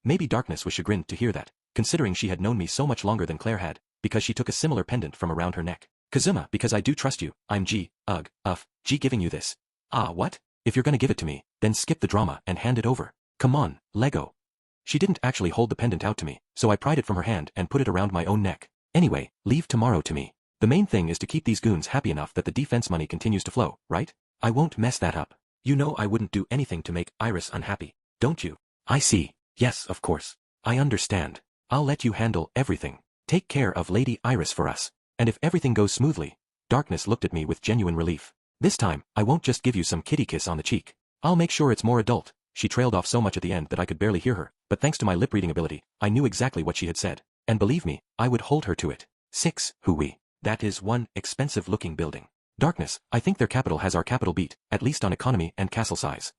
Maybe darkness was chagrined to hear that, considering she had known me so much longer than Claire had, because she took a similar pendant from around her neck. Kazuma, because I do trust you, I'm giving you this. What? If you're gonna give it to me, then skip the drama and hand it over. Come on, Lego. She didn't actually hold the pendant out to me, so I pried it from her hand and put it around my own neck. Anyway, leave tomorrow to me. The main thing is to keep these goons happy enough that the defense money continues to flow, right? I won't mess that up. You know I wouldn't do anything to make Iris unhappy, don't you? I see. Yes, of course. I understand. I'll let you handle everything. Take care of Lady Iris for us. And if everything goes smoothly, darkness looked at me with genuine relief. This time, I won't just give you some kitty kiss on the cheek. I'll make sure it's more adult. She trailed off so much at the end that I could barely hear her, but thanks to my lip-reading ability, I knew exactly what she had said. And believe me, I would hold her to it. 6. Hooey. That is one expensive-looking building. Darkness, I think their capital has our capital beat, at least on economy and castle size.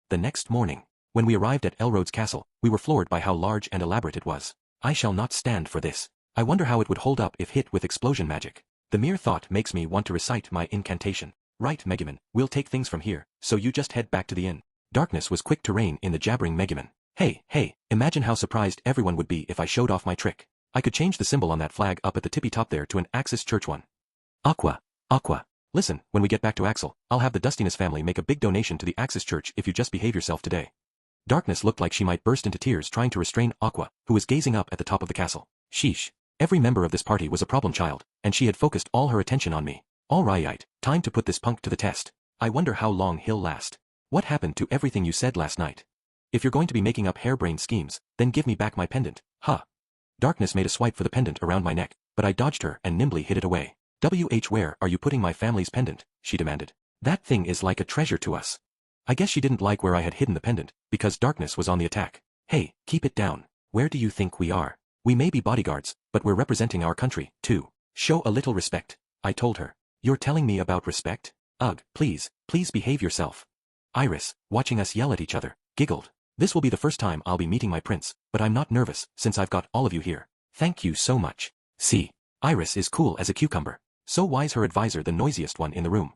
The next morning, when we arrived at Elrod's castle, we were floored by how large and elaborate it was. I shall not stand for this. I wonder how it would hold up if hit with explosion magic. The mere thought makes me want to recite my incantation. Right, Megumin, we'll take things from here, so you just head back to the inn. Darkness was quick to rein in the jabbering Megumin. Hey, imagine how surprised everyone would be if I showed off my trick. I could change the symbol on that flag up at the tippy top there to an Axis Church one. Aqua. Listen, when we get back to Axel, I'll have the Dustiness family make a big donation to the Axis Church if you just behave yourself today. Darkness looked like she might burst into tears trying to restrain Aqua, who was gazing up at the top of the castle. Sheesh. Every member of this party was a problem child, and she had focused all her attention on me. All right, time to put this punk to the test. I wonder how long he'll last. What happened to everything you said last night? If you're going to be making up harebrained schemes, then give me back my pendant, huh? Darkness made a swipe for the pendant around my neck, but I dodged her and nimbly hid it away. Where are you putting my family's pendant? She demanded. That thing is like a treasure to us. I guess she didn't like where I had hidden the pendant, because Darkness was on the attack. Hey, keep it down. Where do you think we are? We may be bodyguards, but we're representing our country, too. Show a little respect, I told her. You're telling me about respect? Ugh, please behave yourself. Iris, watching us yell at each other, giggled. This will be the first time I'll be meeting my prince, but I'm not nervous since I've got all of you here. Thank you so much. See, Iris is cool as a cucumber. So why's her advisor the noisiest one in the room?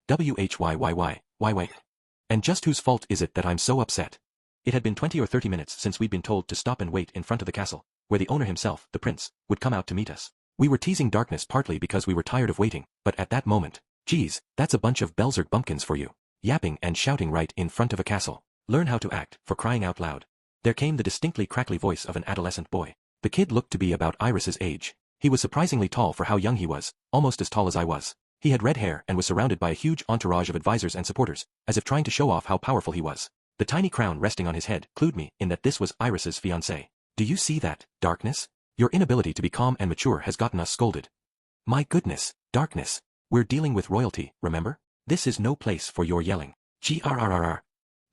Why? And just whose fault is it that I'm so upset? It had been 20 or 30 minutes since we'd been told to stop and wait in front of the castle, where the owner himself, the prince, would come out to meet us. We were teasing Darkness partly because we were tired of waiting, but at that moment, geez, that's a bunch of Belzerg bumpkins for you. Yapping and shouting right in front of a castle. Learn how to act, for crying out loud. There came the distinctly crackly voice of an adolescent boy. The kid looked to be about Iris's age. He was surprisingly tall for how young he was, almost as tall as I was. He had red hair and was surrounded by a huge entourage of advisors and supporters, as if trying to show off how powerful he was. The tiny crown resting on his head clued me in that this was Iris's fiancé. Do you see that, Darkness? Your inability to be calm and mature has gotten us scolded. My goodness, Darkness. We're dealing with royalty, remember? This is no place for your yelling. Grrrr.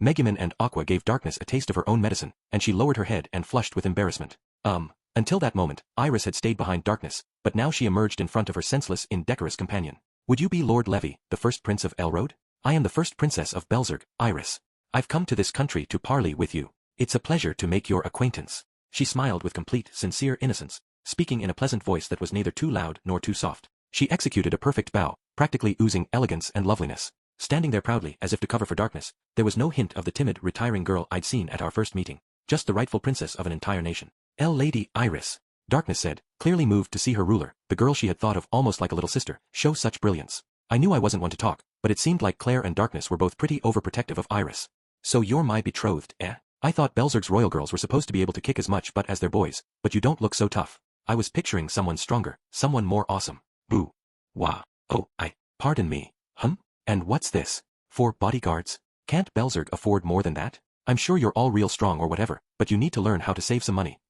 Megumin and Aqua gave Darkness a taste of her own medicine, and she lowered her head and flushed with embarrassment. Until that moment, Iris had stayed behind Darkness, but now she emerged in front of her senseless, indecorous companion. Would you be Lord Levy, the first prince of Elrode? I am the first princess of Belzerg, Iris. I've come to this country to parley with you. It's a pleasure to make your acquaintance. She smiled with complete, sincere innocence, speaking in a pleasant voice that was neither too loud nor too soft. She executed a perfect bow, practically oozing elegance and loveliness. Standing there proudly as if to cover for Darkness, there was no hint of the timid, retiring girl I'd seen at our first meeting, just the rightful princess of an entire nation. Lady Iris, Darkness said, clearly moved to see her ruler, the girl she had thought of almost like a little sister, show such brilliance. I knew I wasn't one to talk, but it seemed like Claire and Darkness were both pretty overprotective of Iris. So you're my betrothed, eh? I thought Belzerg's royal girls were supposed to be able to kick as much butt as their boys, but you don't look so tough. I was picturing someone stronger, someone more awesome. Boo. Wah. Oh, pardon me. And what's this? 4 bodyguards? Can't Belzerg afford more than that? I'm sure you're all real strong or whatever, but you need to learn how to save some money.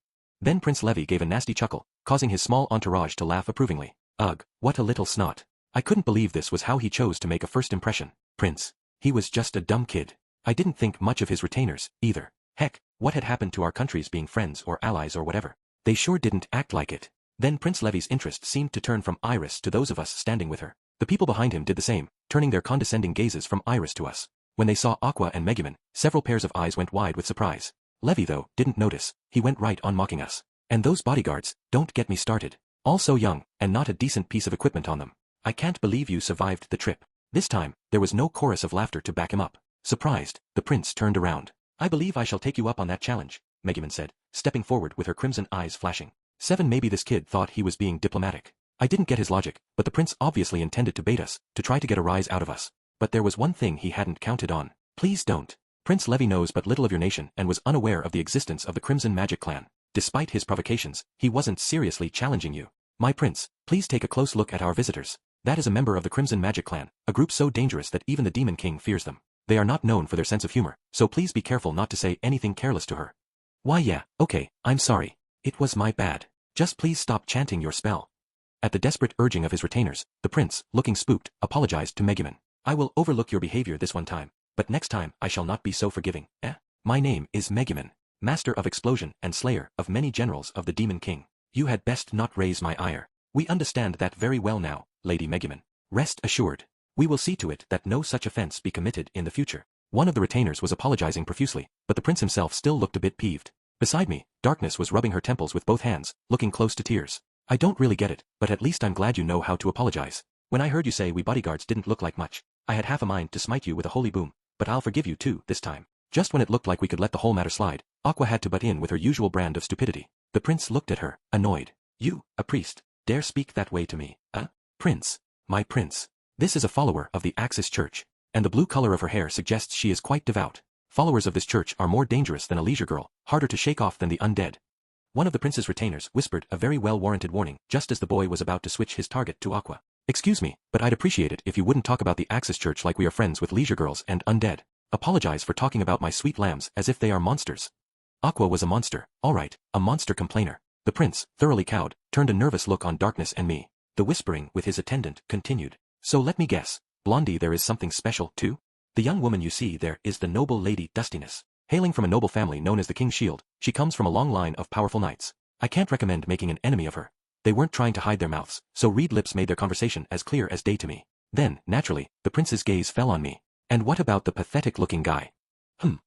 Then Prince Levy gave a nasty chuckle, causing his small entourage to laugh approvingly. Ugh, what a little snot. I couldn't believe this was how he chose to make a first impression. Prince. He was just a dumb kid. I didn't think much of his retainers, either. Heck, what had happened to our countries being friends or allies or whatever? They sure didn't act like it. Then Prince Levy's interest seemed to turn from Iris to those of us standing with her. The people behind him did the same, turning their condescending gazes from Iris to us. When they saw Aqua and Megumin, several pairs of eyes went wide with surprise. Levy, though, didn't notice. He went right on mocking us. And those bodyguards, don't get me started. All so young, and not a decent piece of equipment on them. I can't believe you survived the trip. This time, there was no chorus of laughter to back him up. Surprised, the prince turned around. I believe I shall take you up on that challenge, Megumin said, stepping forward with her crimson eyes flashing. 7 Maybe this kid thought he was being diplomatic. I didn't get his logic, but the prince obviously intended to bait us, to try to get a rise out of us. But there was one thing he hadn't counted on. Please don't. Prince Levy knows but little of your nation and was unaware of the existence of the Crimson Magic Clan. Despite his provocations, he wasn't seriously challenging you. My prince, please take a close look at our visitors. That is a member of the Crimson Magic Clan, a group so dangerous that even the Demon King fears them. They are not known for their sense of humor, so please be careful not to say anything careless to her. Why yeah, okay, I'm sorry. It was my bad. Just please stop chanting your spell. At the desperate urging of his retainers, the prince, looking spooked, apologized to Megumin. I will overlook your behavior this one time, but next time I shall not be so forgiving, eh? My name is Megumin, master of explosion and slayer of many generals of the Demon King. You had best not raise my ire. We understand that very well now, Lady Megumin. Rest assured. We will see to it that no such offense be committed in the future. One of the retainers was apologizing profusely, but the prince himself still looked a bit peeved. Beside me, Darkness was rubbing her temples with both hands, looking close to tears. I don't really get it, but at least I'm glad you know how to apologize. When I heard you say we bodyguards didn't look like much, I had half a mind to smite you with a holy boom, but I'll forgive you too, this time. Just when it looked like we could let the whole matter slide, Aqua had to butt in with her usual brand of stupidity. The prince looked at her, annoyed. You, a priest, dare speak that way to me, Prince. My prince. This is a follower of the Axis Church, and the blue color of her hair suggests she is quite devout. Followers of this church are more dangerous than a leisure girl, harder to shake off than the undead. One of the prince's retainers whispered a very well-warranted warning just as the boy was about to switch his target to Aqua. Excuse me, but I'd appreciate it if you wouldn't talk about the Axis Church like we are friends with leisure girls and undead. Apologize for talking about my sweet lambs as if they are monsters. Aqua was a monster, all right, a monster complainer. The prince, thoroughly cowed, turned a nervous look on Darkness and me. The whispering with his attendant continued. So let me guess, Blondie, there is something special, too? The young woman you see there is the noble Lady Dustiness. Hailing from a noble family known as the King's Shield, she comes from a long line of powerful knights. I can't recommend making an enemy of her. They weren't trying to hide their mouths, so Reed Lips made their conversation as clear as day to me. Then, naturally, the prince's gaze fell on me. And what about the pathetic-looking guy?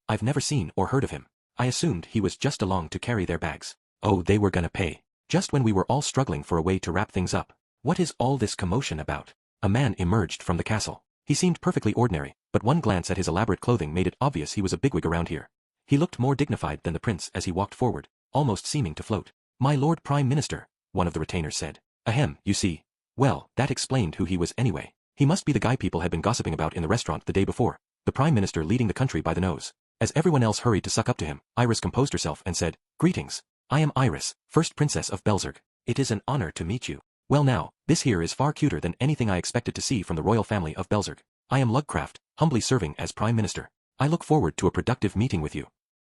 I've never seen or heard of him. I assumed he was just along to carry their bags. Oh, they were gonna pay. Just when we were all struggling for a way to wrap things up. What is all this commotion about? A man emerged from the castle. He seemed perfectly ordinary, but one glance at his elaborate clothing made it obvious he was a bigwig around here. He looked more dignified than the prince as he walked forward, almost seeming to float. My Lord Prime Minister, one of the retainers said. Ahem, you see. Well, that explained who he was anyway. He must be the guy people had been gossiping about in the restaurant the day before, the Prime Minister leading the country by the nose. As everyone else hurried to suck up to him, Iris composed herself and said, Greetings. I am Iris, first Princess of Belzerg. It is an honor to meet you. Well now, this here is far cuter than anything I expected to see from the royal family of Belzerg. I am Lugcraft, humbly serving as Prime Minister. I look forward to a productive meeting with you.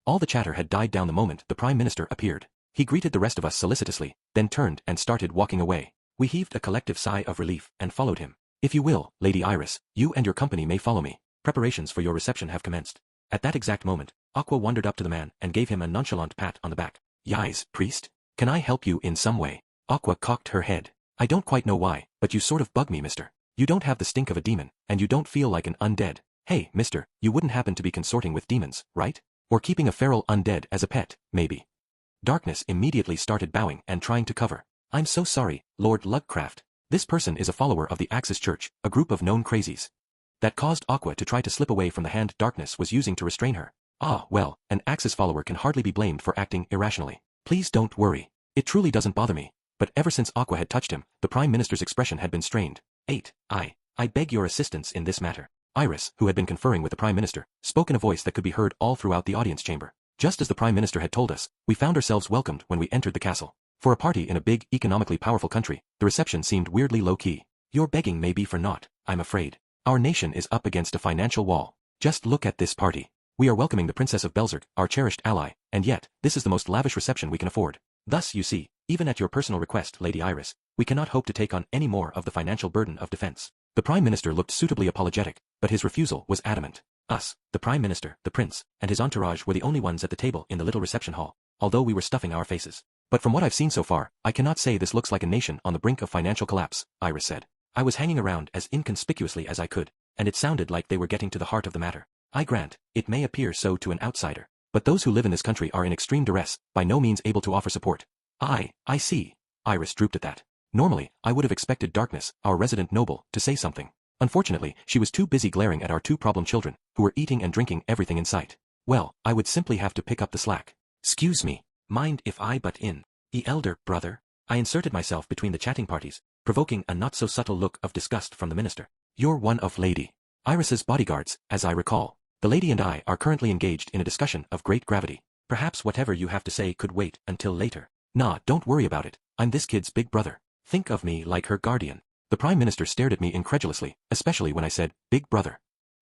All the chatter had died down the moment the Prime Minister appeared. He greeted the rest of us solicitously, then turned and started walking away. We heaved a collective sigh of relief and followed him. If you will, Lady Iris, you and your company may follow me. Preparations for your reception have commenced. At that exact moment, Aqua wandered up to the man and gave him a nonchalant pat on the back. Yais, priest? Can I help you in some way? Aqua cocked her head. I don't quite know why, but you sort of bug me, mister. You don't have the stink of a demon, and you don't feel like an undead. Hey, mister, you wouldn't happen to be consorting with demons, right? Or keeping a feral undead as a pet, maybe. Darkness immediately started bowing and trying to cover. I'm so sorry, Lord Lugcraft. This person is a follower of the Axis Church, a group of known crazies. That caused Aqua to try to slip away from the hand Darkness was using to restrain her. Ah, well, an Axis follower can hardly be blamed for acting irrationally. Please don't worry. It truly doesn't bother me. But ever since Aqua had touched him, the Prime Minister's expression had been strained. I beg your assistance in this matter. Iris, who had been conferring with the Prime Minister, spoke in a voice that could be heard all throughout the audience chamber. Just as the Prime Minister had told us, we found ourselves welcomed when we entered the castle. For a party in a big, economically powerful country, the reception seemed weirdly low-key. Your begging may be for naught, I'm afraid. Our nation is up against a financial wall. Just look at this party. We are welcoming the Princess of Belzerg, our cherished ally, and yet, this is the most lavish reception we can afford. Thus, you see, even at your personal request, Lady Iris, we cannot hope to take on any more of the financial burden of defense. The Prime Minister looked suitably apologetic, but his refusal was adamant. Us, the Prime Minister, the Prince, and his entourage were the only ones at the table in the little reception hall, although we were stuffing our faces. But from what I've seen so far, I cannot say this looks like a nation on the brink of financial collapse, Iris said. I was hanging around as inconspicuously as I could, and it sounded like they were getting to the heart of the matter. I grant, it may appear so to an outsider, but those who live in this country are in extreme duress, by no means able to offer support. I see. Iris drooped at that. Normally, I would have expected Darkness, our resident noble, to say something. Unfortunately, she was too busy glaring at our two problem children, who were eating and drinking everything in sight. Well, I would simply have to pick up the slack. Excuse me. Mind if I butt in? The elder brother? I inserted myself between the chatting parties, provoking a not-so-subtle look of disgust from the minister. You're one of Lady Iris's bodyguards, as I recall. The lady and I are currently engaged in a discussion of great gravity. Perhaps whatever you have to say could wait until later. Nah, don't worry about it. I'm this kid's big brother. Think of me like her guardian. The Prime Minister stared at me incredulously, especially when I said, Big brother.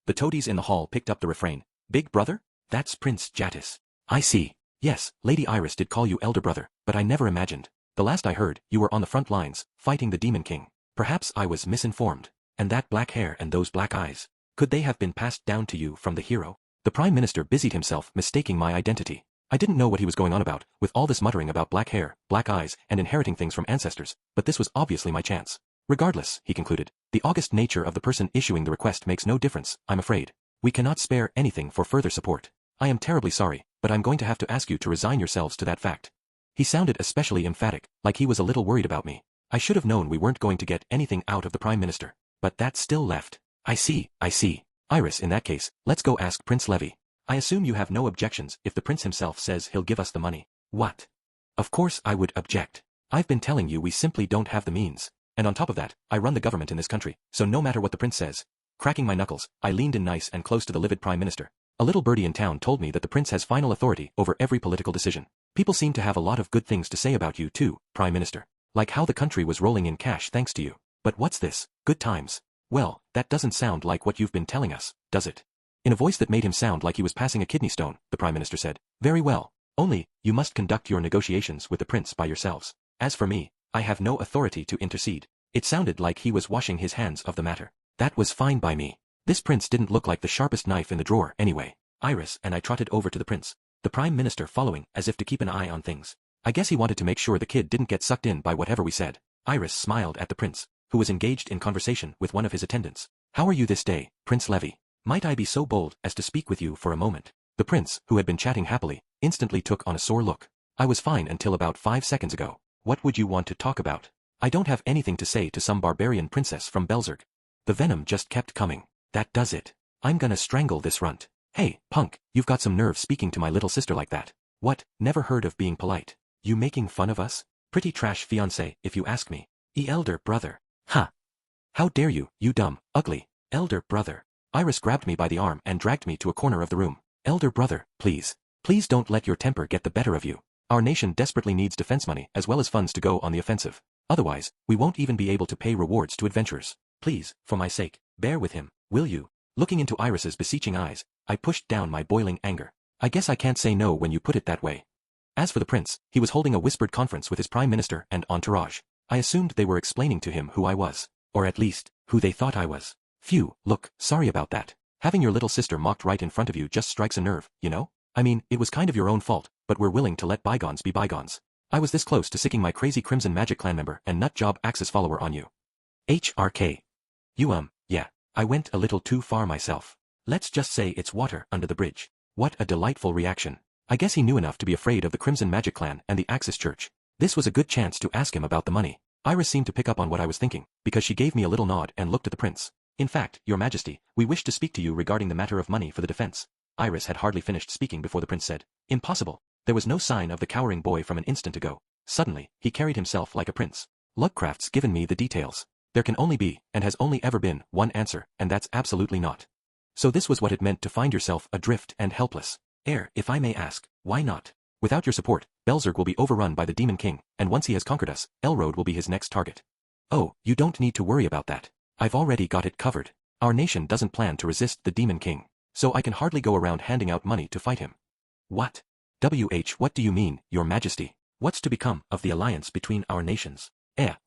The toadies in the hall picked up the refrain. Big brother? That's Prince Jatis. I see. Yes, Lady Iris did call you elder brother, but I never imagined. The last I heard, you were on the front lines, fighting the Demon King. Perhaps I was misinformed. And that black hair and those black eyes. Could they have been passed down to you from the hero? The Prime Minister busied himself mistaking my identity. I didn't know what he was going on about, with all this muttering about black hair, black eyes, and inheriting things from ancestors, but this was obviously my chance. Regardless, he concluded, the august nature of the person issuing the request makes no difference, I'm afraid. We cannot spare anything for further support. I am terribly sorry, but I'm going to have to ask you to resign yourselves to that fact. He sounded especially emphatic, like he was a little worried about me. I should have known we weren't going to get anything out of the Prime Minister. But that still left. I see. Iris, in that case, let's go ask Prince Levy. I assume you have no objections if the prince himself says he'll give us the money. What? Of course I would object. I've been telling you we simply don't have the means. And on top of that, I run the government in this country, so no matter what the prince says. Cracking my knuckles, I leaned in nice and close to the livid Prime Minister. A little birdie in town told me that the prince has final authority over every political decision. People seem to have a lot of good things to say about you too, Prime Minister. Like how the country was rolling in cash thanks to you. But what's this? Good times. Well, that doesn't sound like what you've been telling us, does it? In a voice that made him sound like he was passing a kidney stone, the Prime Minister said, very well. Only, you must conduct your negotiations with the prince by yourselves. As for me, I have no authority to intercede. It sounded like he was washing his hands of the matter. That was fine by me. This prince didn't look like the sharpest knife in the drawer anyway. Iris and I trotted over to the prince, the Prime Minister following as if to keep an eye on things. I guess he wanted to make sure the kid didn't get sucked in by whatever we said. Iris smiled at the prince, who was engaged in conversation with one of his attendants. How are you this day, Prince Levy? Might I be so bold as to speak with you for a moment? The prince, who had been chatting happily, instantly took on a sore look. I was fine until about 5 seconds ago. What would you want to talk about? I don't have anything to say to some barbarian princess from Belzerg. The venom just kept coming. That does it. I'm gonna strangle this runt. Hey, punk, you've got some nerve speaking to my little sister like that. What, never heard of being polite? You making fun of us? Pretty trash fiancé, if you ask me. Elder brother. Ha! How dare you, you dumb, ugly, elder brother. Iris grabbed me by the arm and dragged me to a corner of the room. Elder brother, please. Please don't let your temper get the better of you. Our nation desperately needs defense money as well as funds to go on the offensive. Otherwise, we won't even be able to pay rewards to adventurers. Please, for my sake, bear with him, will you? Looking into Iris's beseeching eyes, I pushed down my boiling anger. I guess I can't say no when you put it that way. As for the prince, he was holding a whispered conference with his prime minister and entourage. I assumed they were explaining to him who I was. Or at least, who they thought I was. Phew, look, sorry about that. Having your little sister mocked right in front of you just strikes a nerve, you know? I mean, it was kind of your own fault, but we're willing to let bygones be bygones. I was this close to sicking my crazy Crimson Magic Clan member and nutjob Axis follower on you. HRK. Yeah, I went a little too far myself. Let's just say it's water under the bridge. What a delightful reaction. I guess he knew enough to be afraid of the Crimson Magic Clan and the Axis Church. This was a good chance to ask him about the money. Iris seemed to pick up on what I was thinking, because she gave me a little nod and looked at the prince. In fact, your majesty, we wish to speak to you regarding the matter of money for the defense. Iris had hardly finished speaking before the prince said, impossible. There was no sign of the cowering boy from an instant ago. Suddenly, he carried himself like a prince. Lovecraft's given me the details. There can only be, and has only ever been, one answer, and that's absolutely not. So this was what it meant to find yourself adrift and helpless. If I may ask, why not? Without your support, Belzerg will be overrun by the Demon King, and once he has conquered us, Elrode will be his next target. Oh, you don't need to worry about that. I've already got it covered. Our nation doesn't plan to resist the Demon King, so I can hardly go around handing out money to fight him. What? What do you mean, your majesty? What's to become of the alliance between our nations?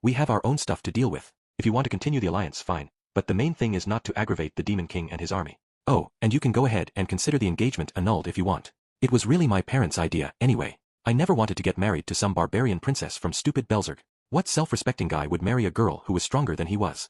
We have our own stuff to deal with. If you want to continue the alliance, fine, but the main thing is not to aggravate the Demon King and his army. Oh, and you can go ahead and consider the engagement annulled if you want. It was really my parents' idea, anyway. I never wanted to get married to some barbarian princess from stupid Belzerg. What self-respecting guy would marry a girl who was stronger than he was?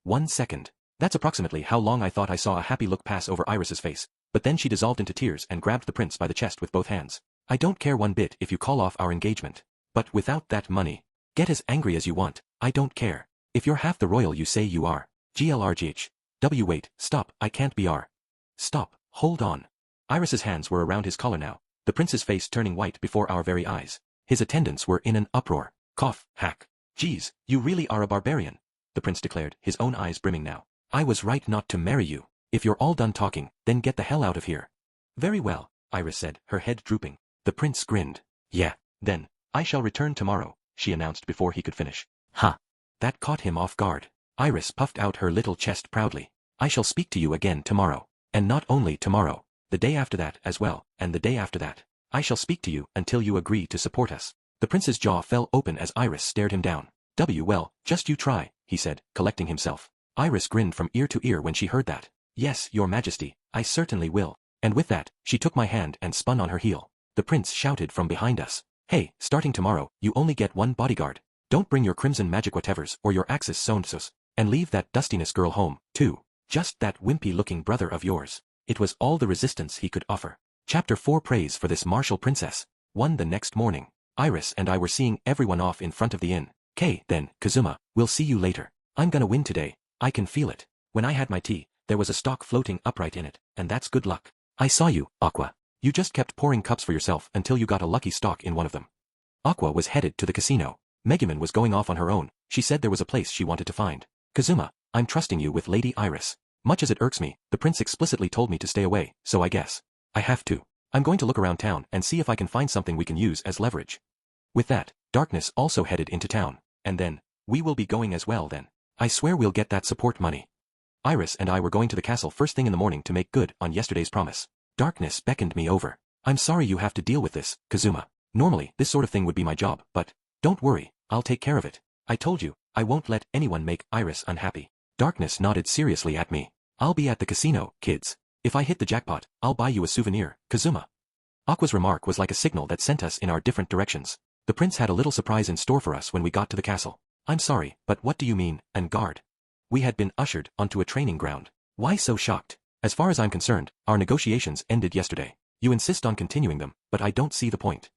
1 second. That's approximately how long I thought I saw a happy look pass over Iris's face, but then she dissolved into tears and grabbed the prince by the chest with both hands. I don't care one bit if you call off our engagement. But without that money, get as angry as you want, I don't care. If you're half the royal you say you are. GLRGH. Wait, stop, I can't be R. Stop, hold on. Iris's hands were around his collar now, the prince's face turning white before our very eyes. His attendants were in an uproar. Cough, hack. Geez, you really are a barbarian, the prince declared, his own eyes brimming now. I was right not to marry you. If you're all done talking, then get the hell out of here. Very well, Iris said, her head drooping. The prince grinned. Yeah, then, I shall return tomorrow, she announced before he could finish. Ha! That caught him off guard. Iris puffed out her little chest proudly. I shall speak to you again tomorrow. And not only tomorrow, the day after that as well, and the day after that. I shall speak to you until you agree to support us. The prince's jaw fell open as Iris stared him down. Well, just you try, he said, collecting himself. Iris grinned from ear to ear when she heard that. Yes, your majesty, I certainly will. And with that, she took my hand and spun on her heel. the prince shouted from behind us. Hey, starting tomorrow, you only get one bodyguard. Don't bring your crimson magic whatevers or your axis sonsos, and leave that dustiness girl home, too. Just that wimpy-looking brother of yours. It was all the resistance he could offer. Chapter 4 Praise for this martial princess. 1 The next morning, Iris and I were seeing everyone off in front of the inn. Then, Kazuma, we'll see you later. I'm gonna win today. I can feel it. When I had my tea, there was a stock floating upright in it, and that's good luck. I saw you, Aqua. You just kept pouring cups for yourself until you got a lucky stock in one of them. Aqua was headed to the casino. Megumin was going off on her own. She said there was a place she wanted to find. Kazuma, I'm trusting you with Lady Iris. Much as it irks me, the prince explicitly told me to stay away, so I guess I have to. I'm going to look around town and see if I can find something we can use as leverage. With that, Darkness also headed into town, and then, we will be going as well then. I swear we'll get that support money. Iris and I were going to the castle first thing in the morning to make good on yesterday's promise. Darkness beckoned me over. I'm sorry you have to deal with this, Kazuma. Normally, this sort of thing would be my job, but don't worry, I'll take care of it. I told you, I won't let anyone make Iris unhappy. Darkness nodded seriously at me. I'll be at the casino, kids. If I hit the jackpot, I'll buy you a souvenir, Kazuma. Aqua's remark was like a signal that sent us in our different directions. The prince had a little surprise in store for us when we got to the castle. I'm sorry, but what do you mean, en garde? We had been ushered onto a training ground. Why so shocked? As far as I'm concerned, our negotiations ended yesterday. You insist on continuing them, but I don't see the point.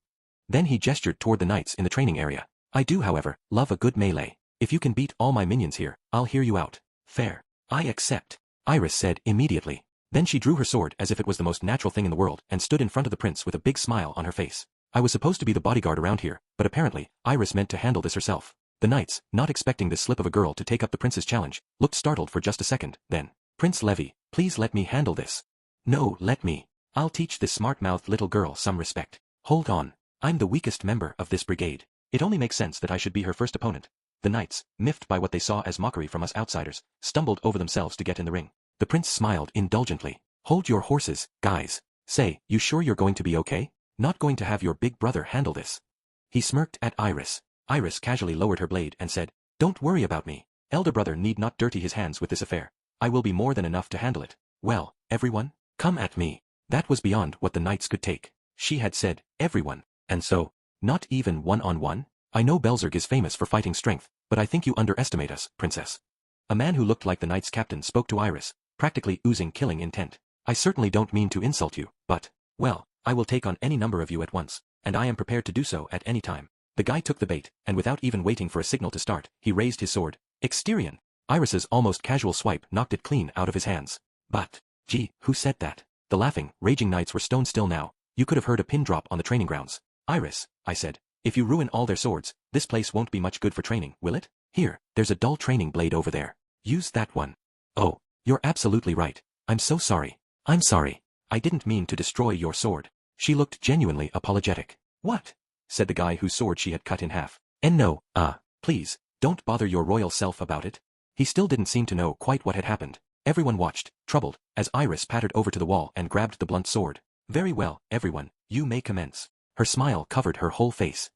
Then he gestured toward the knights in the training area. I do, however, love a good melee. If you can beat all my minions here, I'll hear you out. Fair. I accept, Iris said immediately. Then she drew her sword as if it was the most natural thing in the world and stood in front of the prince with a big smile on her face. I was supposed to be the bodyguard around here, but apparently, Iris meant to handle this herself. The knights, not expecting this slip of a girl to take up the prince's challenge, looked startled for just a second, then, Prince Levy, please let me handle this. No, let me. I'll teach this smart-mouthed little girl some respect. Hold on. I'm the weakest member of this brigade. It only makes sense that I should be her first opponent. The knights, miffed by what they saw as mockery from us outsiders, stumbled over themselves to get in the ring. The prince smiled indulgently. Hold your horses, guys. Say, you sure you're going to be okay? Not going to have your big brother handle this? He smirked at Iris. Iris casually lowered her blade and said, Don't worry about me. Elder brother need not dirty his hands with this affair. I will be more than enough to handle it. Well, everyone, come at me. That was beyond what the knights could take. She had said, everyone, and so, not even one-on-one? I know Belzerg is famous for fighting strength, but I think you underestimate us, princess. A man who looked like the knight's captain spoke to Iris, practically oozing killing intent. I certainly don't mean to insult you, but, well, I will take on any number of you at once, and I am prepared to do so at any time. The guy took the bait, and without even waiting for a signal to start, he raised his sword. Exterion. Iris's almost casual swipe knocked it clean out of his hands. But, gee, who said that? The laughing, raging knights were stone still now. You could have heard a pin drop on the training grounds. Iris, I said, if you ruin all their swords, this place won't be much good for training, will it? Here, there's a dull training blade over there. Use that one. Oh, you're absolutely right. I'm so sorry. I'm sorry. I didn't mean to destroy your sword. She looked genuinely apologetic. What? Said the guy whose sword she had cut in half. And no, please, don't bother your royal self about it. He still didn't seem to know quite what had happened. Everyone watched, troubled, as Iris pattered over to the wall and grabbed the blunt sword. Very well, everyone, you may commence. Her smile covered her whole face.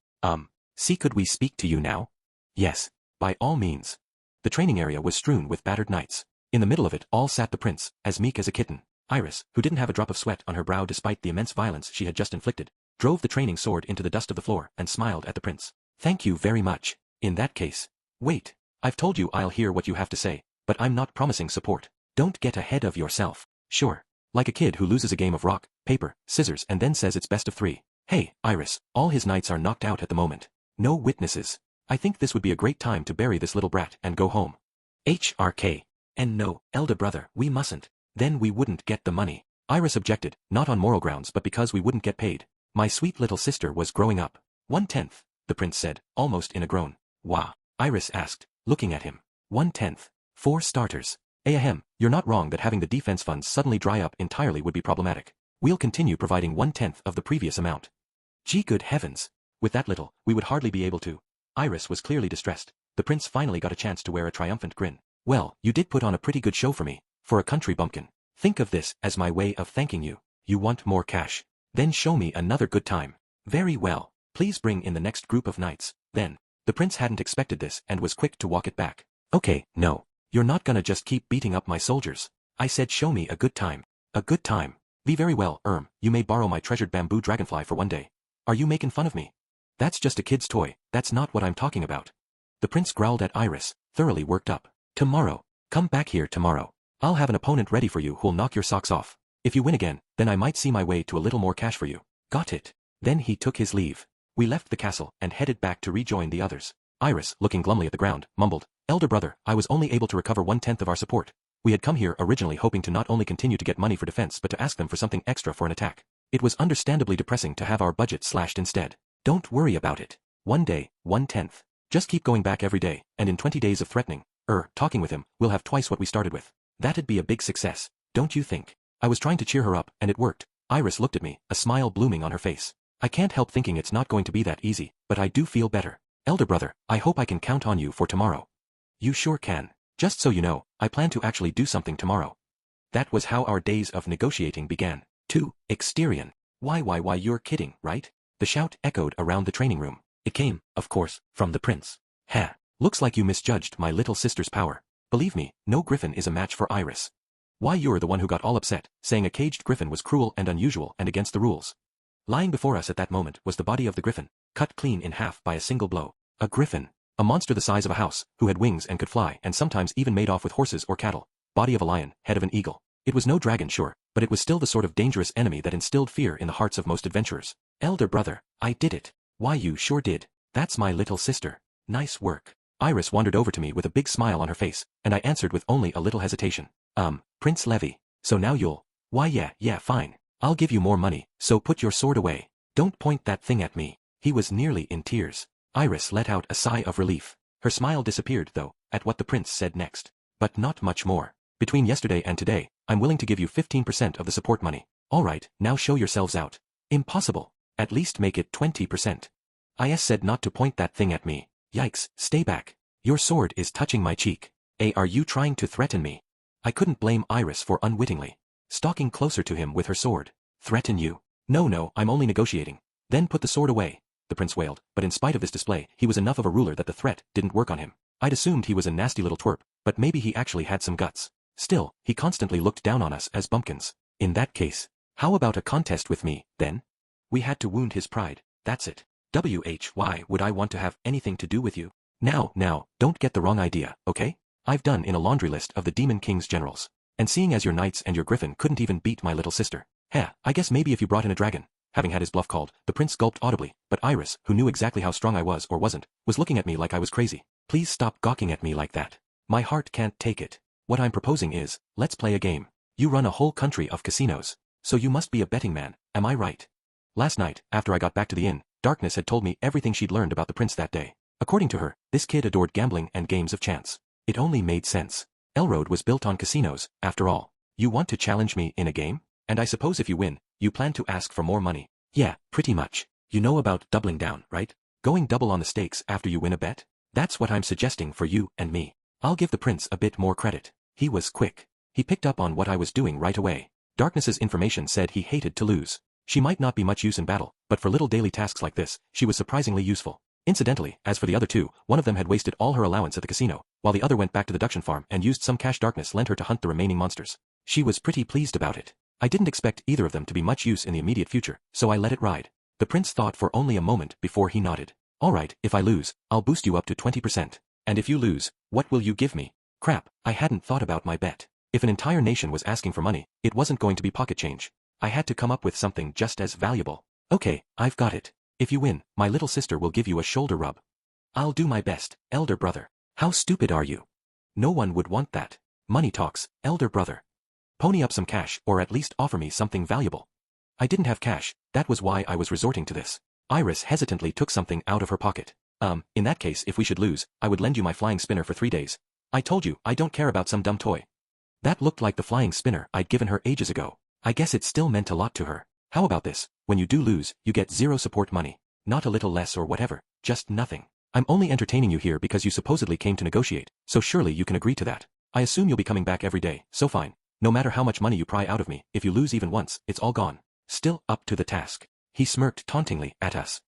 See, could we speak to you now? Yes, by all means. The training area was strewn with battered knights. In the middle of it all sat the prince, as meek as a kitten. Iris, who didn't have a drop of sweat on her brow despite the immense violence she had just inflicted, drove the training sword into the dust of the floor and smiled at the prince. Thank you very much. In that case. Wait. I've told you I'll hear what you have to say, but I'm not promising support. Don't get ahead of yourself. Sure. Like a kid who loses a game of rock, paper, scissors and then says it's best of 3. Hey, Iris, all his knights are knocked out at the moment. No witnesses. I think this would be a great time to bury this little brat and go home. HRK. And no, elder brother, we mustn't. Then we wouldn't get the money. Iris objected, not on moral grounds but because we wouldn't get paid. My sweet little sister was growing up. 1/10, the prince said, almost in a groan. Wah? Iris asked, looking at him. 1/10. 4 starters. Ahem, you're not wrong that having the defense funds suddenly dry up entirely would be problematic. We'll continue providing 1/10 of the previous amount. Gee good heavens. With that little, we would hardly be able to. Iris was clearly distressed. The prince finally got a chance to wear a triumphant grin. Well, you did put on a pretty good show for me, for a country bumpkin. Think of this as my way of thanking you. You want more cash? Then show me another good time. Very well. Please bring in the next group of knights. Then, the prince hadn't expected this and was quick to walk it back. Okay, no. You're not gonna just keep beating up my soldiers. I said show me a good time. A good time. Very well, you may borrow my treasured bamboo dragonfly for one day. Are you making fun of me? That's just a kid's toy, that's not what I'm talking about. The prince growled at Iris, thoroughly worked up. Tomorrow. Come back here tomorrow. I'll have an opponent ready for you who'll knock your socks off. If you win again, then I might see my way to a little more cash for you. Got it. Then he took his leave. We left the castle and headed back to rejoin the others. Iris, looking glumly at the ground, mumbled, Elder brother, I was only able to recover 1/10 of our support. We had come here originally hoping to not only continue to get money for defense but to ask them for something extra for an attack. It was understandably depressing to have our budget slashed instead. Don't worry about it. One day, 1/10. Just keep going back every day, and in 20 days of threatening, talking with him, we'll have twice what we started with. That'd be a big success, don't you think? I was trying to cheer her up, and it worked. Iris looked at me, a smile blooming on her face. I can't help thinking it's not going to be that easy, but I do feel better. Elder brother, I hope I can count on you for tomorrow. You sure can. Just so you know, I plan to actually do something tomorrow. That was how our days of negotiating began. 2. Exterion. Why you're kidding, right? The shout echoed around the training room. It came, of course, from the prince. Ha! Looks like you misjudged my little sister's power. Believe me, no griffin is a match for Iris. Why, you're the one who got all upset, saying a caged griffin was cruel and unusual and against the rules. Lying before us at that moment was the body of the griffin, cut clean in half by a single blow. A griffin. A monster the size of a house, who had wings and could fly and sometimes even made off with horses or cattle. Body of a lion, head of an eagle. It was no dragon, sure, but it was still the sort of dangerous enemy that instilled fear in the hearts of most adventurers. Elder brother, I did it. Why, you sure did. That's my little sister. Nice work. Iris wandered over to me with a big smile on her face, and I answered with only a little hesitation. Prince Levy, so now you'll... Why yeah, fine. I'll give you more money, so put your sword away. Don't point that thing at me. He was nearly in tears. Iris let out a sigh of relief. Her smile disappeared, though, at what the prince said next. But not much more. Between yesterday and today, I'm willing to give you 15% of the support money. Alright, now show yourselves out. Impossible. At least make it 20%. I said not to point that thing at me. Yikes, stay back. Your sword is touching my cheek. Are you trying to threaten me? I couldn't blame Iris for unwittingly stalking closer to him with her sword. Threaten you? No, I'm only negotiating. Then put the sword away, the prince wailed, but in spite of this display, he was enough of a ruler that the threat didn't work on him. I'd assumed he was a nasty little twerp, but maybe he actually had some guts. Still, he constantly looked down on us as bumpkins. In that case, how about a contest with me, then? We had to wound his pride, that's it. Why would I want to have anything to do with you? Now, don't get the wrong idea, okay? I've done in a laundry list of the Demon King's generals. And seeing as your knights and your griffin couldn't even beat my little sister. I guess maybe if you brought in a dragon. Having had his bluff called, the prince gulped audibly, but Iris, who knew exactly how strong I was or wasn't, was looking at me like I was crazy. Please stop gawking at me like that. My heart can't take it. What I'm proposing is, let's play a game. You run a whole country of casinos, so you must be a betting man, am I right? Last night, after I got back to the inn, Darkness had told me everything she'd learned about the prince that day. According to her, this kid adored gambling and games of chance. It only made sense. Elrode was built on casinos, after all. You want to challenge me in a game? And I suppose if you win, you plan to ask for more money. Yeah, pretty much. You know about doubling down, right? Going double on the stakes after you win a bet? That's what I'm suggesting for you and me. I'll give the prince a bit more credit. He was quick. He picked up on what I was doing right away. Darkness's information said he hated to lose. She might not be much use in battle, but for little daily tasks like this, she was surprisingly useful. Incidentally, as for the other two, one of them had wasted all her allowance at the casino, while the other went back to the Duction farm and used some cash Darkness lent her to hunt the remaining monsters. She was pretty pleased about it. I didn't expect either of them to be much use in the immediate future, so I let it ride. The prince thought for only a moment before he nodded. Alright, if I lose, I'll boost you up to 20%. And if you lose, what will you give me? Crap, I hadn't thought about my bet. If an entire nation was asking for money, it wasn't going to be pocket change. I had to come up with something just as valuable. Okay, I've got it. If you win, my little sister will give you a shoulder rub. I'll do my best, elder brother. How stupid are you? No one would want that. Money talks, elder brother. Pony up some cash, or at least offer me something valuable. I didn't have cash, that was why I was resorting to this. Iris hesitantly took something out of her pocket. In that case, if we should lose, I would lend you my flying spinner for 3 days. I told you, I don't care about some dumb toy. That looked like the flying spinner I'd given her ages ago. I guess it still meant a lot to her. How about this? When you do lose, you get 0 support money. Not a little less or whatever, just nothing. I'm only entertaining you here because you supposedly came to negotiate, so surely you can agree to that. I assume you'll be coming back every day, so fine. No matter how much money you pry out of me, if you lose even once, it's all gone. Still up to the task. He smirked tauntingly at us.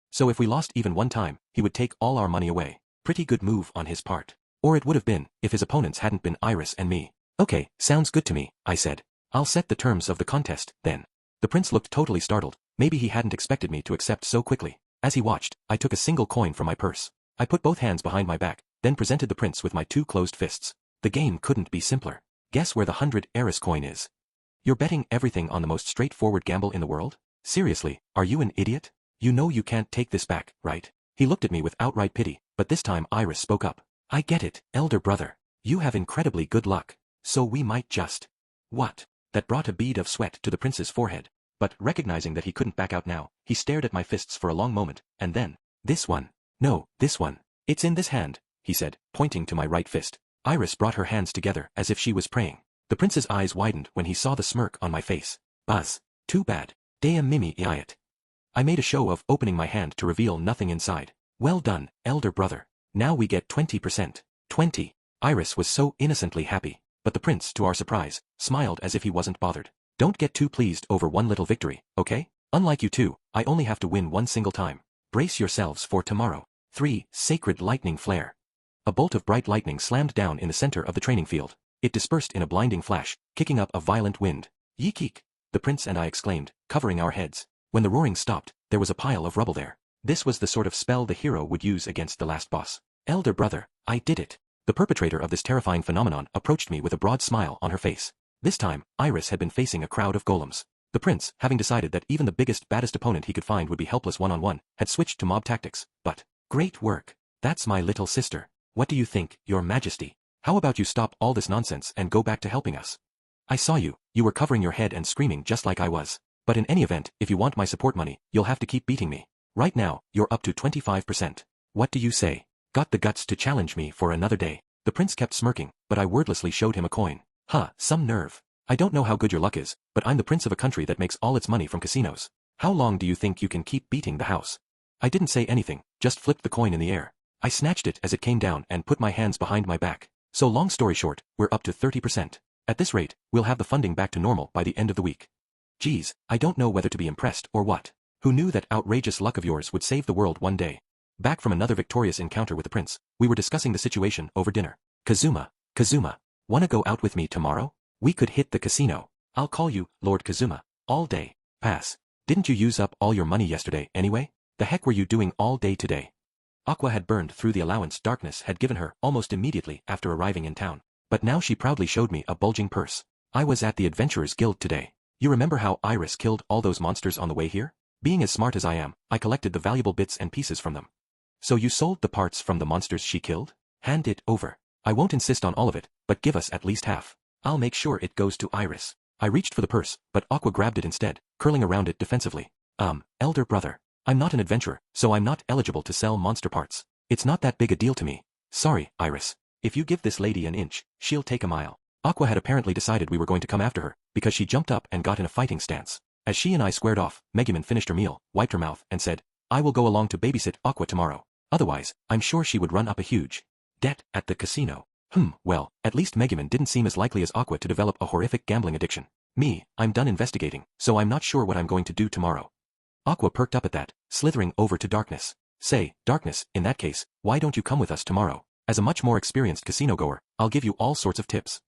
So if we lost even one time, he would take all our money away. Pretty good move on his part. Or it would have been, if his opponents hadn't been Iris and me. Okay, sounds good to me, I said. I'll set the terms of the contest, then. The prince looked totally startled. Maybe he hadn't expected me to accept so quickly. As he watched, I took a single coin from my purse. I put both hands behind my back, then presented the prince with my 2 closed fists. The game couldn't be simpler. Guess where the 100 Eris coin is? You're betting everything on the most straightforward gamble in the world? Seriously, are you an idiot? You know you can't take this back, right? He looked at me with outright pity, but this time Iris spoke up. I get it, elder brother. You have incredibly good luck. So we might just... What? That brought a bead of sweat to the prince's forehead. But recognizing that he couldn't back out now, he stared at my fists for a long moment, and then, this one. No, this one. It's in this hand, he said, pointing to my right fist. Iris brought her hands together as if she was praying. The prince's eyes widened when he saw the smirk on my face. Buzz. Too bad. Dea Mimi iat. I made a show of opening my hand to reveal nothing inside. Well done, elder brother. Now we get 20%. 20. Iris was so innocently happy, but the prince, to our surprise, smiled as if he wasn't bothered. Don't get too pleased over one little victory, okay? Unlike you two, I only have to win one single time. Brace yourselves for tomorrow. 3. Sacred lightning flare. A bolt of bright lightning slammed down in the center of the training field. It dispersed in a blinding flash, kicking up a violent wind. Yeek! The prince and I exclaimed, covering our heads. When the roaring stopped, there was a pile of rubble there. This was the sort of spell the hero would use against the last boss. Elder brother, I did it. The perpetrator of this terrifying phenomenon approached me with a broad smile on her face. This time, Iris had been facing a crowd of golems. The prince, having decided that even the biggest, baddest opponent he could find would be helpless one-on-one, had switched to mob tactics. But, great work. That's my little sister. What do you think, your majesty? How about you stop all this nonsense and go back to helping us? I saw you. You were covering your head and screaming just like I was. But in any event, if you want my support money, you'll have to keep beating me. Right now, you're up to 25%. What do you say? Got the guts to challenge me for another day? The prince kept smirking, but I wordlessly showed him a coin. Huh, some nerve. I don't know how good your luck is, but I'm the prince of a country that makes all its money from casinos. How long do you think you can keep beating the house? I didn't say anything, just flipped the coin in the air. I snatched it as it came down and put my hands behind my back. So long story short, we're up to 30%. At this rate, we'll have the funding back to normal by the end of the week. Geez, I don't know whether to be impressed or what. Who knew that outrageous luck of yours would save the world one day? Back from another victorious encounter with the prince, we were discussing the situation over dinner. Kazuma, wanna go out with me tomorrow? We could hit the casino. I'll call you, Lord Kazuma, all day. Pass. Didn't you use up all your money yesterday anyway? The heck were you doing all day today? Aqua had burned through the allowance darkness had given her almost immediately after arriving in town. But now she proudly showed me a bulging purse. I was at the Adventurers Guild today. You remember how Iris killed all those monsters on the way here? Being as smart as I am, I collected the valuable bits and pieces from them. So you sold the parts from the monsters she killed? Hand it over. I won't insist on all of it, but give us at least half. I'll make sure it goes to Iris. I reached for the purse, but Aqua grabbed it instead, curling around it defensively. Elder brother. I'm not an adventurer, so I'm not eligible to sell monster parts. It's not that big a deal to me. Sorry, Iris. If you give this lady an inch, she'll take a mile. Aqua had apparently decided we were going to come after her, because she jumped up and got in a fighting stance. As she and I squared off, Megumin finished her meal, wiped her mouth, and said, I will go along to babysit Aqua tomorrow. Otherwise, I'm sure she would run up a huge debt at the casino. Well, at least Megumin didn't seem as likely as Aqua to develop a horrific gambling addiction. Me, I'm done investigating, so I'm not sure what I'm going to do tomorrow. Aqua perked up at that, slithering over to Darkness. Say, Darkness, in that case, why don't you come with us tomorrow? As a much more experienced casino goer, I'll give you all sorts of tips.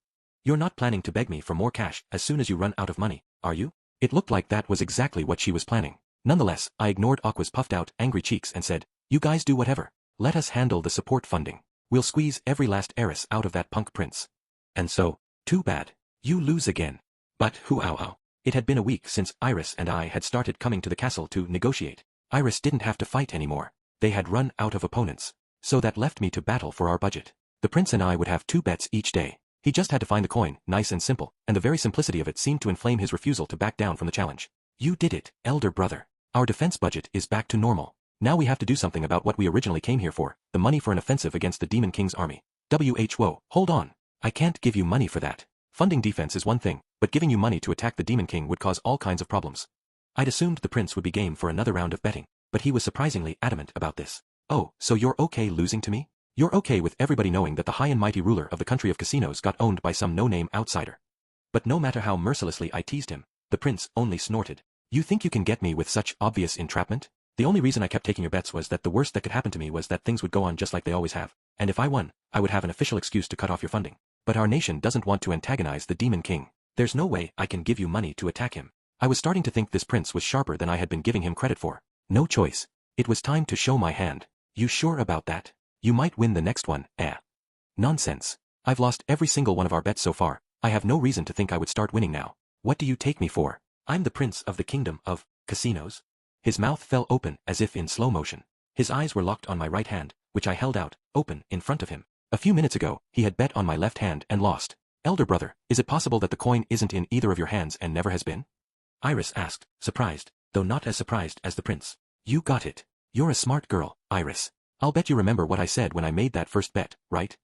You're not planning to beg me for more cash as soon as you run out of money, are you? It looked like that was exactly what she was planning. Nonetheless, I ignored Aqua's puffed out, angry cheeks and said, you guys do whatever. Let us handle the support funding. We'll squeeze every last heiress out of that punk prince. And so, too bad. You lose again. But hoo-ow-ow. It had been a week since Iris and I had started coming to the castle to negotiate. Iris didn't have to fight anymore. They had run out of opponents. So that left me to battle for our budget. The prince and I would have 2 bets each day. He just had to find the coin, nice and simple, and the very simplicity of it seemed to inflame his refusal to back down from the challenge. You did it, elder brother. Our defense budget is back to normal. Now we have to do something about what we originally came here for, the money for an offensive against the Demon King's army. Whoa, hold on. I can't give you money for that. Funding defense is one thing, but giving you money to attack the Demon King would cause all kinds of problems. I'd assumed the prince would be game for another round of betting, but he was surprisingly adamant about this. Oh, so you're okay losing to me? You're okay with everybody knowing that the high and mighty ruler of the country of casinos got owned by some no-name outsider. But no matter how mercilessly I teased him, the prince only snorted. You think you can get me with such obvious entrapment? The only reason I kept taking your bets was that the worst that could happen to me was that things would go on just like they always have, and if I won, I would have an official excuse to cut off your funding. But our nation doesn't want to antagonize the Demon King. There's no way I can give you money to attack him. I was starting to think this prince was sharper than I had been giving him credit for. No choice. It was time to show my hand. You sure about that? You might win the next one, eh? Nonsense. I've lost every single one of our bets so far. I have no reason to think I would start winning now. What do you take me for? I'm the prince of the kingdom of casinos. His mouth fell open as if in slow motion. His eyes were locked on my right hand, which I held out, open, in front of him. A few minutes ago, he had bet on my left hand and lost. Elder brother, is it possible that the coin isn't in either of your hands and never has been? Iris asked, surprised, though not as surprised as the prince. You got it. You're a smart girl, Iris. I'll bet you remember what I said when I made that first bet, right?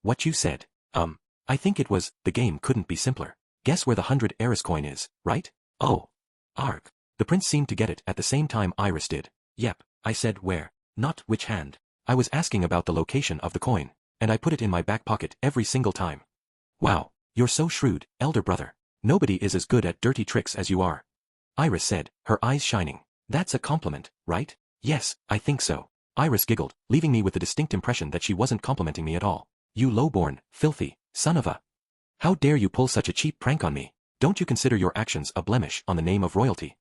What you said? I think it was, the game couldn't be simpler. Guess where the 100 Eris coin is, right? Oh. Arg. The prince seemed to get it at the same time Iris did. Yep, I said where, not which hand. I was asking about the location of the coin, and I put it in my back pocket every single time. Wow, you're so shrewd, elder brother. Nobody is as good at dirty tricks as you are. Iris said, her eyes shining. That's a compliment, right? Yes, I think so. Iris giggled, leaving me with the distinct impression that she wasn't complimenting me at all. You low-born, filthy, son of a... How dare you pull such a cheap prank on me? Don't you consider your actions a blemish on the name of royalty?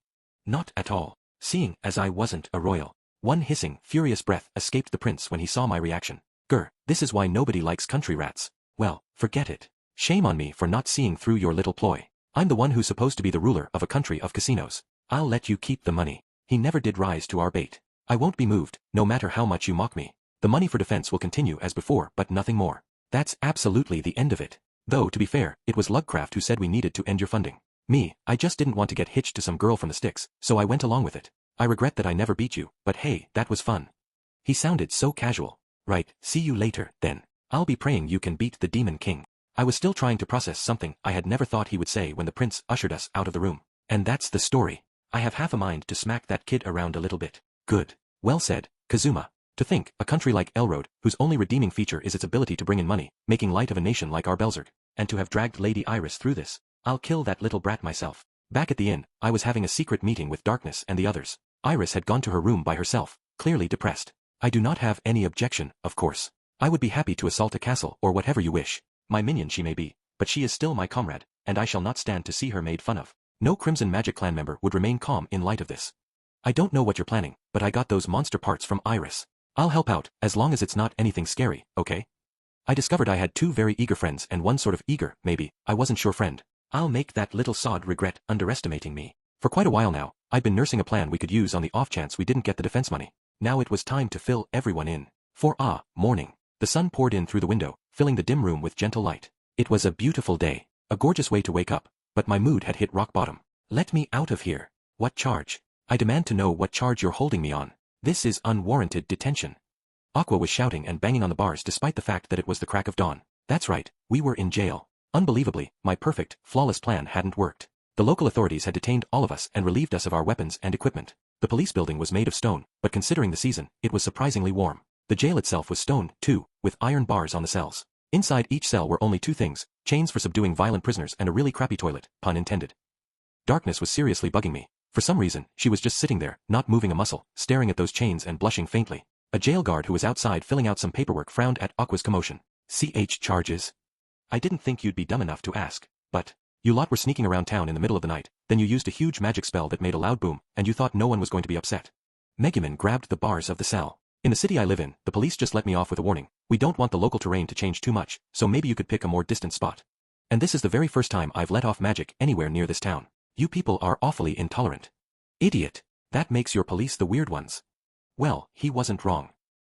Not at all. Seeing as I wasn't a royal. One hissing, furious breath escaped the prince when he saw my reaction. Grr, this is why nobody likes country rats. Well, forget it. Shame on me for not seeing through your little ploy. I'm the one who's supposed to be the ruler of a country of casinos. I'll let you keep the money. He never did rise to our bait. I won't be moved, no matter how much you mock me. The money for defense will continue as before, but nothing more. That's absolutely the end of it. Though, to be fair, it was Lugcraft who said we needed to end your funding. Me, I just didn't want to get hitched to some girl from the sticks, so I went along with it. I regret that I never beat you, but hey, that was fun. He sounded so casual. Right, see you later, then. I'll be praying you can beat the Demon King. I was still trying to process something I had never thought he would say when the prince ushered us out of the room. And that's the story. I have half a mind to smack that kid around a little bit. Good. Well said, Kazuma. To think, a country like Elrode, whose only redeeming feature is its ability to bring in money, making light of a nation like our Belzerg, and to have dragged Lady Iris through this. I'll kill that little brat myself. Back at the inn, I was having a secret meeting with Darkness and the others. Iris had gone to her room by herself, clearly depressed. I do not have any objection, of course. I would be happy to assault a castle or whatever you wish. My minion she may be, but she is still my comrade, and I shall not stand to see her made fun of. No Crimson Magic Clan member would remain calm in light of this. I don't know what you're planning, but I got those monster parts from Iris. I'll help out, as long as it's not anything scary, okay? I discovered I had two very eager friends and one sort of eager, maybe, I wasn't sure friend. I'll make that little sod regret underestimating me. For quite a while now, I'd been nursing a plan we could use on the off chance we didn't get the defense money. Now it was time to fill everyone in. For morning. The sun poured in through the window, filling the dim room with gentle light. It was a beautiful day, a gorgeous way to wake up, but my mood had hit rock bottom. Let me out of here. What charge? I demand to know what charge you're holding me on. This is unwarranted detention. Aqua was shouting and banging on the bars despite the fact that it was the crack of dawn. That's right, we were in jail. Unbelievably, my perfect, flawless plan hadn't worked. The local authorities had detained all of us and relieved us of our weapons and equipment. The police building was made of stone, but considering the season, it was surprisingly warm. The jail itself was stone, too, with iron bars on the cells. Inside each cell were only two things, chains for subduing violent prisoners and a really crappy toilet, pun intended. Darkness was seriously bugging me. For some reason, she was just sitting there, not moving a muscle, staring at those chains and blushing faintly. A jail guard who was outside filling out some paperwork frowned at Aqua's commotion. Charges? I didn't think you'd be dumb enough to ask, but... You lot were sneaking around town in the middle of the night, then you used a huge magic spell that made a loud boom, and you thought no one was going to be upset. Megumin grabbed the bars of the cell. In the city I live in, the police just let me off with a warning. We don't want the local terrain to change too much, so maybe you could pick a more distant spot. And this is the very first time I've let off magic anywhere near this town. You people are awfully intolerant. Idiot. That makes your police the weird ones. Well, he wasn't wrong.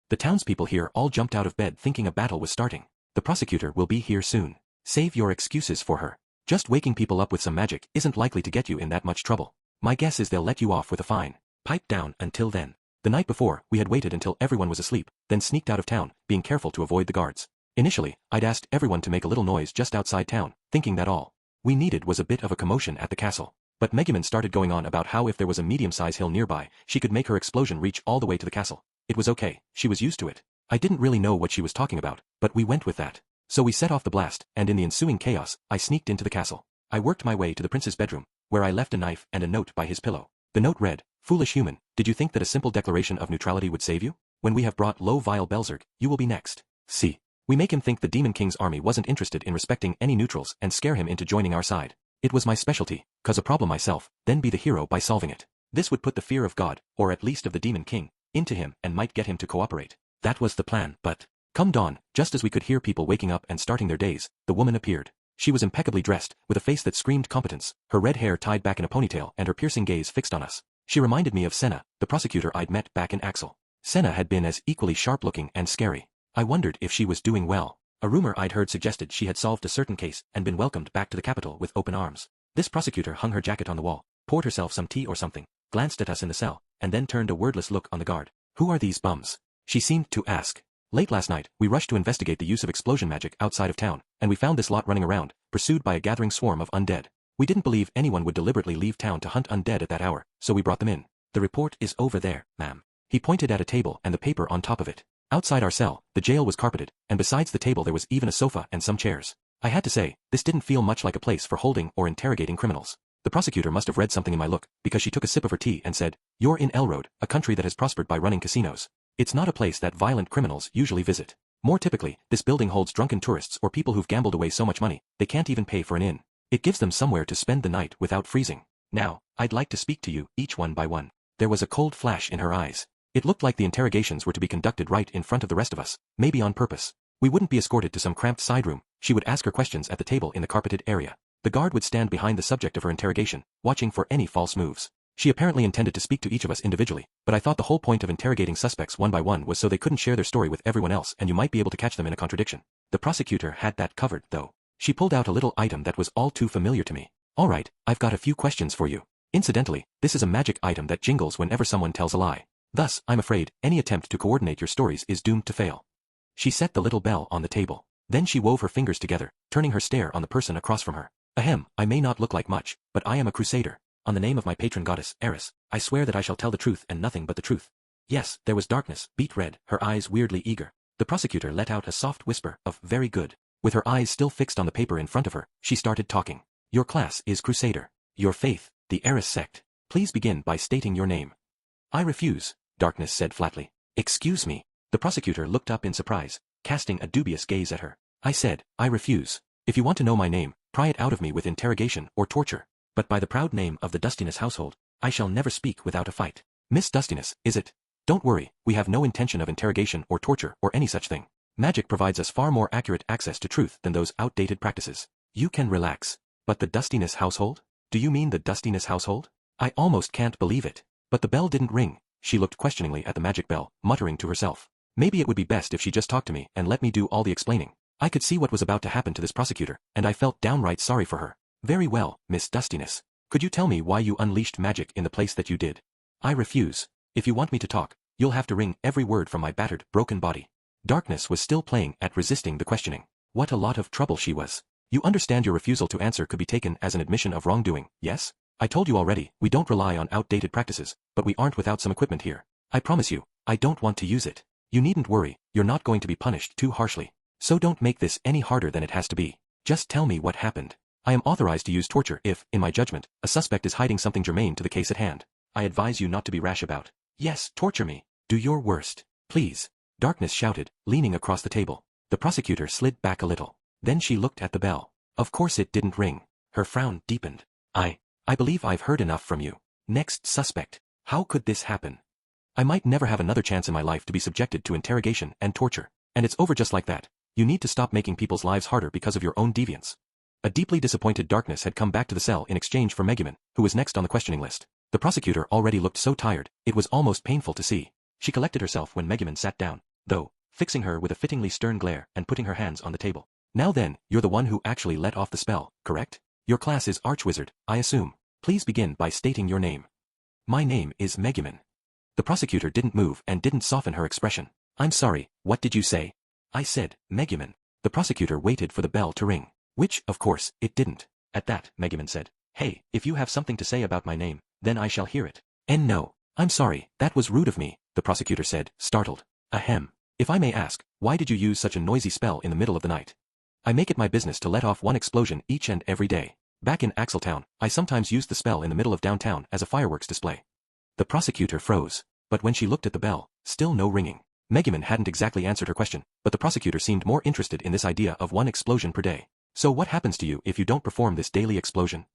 The townspeople here all jumped out of bed thinking a battle was starting. The prosecutor will be here soon. Save your excuses for her. Just waking people up with some magic isn't likely to get you in that much trouble. My guess is they'll let you off with a fine. Pipe down until then. The night before, we had waited until everyone was asleep, then sneaked out of town, being careful to avoid the guards. Initially, I'd asked everyone to make a little noise just outside town, thinking that all we needed was a bit of a commotion at the castle. But Megumin started going on about how if there was a medium-sized hill nearby, she could make her explosion reach all the way to the castle. It was okay, she was used to it. I didn't really know what she was talking about, but we went with that. So we set off the blast, and in the ensuing chaos, I sneaked into the castle. I worked my way to the prince's bedroom, where I left a knife and a note by his pillow. The note read, "Foolish human, did you think that a simple declaration of neutrality would save you? When we have brought low vile Belzerg, you will be next. See. We make him think the Demon King's army wasn't interested in respecting any neutrals and scare him into joining our side. It was my specialty, cause a problem myself, then be the hero by solving it. This would put the fear of God, or at least of the Demon King, into him and might get him to cooperate. That was the plan, but come dawn, just as we could hear people waking up and starting their days, the woman appeared. She was impeccably dressed, with a face that screamed competence, her red hair tied back in a ponytail and her piercing gaze fixed on us. She reminded me of Senna, the prosecutor I'd met back in Axel. Senna had been as equally sharp-looking and scary. I wondered if she was doing well. A rumor I'd heard suggested she had solved a certain case and been welcomed back to the capital with open arms. This prosecutor hung her jacket on the wall, poured herself some tea or something, glanced at us in the cell, and then turned a wordless look on the guard. Who are these bums? She seemed to ask. Late last night, we rushed to investigate the use of explosion magic outside of town, and we found this lot running around, pursued by a gathering swarm of undead. We didn't believe anyone would deliberately leave town to hunt undead at that hour, so we brought them in. The report is over there, ma'am. He pointed at a table and the paper on top of it. Outside our cell, the jail was carpeted, and besides the table there was even a sofa and some chairs. I had to say, this didn't feel much like a place for holding or interrogating criminals. The prosecutor must have read something in my look, because she took a sip of her tea and said, "You're in Elroad, a country that has prospered by running casinos. It's not a place that violent criminals usually visit. More typically, this building holds drunken tourists or people who've gambled away so much money, they can't even pay for an inn. It gives them somewhere to spend the night without freezing. Now, I'd like to speak to you, each one by one." There was a cold flash in her eyes. It looked like the interrogations were to be conducted right in front of the rest of us, maybe on purpose. We wouldn't be escorted to some cramped side room. She would ask her questions at the table in the carpeted area. The guard would stand behind the subject of her interrogation, watching for any false moves. She apparently intended to speak to each of us individually, but I thought the whole point of interrogating suspects one by one was so they couldn't share their story with everyone else and you might be able to catch them in a contradiction. The prosecutor had that covered, though. She pulled out a little item that was all too familiar to me. "Alright, I've got a few questions for you. Incidentally, this is a magic item that jingles whenever someone tells a lie. Thus, I'm afraid, any attempt to coordinate your stories is doomed to fail." She set the little bell on the table. Then she wove her fingers together, turning her stare on the person across from her. "Ahem, I may not look like much, but I am a crusader. On the name of my patron goddess, Eris, I swear that I shall tell the truth and nothing but the truth." Yes, there was darkness, beet red, her eyes weirdly eager. The prosecutor let out a soft whisper of, "Very good." With her eyes still fixed on the paper in front of her, she started talking. "Your class is crusader. Your faith, the Eris sect. Please begin by stating your name." "I refuse," Darkness said flatly. "Excuse me." The prosecutor looked up in surprise, casting a dubious gaze at her. "I said, I refuse. If you want to know my name, pry it out of me with interrogation or torture. But by the proud name of the Dustiness household, I shall never speak without a fight." "Miss Dustiness, is it?" "Don't worry, we have no intention of interrogation or torture or any such thing. Magic provides us far more accurate access to truth than those outdated practices. You can relax." "But the Dustiness household? Do you mean the Dustiness household?" I almost can't believe it. But the bell didn't ring. She looked questioningly at the magic bell, muttering to herself. Maybe it would be best if she just talked to me and let me do all the explaining. I could see what was about to happen to this prosecutor, and I felt downright sorry for her. "Very well, Miss Dustiness. Could you tell me why you unleashed magic in the place that you did?" "I refuse. If you want me to talk, you'll have to wring every word from my battered, broken body." Darkness was still playing at resisting the questioning. What a lot of trouble she was. "You understand your refusal to answer could be taken as an admission of wrongdoing, yes? I told you already, we don't rely on outdated practices, but we aren't without some equipment here. I promise you, I don't want to use it. You needn't worry, you're not going to be punished too harshly. So don't make this any harder than it has to be. Just tell me what happened. I am authorized to use torture if, in my judgment, a suspect is hiding something germane to the case at hand. I advise you not to be rash about." "Yes, torture me. Do your worst. Please." Darkness shouted, leaning across the table. The prosecutor slid back a little. Then she looked at the bell. Of course it didn't ring. Her frown deepened. I believe I've heard enough from you. Next suspect. How could this happen? I might never have another chance in my life to be subjected to interrogation and torture. And it's over just like that. You need to stop making people's lives harder because of your own deviance." A deeply disappointed Darkness had come back to the cell in exchange for Megumin, who was next on the questioning list. The prosecutor already looked so tired, it was almost painful to see. She collected herself when Megumin sat down, though, fixing her with a fittingly stern glare and putting her hands on the table. "Now then, you're the one who actually let off the spell, correct? Your class is Archwizard, I assume. Please begin by stating your name." "My name is Megumin." The prosecutor didn't move and didn't soften her expression. "I'm sorry, what did you say?" "I said, Megumin." The prosecutor waited for the bell to ring. Which, of course, it didn't. At that, Megumin said, "Hey, if you have something to say about my name, then I shall hear it." "And no. I'm sorry, that was rude of me," the prosecutor said, startled. "Ahem. If I may ask, why did you use such a noisy spell in the middle of the night?" "I make it my business to let off one explosion each and every day. Back in Axeltown, I sometimes used the spell in the middle of downtown as a fireworks display." The prosecutor froze. But when she looked at the bell, still no ringing. Megumin hadn't exactly answered her question, but the prosecutor seemed more interested in this idea of one explosion per day. So what happens to you if you don't perform this daily explosion?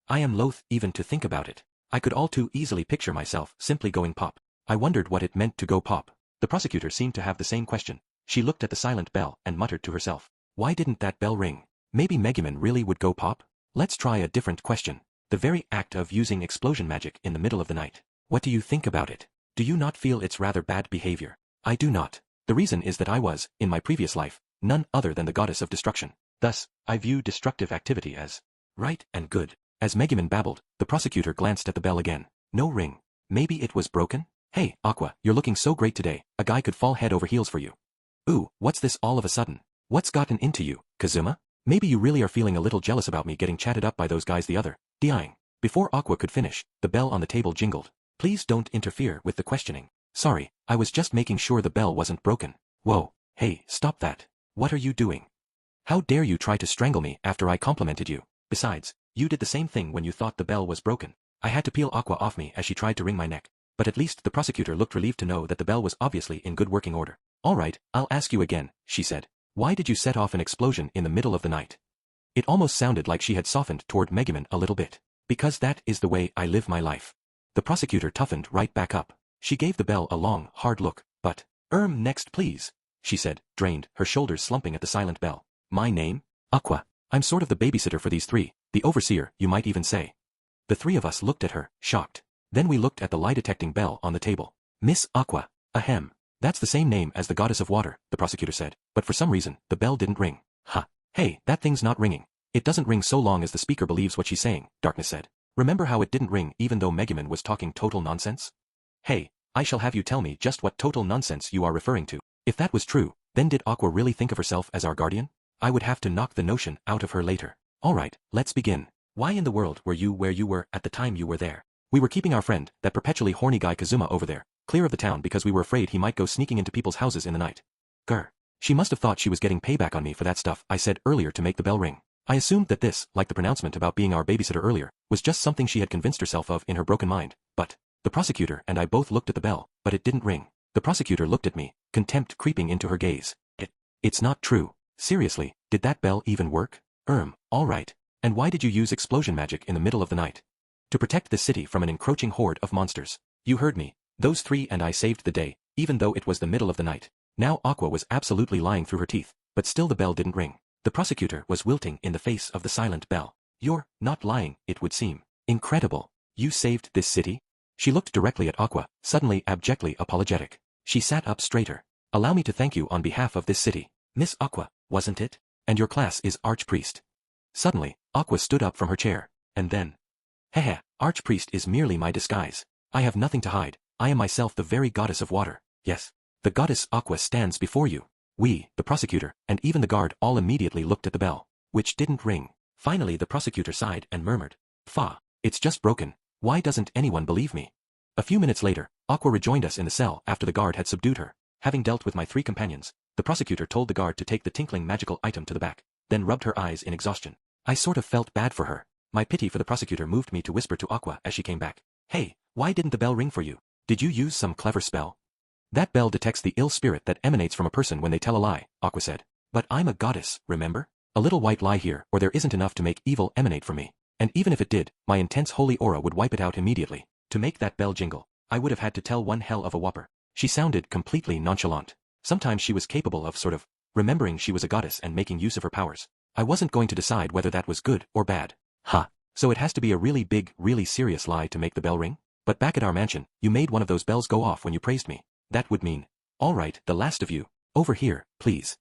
I am loath even to think about it. I could all too easily picture myself simply going pop. I wondered what it meant to go pop. The prosecutor seemed to have the same question. She looked at the silent bell and muttered to herself. Why didn't that bell ring? Maybe Megumin really would go pop? Let's try a different question. The very act of using explosion magic in the middle of the night. What do you think about it? Do you not feel it's rather bad behavior? I do not. The reason is that I was, in my previous life, none other than the goddess of destruction. Thus, I view destructive activity as right and good. As Megumin babbled, the prosecutor glanced at the bell again. No ring. Maybe it was broken? Hey, Aqua, you're looking so great today, a guy could fall head over heels for you. Ooh, what's this all of a sudden? What's gotten into you, Kazuma? Maybe you really are feeling a little jealous about me getting chatted up by those guys the other. Dying. Before Aqua could finish, the bell on the table jingled. Please don't interfere with the questioning. Sorry, I was just making sure the bell wasn't broken. Whoa, hey, stop that. What are you doing? How dare you try to strangle me after I complimented you? Besides, you did the same thing when you thought the bell was broken. I had to peel Aqua off me as she tried to wring my neck. But at least the prosecutor looked relieved to know that the bell was obviously in good working order. All right, I'll ask you again, she said. Why did you set off an explosion in the middle of the night? It almost sounded like she had softened toward Megumin a little bit. Because that is the way I live my life. The prosecutor toughened right back up. She gave the bell a long, hard look. But, next please, she said, drained, her shoulders slumping at the silent bell. My name? Aqua. I'm sort of the babysitter for these three, the overseer, you might even say. The three of us looked at her, shocked. Then we looked at the lie-detecting bell on the table. Miss Aqua. Ahem. That's the same name as the goddess of water, the prosecutor said, but for some reason, the bell didn't ring. Ha. Hey, that thing's not ringing. It doesn't ring so long as the speaker believes what she's saying, Darkness said. Remember how it didn't ring even though Megumin was talking total nonsense? Hey, I shall have you tell me just what total nonsense you are referring to. If that was true, then did Aqua really think of herself as our guardian? I would have to knock the notion out of her later. Alright, let's begin. Why in the world were you where you were at the time you were there? We were keeping our friend, that perpetually horny guy Kazuma over there, clear of the town because we were afraid he might go sneaking into people's houses in the night. Grr. She must have thought she was getting payback on me for that stuff I said earlier to make the bell ring. I assumed that this, like the pronouncement about being our babysitter earlier, was just something she had convinced herself of in her broken mind, but the prosecutor and I both looked at the bell, but it didn't ring. The prosecutor looked at me, contempt creeping into her gaze. It's not true. Seriously, did that bell even work? All right. And why did you use explosion magic in the middle of the night? To protect the city from an encroaching horde of monsters. You heard me. Those three and I saved the day, even though it was the middle of the night. Now Aqua was absolutely lying through her teeth, but still the bell didn't ring. The prosecutor was wilting in the face of the silent bell. You're not lying, it would seem. Incredible. You saved this city? She looked directly at Aqua, suddenly abjectly apologetic. She sat up straighter. Allow me to thank you on behalf of this city. Miss Aqua, wasn't it? And your class is Archpriest. Suddenly, Aqua stood up from her chair, and then, Hehe, Archpriest is merely my disguise. I have nothing to hide. I am myself the very goddess of water. Yes. The goddess Aqua stands before you. We, the prosecutor, and even the guard all immediately looked at the bell, which didn't ring. Finally the prosecutor sighed and murmured, Fa, it's just broken. Why doesn't anyone believe me? A few minutes later, Aqua rejoined us in the cell after the guard had subdued her. Having dealt with my three companions, the prosecutor told the guard to take the tinkling magical item to the back, then rubbed her eyes in exhaustion. I sort of felt bad for her. My pity for the prosecutor moved me to whisper to Aqua as she came back. Hey, why didn't the bell ring for you? Did you use some clever spell? That bell detects the ill spirit that emanates from a person when they tell a lie, Aqua said. But I'm a goddess, remember? A little white lie here or there isn't enough to make evil emanate from me. And even if it did, my intense holy aura would wipe it out immediately. To make that bell jingle, I would have had to tell one hell of a whopper. She sounded completely nonchalant. Sometimes she was capable of sort of remembering she was a goddess and making use of her powers. I wasn't going to decide whether that was good or bad. Ha. So it has to be a really big, really serious lie to make the bell ring? But back at our mansion, you made one of those bells go off when you praised me. That would mean, all right, the last of you, over here, please.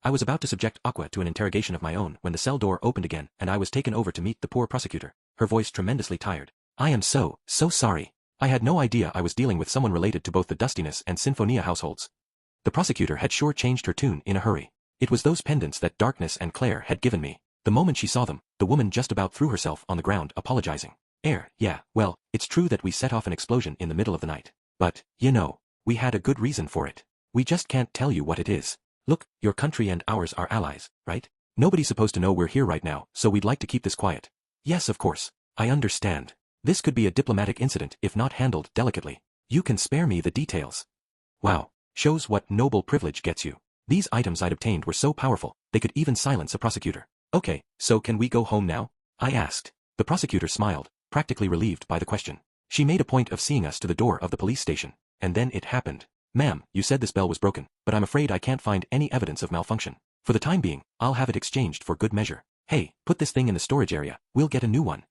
I was about to subject Aqua to an interrogation of my own when the cell door opened again and I was taken over to meet the poor prosecutor, her voice tremendously tired. I am so sorry. I had no idea I was dealing with someone related to both the Dustiness and Sinfonia households. The prosecutor had sure changed her tune in a hurry. It was those pendants that Darkness and Claire had given me. The moment she saw them, the woman just about threw herself on the ground apologizing. Yeah, well, it's true that we set off an explosion in the middle of the night. But, you know, we had a good reason for it. We just can't tell you what it is. Look, your country and ours are allies, right? Nobody's supposed to know we're here right now, so we'd like to keep this quiet. Yes, of course. I understand. This could be a diplomatic incident if not handled delicately. You can spare me the details. Wow. Shows what noble privilege gets you. These items I'd obtained were so powerful, they could even silence a prosecutor. Okay, so can we go home now? I asked. The prosecutor smiled, practically relieved by the question. She made a point of seeing us to the door of the police station, and then it happened. Ma'am, you said this bell was broken, but I'm afraid I can't find any evidence of malfunction. For the time being, I'll have it exchanged for good measure. Hey, put this thing in the storage area, we'll get a new one.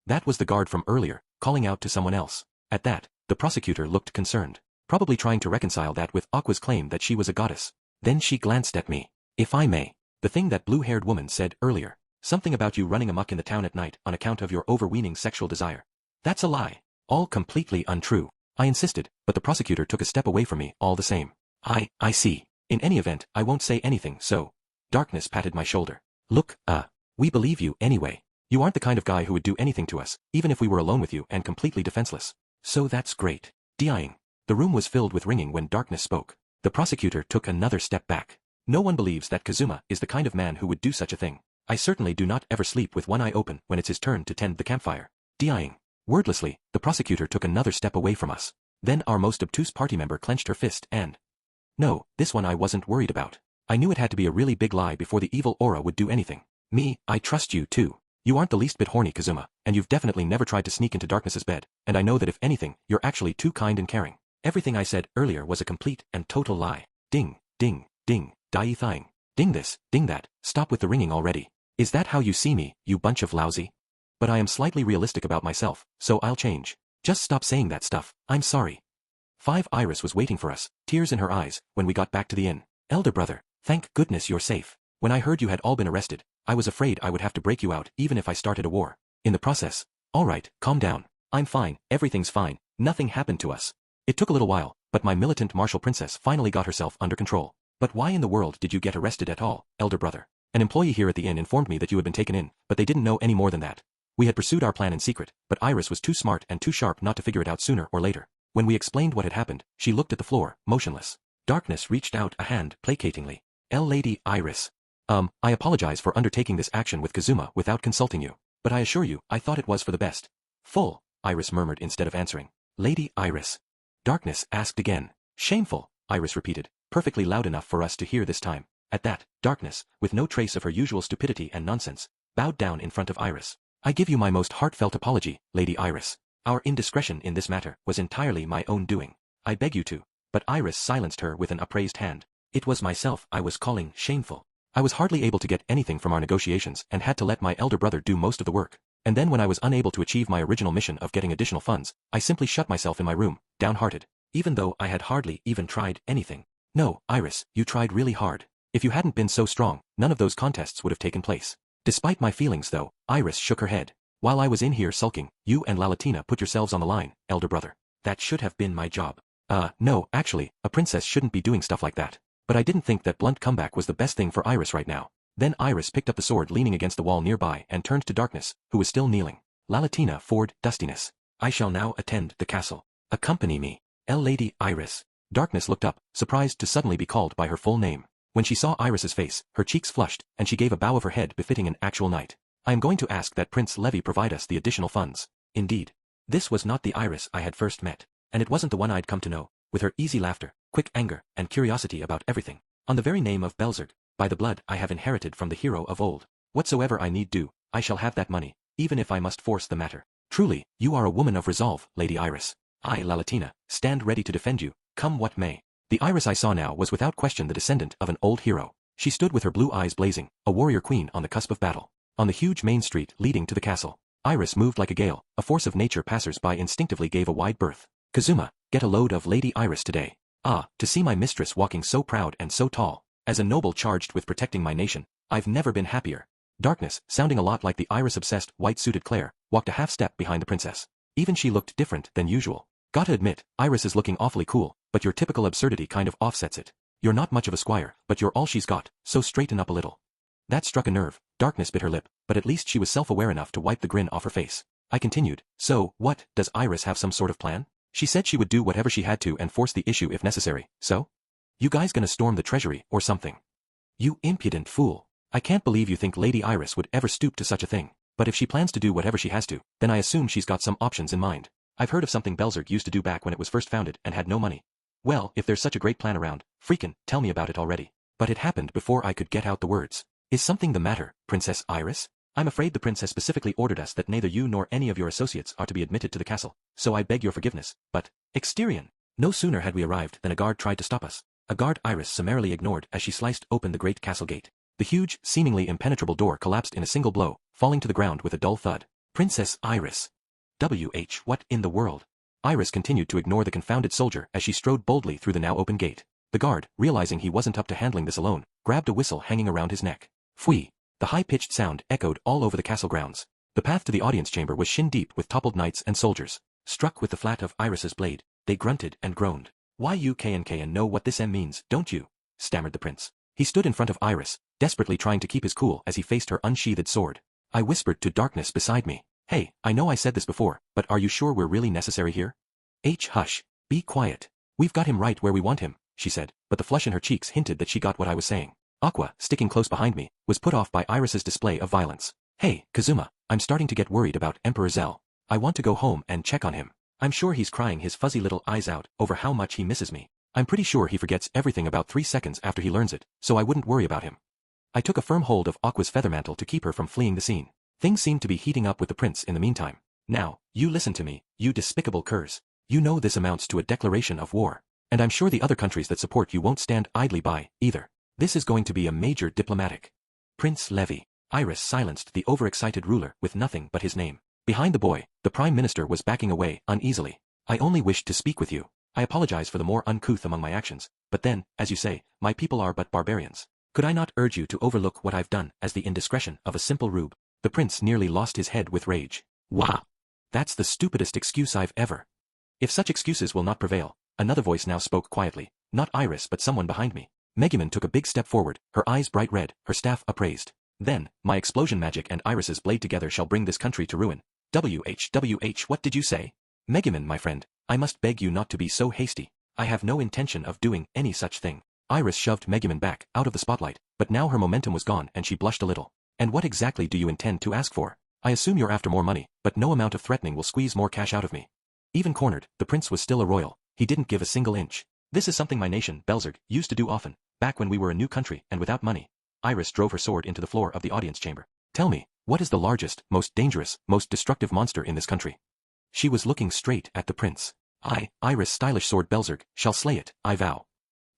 That was the guard from earlier, calling out to someone else. At that, the prosecutor looked concerned, probably trying to reconcile that with Aqua's claim that she was a goddess. Then she glanced at me. If I may, the thing that blue-haired woman said earlier, something about you running amok in the town at night on account of your overweening sexual desire. That's a lie. All completely untrue. I insisted, but the prosecutor took a step away from me all the same. I see. In any event, I won't say anything, so. Darkness patted my shoulder. Look, we believe you anyway. You aren't the kind of guy who would do anything to us, even if we were alone with you and completely defenseless. So that's great. Dying. The room was filled with ringing when Darkness spoke. The prosecutor took another step back. No one believes that Kazuma is the kind of man who would do such a thing. I certainly do not ever sleep with one eye open when it's his turn to tend the campfire. Dying. Wordlessly, the prosecutor took another step away from us. Then our most obtuse party member clenched her fist and... No, this one I wasn't worried about. I knew it had to be a really big lie before the evil aura would do anything. Me, I trust you too. You aren't the least bit horny, Kazuma, and you've definitely never tried to sneak into Darkness's bed, and I know that if anything, you're actually too kind and caring. Everything I said earlier was a complete and total lie. Ding, ding, ding, die-thing. Ding this, ding that, stop with the ringing already. Is that how you see me, you bunch of lousy? But I am slightly realistic about myself, so I'll change. Just stop saying that stuff, I'm sorry. 5 Iris was waiting for us, tears in her eyes, when we got back to the inn. Elder brother, thank goodness you're safe. When I heard you had all been arrested, I was afraid I would have to break you out even if I started a war. In the process. Alright, calm down. I'm fine, everything's fine, nothing happened to us. It took a little while, but my militant martial princess finally got herself under control. But why in the world did you get arrested at all, elder brother? An employee here at the inn informed me that you had been taken in, but they didn't know any more than that. We had pursued our plan in secret, but Iris was too smart and too sharp not to figure it out sooner or later. When we explained what had happened, she looked at the floor, motionless. Darkness reached out a hand placatingly. Lady Iris. I apologize for undertaking this action with Kazuma without consulting you, but I assure you, I thought it was for the best. Full, Iris murmured instead of answering. Lady Iris. Darkness asked again. Shameful, Iris repeated, perfectly loud enough for us to hear this time. At that, Darkness, with no trace of her usual stupidity and nonsense, bowed down in front of Iris. I give you my most heartfelt apology, Lady Iris. Our indiscretion in this matter was entirely my own doing. I beg you to. But Iris silenced her with an upraised hand. It was myself I was calling shameful. I was hardly able to get anything from our negotiations and had to let my elder brother do most of the work. And then when I was unable to achieve my original mission of getting additional funds, I simply shut myself in my room, downhearted. Even though I had hardly even tried anything. No, Iris, you tried really hard. If you hadn't been so strong, none of those contests would have taken place. Despite my feelings though, Iris shook her head. While I was in here sulking, you and Lalatina put yourselves on the line, elder brother. That should have been my job. No, actually, a princess shouldn't be doing stuff like that. But I didn't think that blunt comeback was the best thing for Iris right now. Then Iris picked up the sword leaning against the wall nearby and turned to Darkness, who was still kneeling. Lalatina Ford Dustiness. I shall now attend the castle. Accompany me. Lady Iris. Darkness looked up, surprised to suddenly be called by her full name. When she saw Iris's face, her cheeks flushed, and she gave a bow of her head befitting an actual knight. I am going to ask that Prince Levy provide us the additional funds. Indeed. This was not the Iris I had first met, and it wasn't the one I'd come to know, with her easy laughter, quick anger, and curiosity about everything. On the very name of Belzerg, by the blood I have inherited from the hero of old. Whatsoever I need do, I shall have that money, even if I must force the matter. Truly, you are a woman of resolve, Lady Iris. I, Lalatina, stand ready to defend you, come what may. The Iris I saw now was without question the descendant of an old hero. She stood with her blue eyes blazing, a warrior queen on the cusp of battle. On the huge main street leading to the castle, Iris moved like a gale, a force of nature passers-by instinctively gave a wide berth. Kazuma, get a load of Lady Iris today. Ah, to see my mistress walking so proud and so tall. As a noble charged with protecting my nation, I've never been happier. Darkness, sounding a lot like the Iris-obsessed, white-suited Claire, walked a half-step behind the princess. Even she looked different than usual. Gotta admit, Iris is looking awfully cool, but your typical absurdity kind of offsets it. You're not much of a squire, but you're all she's got, so straighten up a little. That struck a nerve. Darkness bit her lip, but at least she was self-aware enough to wipe the grin off her face. I continued, so, what, does Iris have some sort of plan? She said she would do whatever she had to and force the issue if necessary, so? You guys gonna storm the treasury, or something? You impudent fool. I can't believe you think Lady Iris would ever stoop to such a thing. But if she plans to do whatever she has to, then I assume she's got some options in mind. I've heard of something Belzerg used to do back when it was first founded and had no money. Well, if there's such a great plan around, freakin', tell me about it already. But it happened before I could get out the words. Is something the matter, Princess Iris? I'm afraid the prince has specifically ordered us that neither you nor any of your associates are to be admitted to the castle, so I beg your forgiveness, but, Exterion! No sooner had we arrived than a guard tried to stop us. A guard Iris summarily ignored as she sliced open the great castle gate. The huge, seemingly impenetrable door collapsed in a single blow, falling to the ground with a dull thud. Princess Iris. What in the world? Iris continued to ignore the confounded soldier as she strode boldly through the now open gate. The guard, realizing he wasn't up to handling this alone, grabbed a whistle hanging around his neck. Phui! The high-pitched sound echoed all over the castle grounds. The path to the audience chamber was shin-deep with toppled knights and soldiers. Struck with the flat of Iris's blade, they grunted and groaned. Why you can know what this means, don't you? Stammered the prince. He stood in front of Iris, desperately trying to keep his cool as he faced her unsheathed sword. I whispered to darkness beside me. Hey, I know I said this before, but are you sure we're really necessary here? Hush. Be quiet. We've got him right where we want him, she said, but the flush in her cheeks hinted that she got what I was saying. Aqua, sticking close behind me, was put off by Iris's display of violence. Hey, Kazuma, I'm starting to get worried about Emperor Zell. I want to go home and check on him. I'm sure he's crying his fuzzy little eyes out over how much he misses me. I'm pretty sure he forgets everything about 3 seconds after he learns it, so I wouldn't worry about him. I took a firm hold of Aqua's feather mantle to keep her from fleeing the scene. Things seemed to be heating up with the prince in the meantime. Now, you listen to me, you despicable curs. You know this amounts to a declaration of war. And I'm sure the other countries that support you won't stand idly by, either. This is going to be a major diplomatic. Prince Levy. Iris silenced the overexcited ruler with nothing but his name. Behind the boy, the prime minister was backing away uneasily. I only wished to speak with you. I apologize for the more uncouth among my actions, but then, as you say, my people are but barbarians. Could I not urge you to overlook what I've done as the indiscretion of a simple rube? The prince nearly lost his head with rage. Wah! That's the stupidest excuse I've ever. If such excuses will not prevail, another voice now spoke quietly, not Iris but someone behind me. Megumin took a big step forward, her eyes bright red, her staff upraised. Then, my explosion magic and Iris's blade together shall bring this country to ruin. What did you say? Megumin, my friend, I must beg you not to be so hasty. I have no intention of doing any such thing. Iris shoved Megumin back, out of the spotlight, but now her momentum was gone and she blushed a little. And what exactly do you intend to ask for? I assume you're after more money, but no amount of threatening will squeeze more cash out of me. Even cornered, the prince was still a royal. He didn't give a single inch. This is something my nation, Belzerg, used to do often, back when we were a new country and without money. Iris drove her sword into the floor of the audience chamber. Tell me, what is the largest, most dangerous, most destructive monster in this country? She was looking straight at the prince. I, Iris' stylish sword Belzerg, shall slay it, I vow.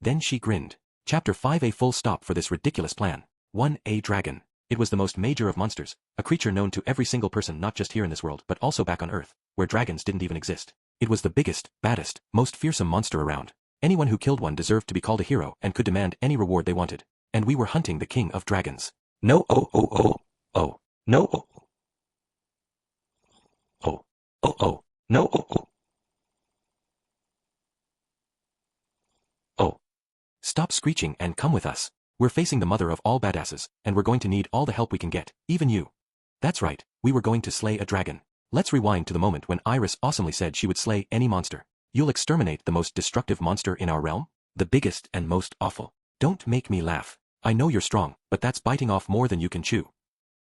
Then she grinned. Chapter 5. A full stop for this ridiculous plan. 1. A dragon. It was the most major of monsters, a creature known to every single person not just here in this world but also back on Earth, where dragons didn't even exist. It was the biggest, baddest, most fearsome monster around. Anyone who killed one deserved to be called a hero and could demand any reward they wanted. And we were hunting the king of dragons. No no Stop screeching and come with us. We're facing the mother of all badasses, and we're going to need all the help we can get, even you. That's right, we were going to slay a dragon. Let's rewind to the moment when Iris awesomely said she would slay any monster. You'll exterminate the most destructive monster in our realm? The biggest and most awful. Don't make me laugh. I know you're strong, but that's biting off more than you can chew.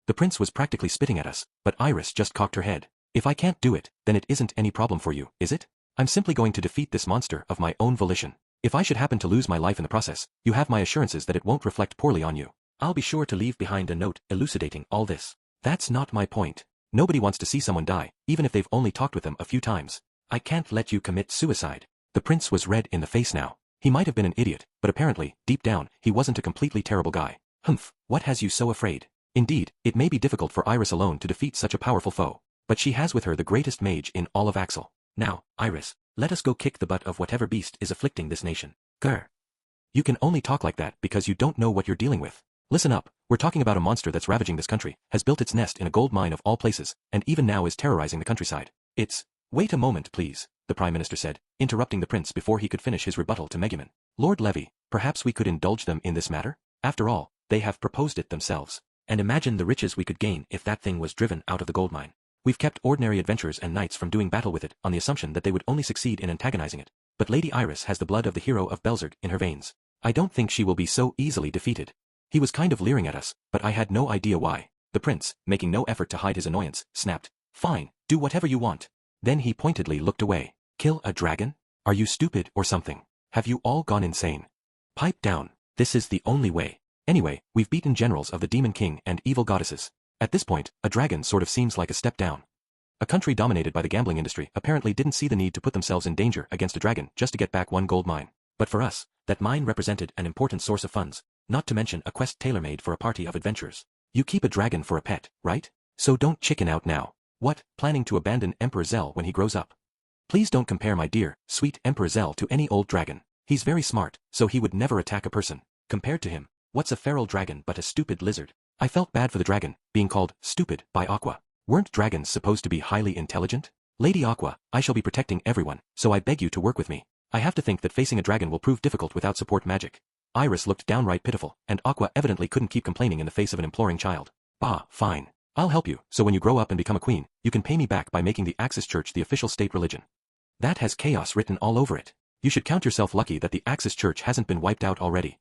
The prince was practically spitting at us, but Iris just cocked her head. If I can't do it, then it isn't any problem for you, is it? I'm simply going to defeat this monster of my own volition. If I should happen to lose my life in the process, you have my assurances that it won't reflect poorly on you. I'll be sure to leave behind a note elucidating all this. That's not my point. Nobody wants to see someone die, even if they've only talked with them a few times. I can't let you commit suicide. The prince was red in the face now. He might have been an idiot, but apparently, deep down, he wasn't a completely terrible guy. Humph, what has you so afraid? Indeed, it may be difficult for Iris alone to defeat such a powerful foe, but she has with her the greatest mage in all of Axel. Now, Iris, let us go kick the butt of whatever beast is afflicting this nation. Grr. You can only talk like that because you don't know what you're dealing with. Listen up, we're talking about a monster that's ravaging this country, has built its nest in a gold mine of all places, and even now is terrorizing the countryside. Wait a moment please, the Prime Minister said, interrupting the prince before he could finish his rebuttal to Megumin. Lord Levy, perhaps we could indulge them in this matter? After all, they have proposed it themselves. And imagine the riches we could gain if that thing was driven out of the gold mine. We've kept ordinary adventurers and knights from doing battle with it on the assumption that they would only succeed in antagonizing it. But Lady Iris has the blood of the hero of Belzerg in her veins. I don't think she will be so easily defeated. He was kind of leering at us, but I had no idea why. The prince, making no effort to hide his annoyance, snapped, "Fine, do whatever you want." Then he pointedly looked away. Kill a dragon? Are you stupid or something? Have you all gone insane? Pipe down. This is the only way. Anyway, we've beaten generals of the Demon King and evil goddesses. At this point, a dragon sort of seems like a step down. A country dominated by the gambling industry apparently didn't see the need to put themselves in danger against a dragon just to get back one gold mine. But for us, that mine represented an important source of funds, not to mention a quest tailor-made for a party of adventurers. You keep a dragon for a pet, right? So don't chicken out now. What, planning to abandon Emperor Zell when he grows up? Please don't compare my dear, sweet Emperor Zell to any old dragon. He's very smart, so he would never attack a person. Compared to him, what's a feral dragon but a stupid lizard? I felt bad for the dragon, being called stupid by Aqua. Weren't dragons supposed to be highly intelligent? Lady Aqua, I shall be protecting everyone, so I beg you to work with me. I have to think that facing a dragon will prove difficult without support magic. Iris looked downright pitiful, and Aqua evidently couldn't keep complaining in the face of an imploring child. Bah, fine. I'll help you, so when you grow up and become a queen, you can pay me back by making the Axis Church the official state religion. That has chaos written all over it. You should count yourself lucky that the Axis Church hasn't been wiped out already.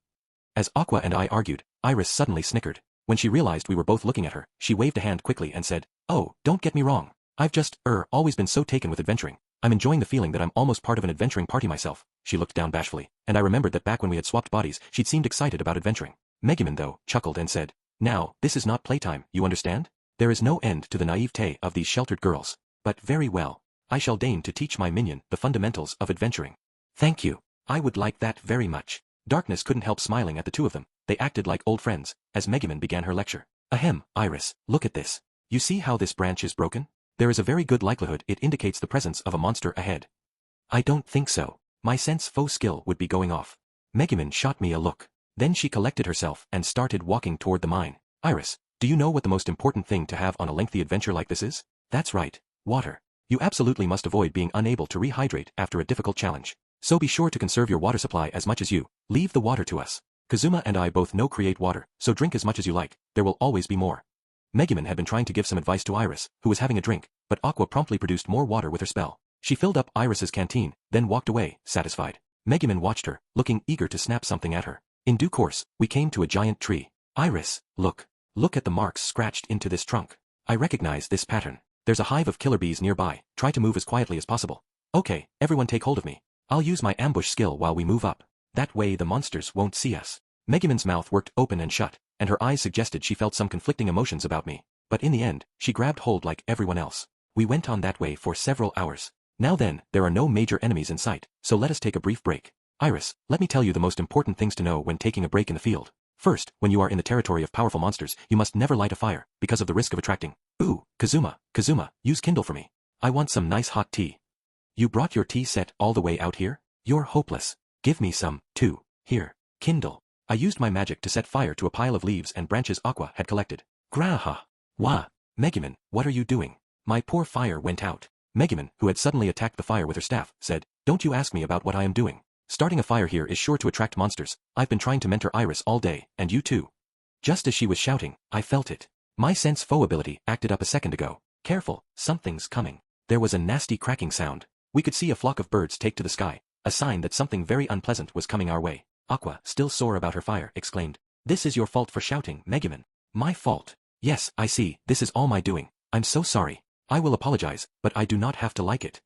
As Aqua and I argued, Iris suddenly snickered. When she realized we were both looking at her, she waved a hand quickly and said, "Oh, don't get me wrong. I've just, always been so taken with adventuring. I'm enjoying the feeling that I'm almost part of an adventuring party myself." She looked down bashfully, and I remembered that back when we had swapped bodies, she'd seemed excited about adventuring. Megumin, though, chuckled and said, "Now, this is not playtime, you understand? There is no end to the naivete of these sheltered girls. But very well. I shall deign to teach my minion the fundamentals of adventuring." "Thank you. I would like that very much." Darkness couldn't help smiling at the two of them. They acted like old friends, as Megumin began her lecture. "Ahem, Iris, look at this. You see how this branch is broken? There is a very good likelihood it indicates the presence of a monster ahead." "I don't think so. My sense faux skill would be going off." Megumin shot me a look. Then she collected herself and started walking toward the mine. "Iris, do you know what the most important thing to have on a lengthy adventure like this is? That's right, water. You absolutely must avoid being unable to rehydrate after a difficult challenge. So be sure to conserve your water supply as much as you. Leave the water to us. Kazuma and I both know create water, so drink as much as you like. There will always be more." Megumin had been trying to give some advice to Iris, who was having a drink, but Aqua promptly produced more water with her spell. She filled up Iris's canteen, then walked away, satisfied. Megumin watched her, looking eager to snap something at her. In due course, we came to a giant tree. "Iris, look. Look at the marks scratched into this trunk. I recognize this pattern. There's a hive of killer bees nearby. Try to move as quietly as possible." "Okay, everyone take hold of me. I'll use my ambush skill while we move up. That way the monsters won't see us." Megumin's mouth worked open and shut, and her eyes suggested she felt some conflicting emotions about me. But in the end, she grabbed hold like everyone else. We went on that way for several hours. Now then, there are no major enemies in sight, so let us take a brief break. Iris, let me tell you the most important things to know when taking a break in the field. First, when you are in the territory of powerful monsters, you must never light a fire, because of the risk of attracting. Ooh, Kazuma, use Kindle for me. I want some nice hot tea. You brought your tea set all the way out here? You're hopeless. Give me some, too. Here, Kindle. I used my magic to set fire to a pile of leaves and branches Aqua had collected. Graha. Wah. Megumin, what are you doing? My poor fire went out. Megumin, who had suddenly attacked the fire with her staff, said, "Don't you ask me about what I am doing. Starting a fire here is sure to attract monsters. I've been trying to mentor Iris all day, and you too." Just as she was shouting, I felt it. My sense foe ability acted up a second ago. Careful, something's coming. There was a nasty cracking sound. We could see a flock of birds take to the sky, a sign that something very unpleasant was coming our way. Aqua, still sore about her fire, exclaimed, "This is your fault for shouting, Megumin." "My fault? Yes, I see, this is all my doing. I'm so sorry. I will apologize, but I do not have to like it."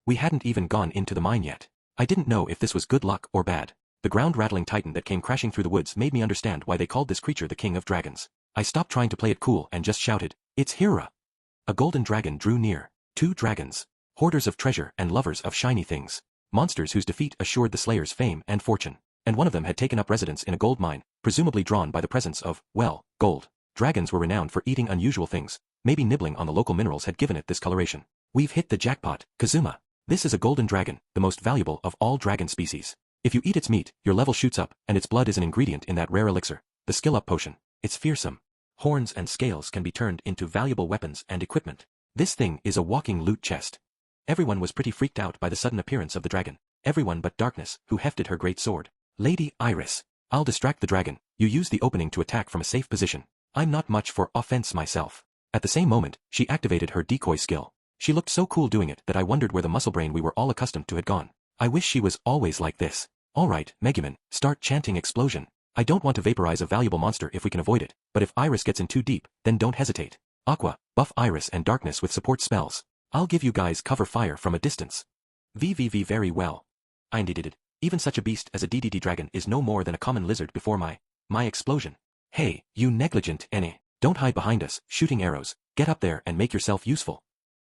We hadn't even gone into the mine yet. I didn't know if this was good luck or bad. The ground-rattling titan that came crashing through the woods made me understand why they called this creature the king of dragons. I stopped trying to play it cool and just shouted, "It's Hira!" A golden dragon drew near. 2 dragons. Hoarders of treasure and lovers of shiny things. Monsters whose defeat assured the slayers fame and fortune. And one of them had taken up residence in a gold mine, presumably drawn by the presence of, well, gold. Dragons were renowned for eating unusual things. Maybe nibbling on the local minerals had given it this coloration. "We've hit the jackpot, Kazuma. This is a golden dragon, the most valuable of all dragon species. If you eat its meat, your level shoots up, and its blood is an ingredient in that rare elixir, the skill-up potion. It's fearsome. Horns and scales can be turned into valuable weapons and equipment. This thing is a walking loot chest." Everyone was pretty freaked out by the sudden appearance of the dragon. Everyone but Darkness, who hefted her great sword. "Lady Iris, I'll distract the dragon. You use the opening to attack from a safe position. I'm not much for offense myself." At the same moment, she activated her decoy skill. She looked so cool doing it that I wondered where the muscle brain we were all accustomed to had gone. I wish she was always like this. "Alright, Megumin, start chanting explosion. I don't want to vaporize a valuable monster if we can avoid it, but if Iris gets in too deep, then don't hesitate. Aqua, buff Iris and Darkness with support spells. I'll give you guys cover fire from a distance." VVV very well. I indeed. Even such a beast as a DDD dragon is no more than a common lizard before my My explosion. Hey, you negligent ene. Don't hide behind us, shooting arrows. Get up there and make yourself useful.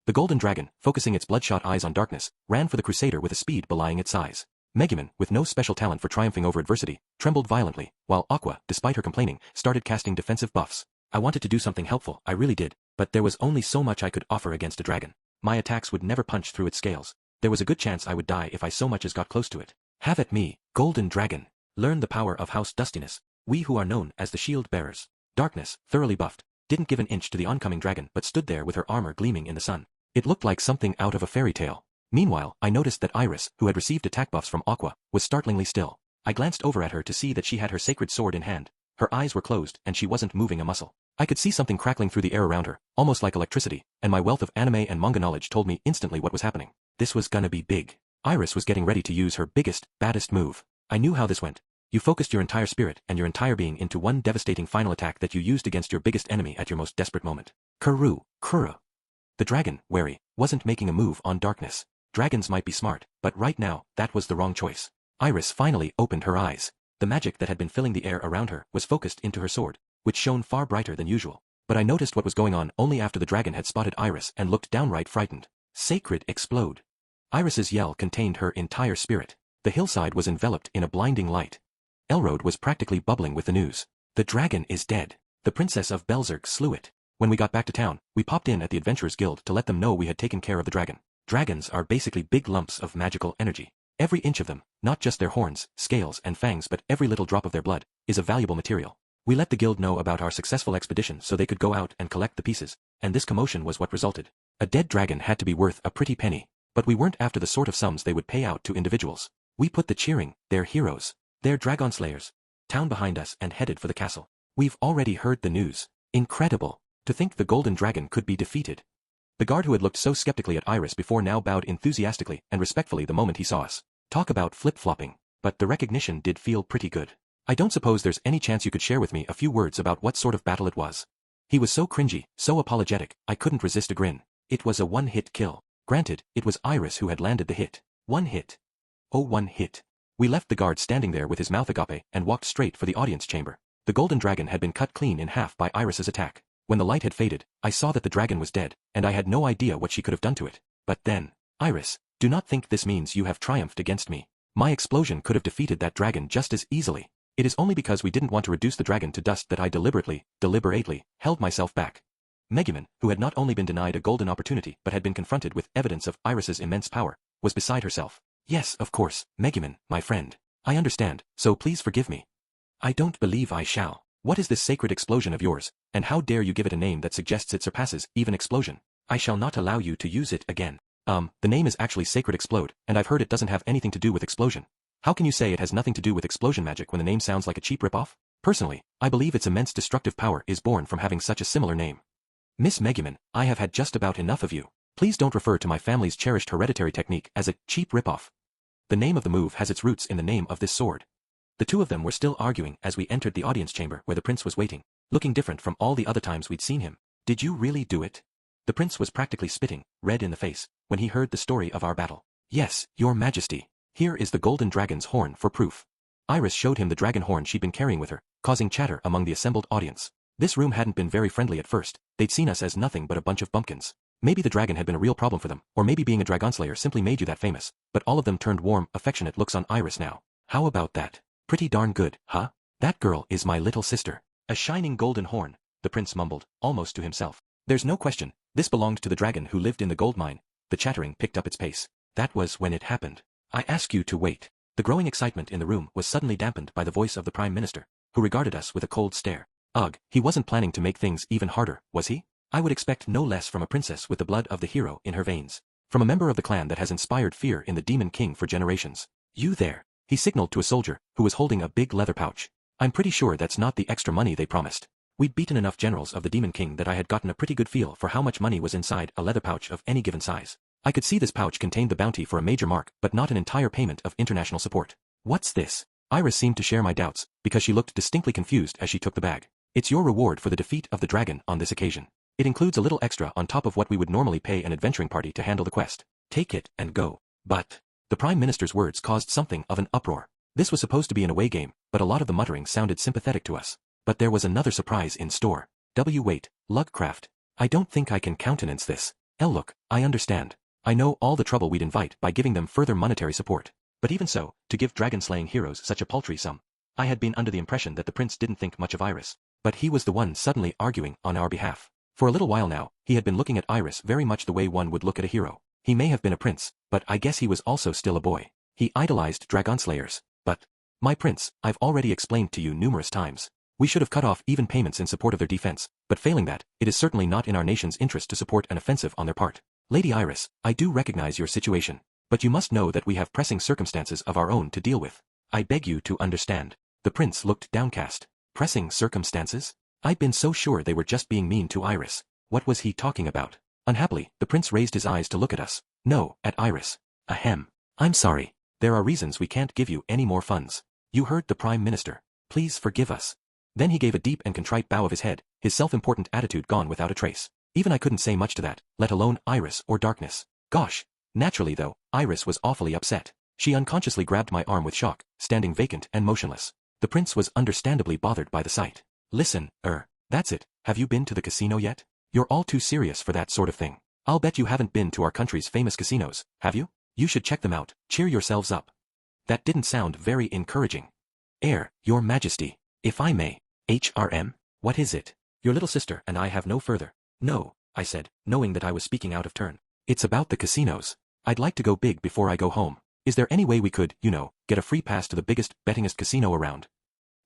The golden dragon, focusing its bloodshot eyes on darkness, ran for the crusader with a speed belying its size. Megumin, with no special talent for triumphing over adversity, trembled violently, while Aqua, despite her complaining, started casting defensive buffs. I wanted to do something helpful, I really did, but there was only so much I could offer against a dragon. My attacks would never punch through its scales. There was a good chance I would die if I so much as got close to it. Have at me, golden dragon. Learn the power of House Dustiness. We who are known as the shield bearers. Darkness, thoroughly buffed, didn't give an inch to the oncoming dragon but stood there with her armor gleaming in the sun. It looked like something out of a fairy tale. Meanwhile, I noticed that Iris, who had received attack buffs from Aqua, was startlingly still. I glanced over at her to see that she had her sacred sword in hand. Her eyes were closed and she wasn't moving a muscle. I could see something crackling through the air around her, almost like electricity, and my wealth of anime and manga knowledge told me instantly what was happening. This was gonna be big. Iris was getting ready to use her biggest, baddest move. I knew how this went. You focused your entire spirit and your entire being into one devastating final attack that you used against your biggest enemy at your most desperate moment. Kuru. The dragon, wary, wasn't making a move on darkness. Dragons might be smart, but right now, that was the wrong choice. Iris finally opened her eyes. The magic that had been filling the air around her was focused into her sword, which shone far brighter than usual. But I noticed what was going on only after the dragon had spotted Iris and looked downright frightened. Sacred explode. Iris's yell contained her entire spirit. The hillside was enveloped in a blinding light. Elrode was practically bubbling with the news. The dragon is dead. The princess of Belzerg slew it. When we got back to town, we popped in at the Adventurers Guild to let them know we had taken care of the dragon. Dragons are basically big lumps of magical energy. Every inch of them, not just their horns, scales, and fangs but every little drop of their blood, is a valuable material. We let the guild know about our successful expedition so they could go out and collect the pieces, and this commotion was what resulted. A dead dragon had to be worth a pretty penny, but we weren't after the sort of sums they would pay out to individuals. We put the cheering, they're heroes. They're dragon slayers. Town behind us and headed for the castle. We've already heard the news. Incredible. To think the golden dragon could be defeated. The guard who had looked so skeptically at Iris before now bowed enthusiastically and respectfully the moment he saw us. Talk about flip-flopping. But the recognition did feel pretty good. I don't suppose there's any chance you could share with me a few words about what sort of battle it was. He was so cringy, so apologetic, I couldn't resist a grin. It was a one-hit kill. Granted, it was Iris who had landed the hit. One hit. Oh, one hit. We left the guard standing there with his mouth agape and walked straight for the audience chamber. The golden dragon had been cut clean in half by Iris's attack. When the light had faded, I saw that the dragon was dead, and I had no idea what she could have done to it. But then, Iris, do not think this means you have triumphed against me. My explosion could have defeated that dragon just as easily. It is only because we didn't want to reduce the dragon to dust that I deliberately held myself back. Megumin, who had not only been denied a golden opportunity but had been confronted with evidence of Iris's immense power, was beside herself. Yes, of course, Megumin, my friend. I understand, so please forgive me. I don't believe I shall. What is this sacred explosion of yours, and how dare you give it a name that suggests it surpasses even explosion? I shall not allow you to use it again. The name is actually Sacred Explode, and I've heard it doesn't have anything to do with explosion. How can you say it has nothing to do with explosion magic when the name sounds like a cheap ripoff? Personally, I believe its immense destructive power is born from having such a similar name. Miss Megumin, I have had just about enough of you. Please don't refer to my family's cherished hereditary technique as a cheap ripoff. The name of the move has its roots in the name of this sword. The two of them were still arguing as we entered the audience chamber where the prince was waiting, looking different from all the other times we'd seen him. Did you really do it? The prince was practically spitting, red in the face, when he heard the story of our battle. Yes, your majesty. Here is the golden dragon's horn for proof. Iris showed him the dragon horn she'd been carrying with her, causing chatter among the assembled audience. This room hadn't been very friendly at first. They'd seen us as nothing but a bunch of bumpkins. Maybe the dragon had been a real problem for them, or maybe being a dragonslayer simply made you that famous, but all of them turned warm, affectionate looks on Iris now. How about that? Pretty darn good, huh? That girl is my little sister. A shining golden horn, the prince mumbled, almost to himself. There's no question, this belonged to the dragon who lived in the gold mine. The chattering picked up its pace. That was when it happened. I ask you to wait. The growing excitement in the room was suddenly dampened by the voice of the prime minister, who regarded us with a cold stare. Ugh, he wasn't planning to make things even harder, was he? I would expect no less from a princess with the blood of the hero in her veins. From a member of the clan that has inspired fear in the Demon King for generations. You there. He signaled to a soldier, who was holding a big leather pouch. I'm pretty sure that's not the extra money they promised. We'd beaten enough generals of the Demon King that I had gotten a pretty good feel for how much money was inside a leather pouch of any given size. I could see this pouch contained the bounty for a major mark but not an entire payment of international support. What's this? Iris seemed to share my doubts, because she looked distinctly confused as she took the bag. It's your reward for the defeat of the dragon on this occasion. It includes a little extra on top of what we would normally pay an adventuring party to handle the quest. Take it and go. But the Prime Minister's words caused something of an uproar. This was supposed to be an away game, but a lot of the muttering sounded sympathetic to us. But there was another surprise in store. Wait, Lugcraft. I don't think I can countenance this. Look, I understand. I know all the trouble we'd invite by giving them further monetary support. But even so, to give dragon-slaying heroes such a paltry sum. I had been under the impression that the prince didn't think much of Iris. But he was the one suddenly arguing on our behalf. For a little while now, he had been looking at Iris very much the way one would look at a hero. He may have been a prince, but I guess he was also still a boy. He idolized dragonslayers. But, my prince, I've already explained to you numerous times. We should have cut off even payments in support of their defense, but failing that, it is certainly not in our nation's interest to support an offensive on their part. Lady Iris, I do recognize your situation, but you must know that we have pressing circumstances of our own to deal with. I beg you to understand. The prince looked downcast. Pressing circumstances? I'd been so sure they were just being mean to Iris. What was he talking about? Unhappily, the prince raised his eyes to look at us. No, at Iris. Ahem. I'm sorry. There are reasons we can't give you any more funds. You heard the Prime Minister. Please forgive us. Then he gave a deep and contrite bow of his head, his self-important attitude gone without a trace. Even I couldn't say much to that, let alone Iris or Darkness. Gosh. Naturally though, Iris was awfully upset. She unconsciously grabbed my arm with shock, standing vacant and motionless. The prince was understandably bothered by the sight. Listen, that's it. Have you been to the casino yet? You're all too serious for that sort of thing. I'll bet you haven't been to our country's famous casinos, have you? You should check them out, cheer yourselves up. That didn't sound very encouraging. Your Majesty, if I may. HRM? What is it? Your little sister and I have no further. No, I said, knowing that I was speaking out of turn. It's about the casinos. I'd like to go big before I go home. Is there any way we could, get a free pass to the biggest, bettingest casino around?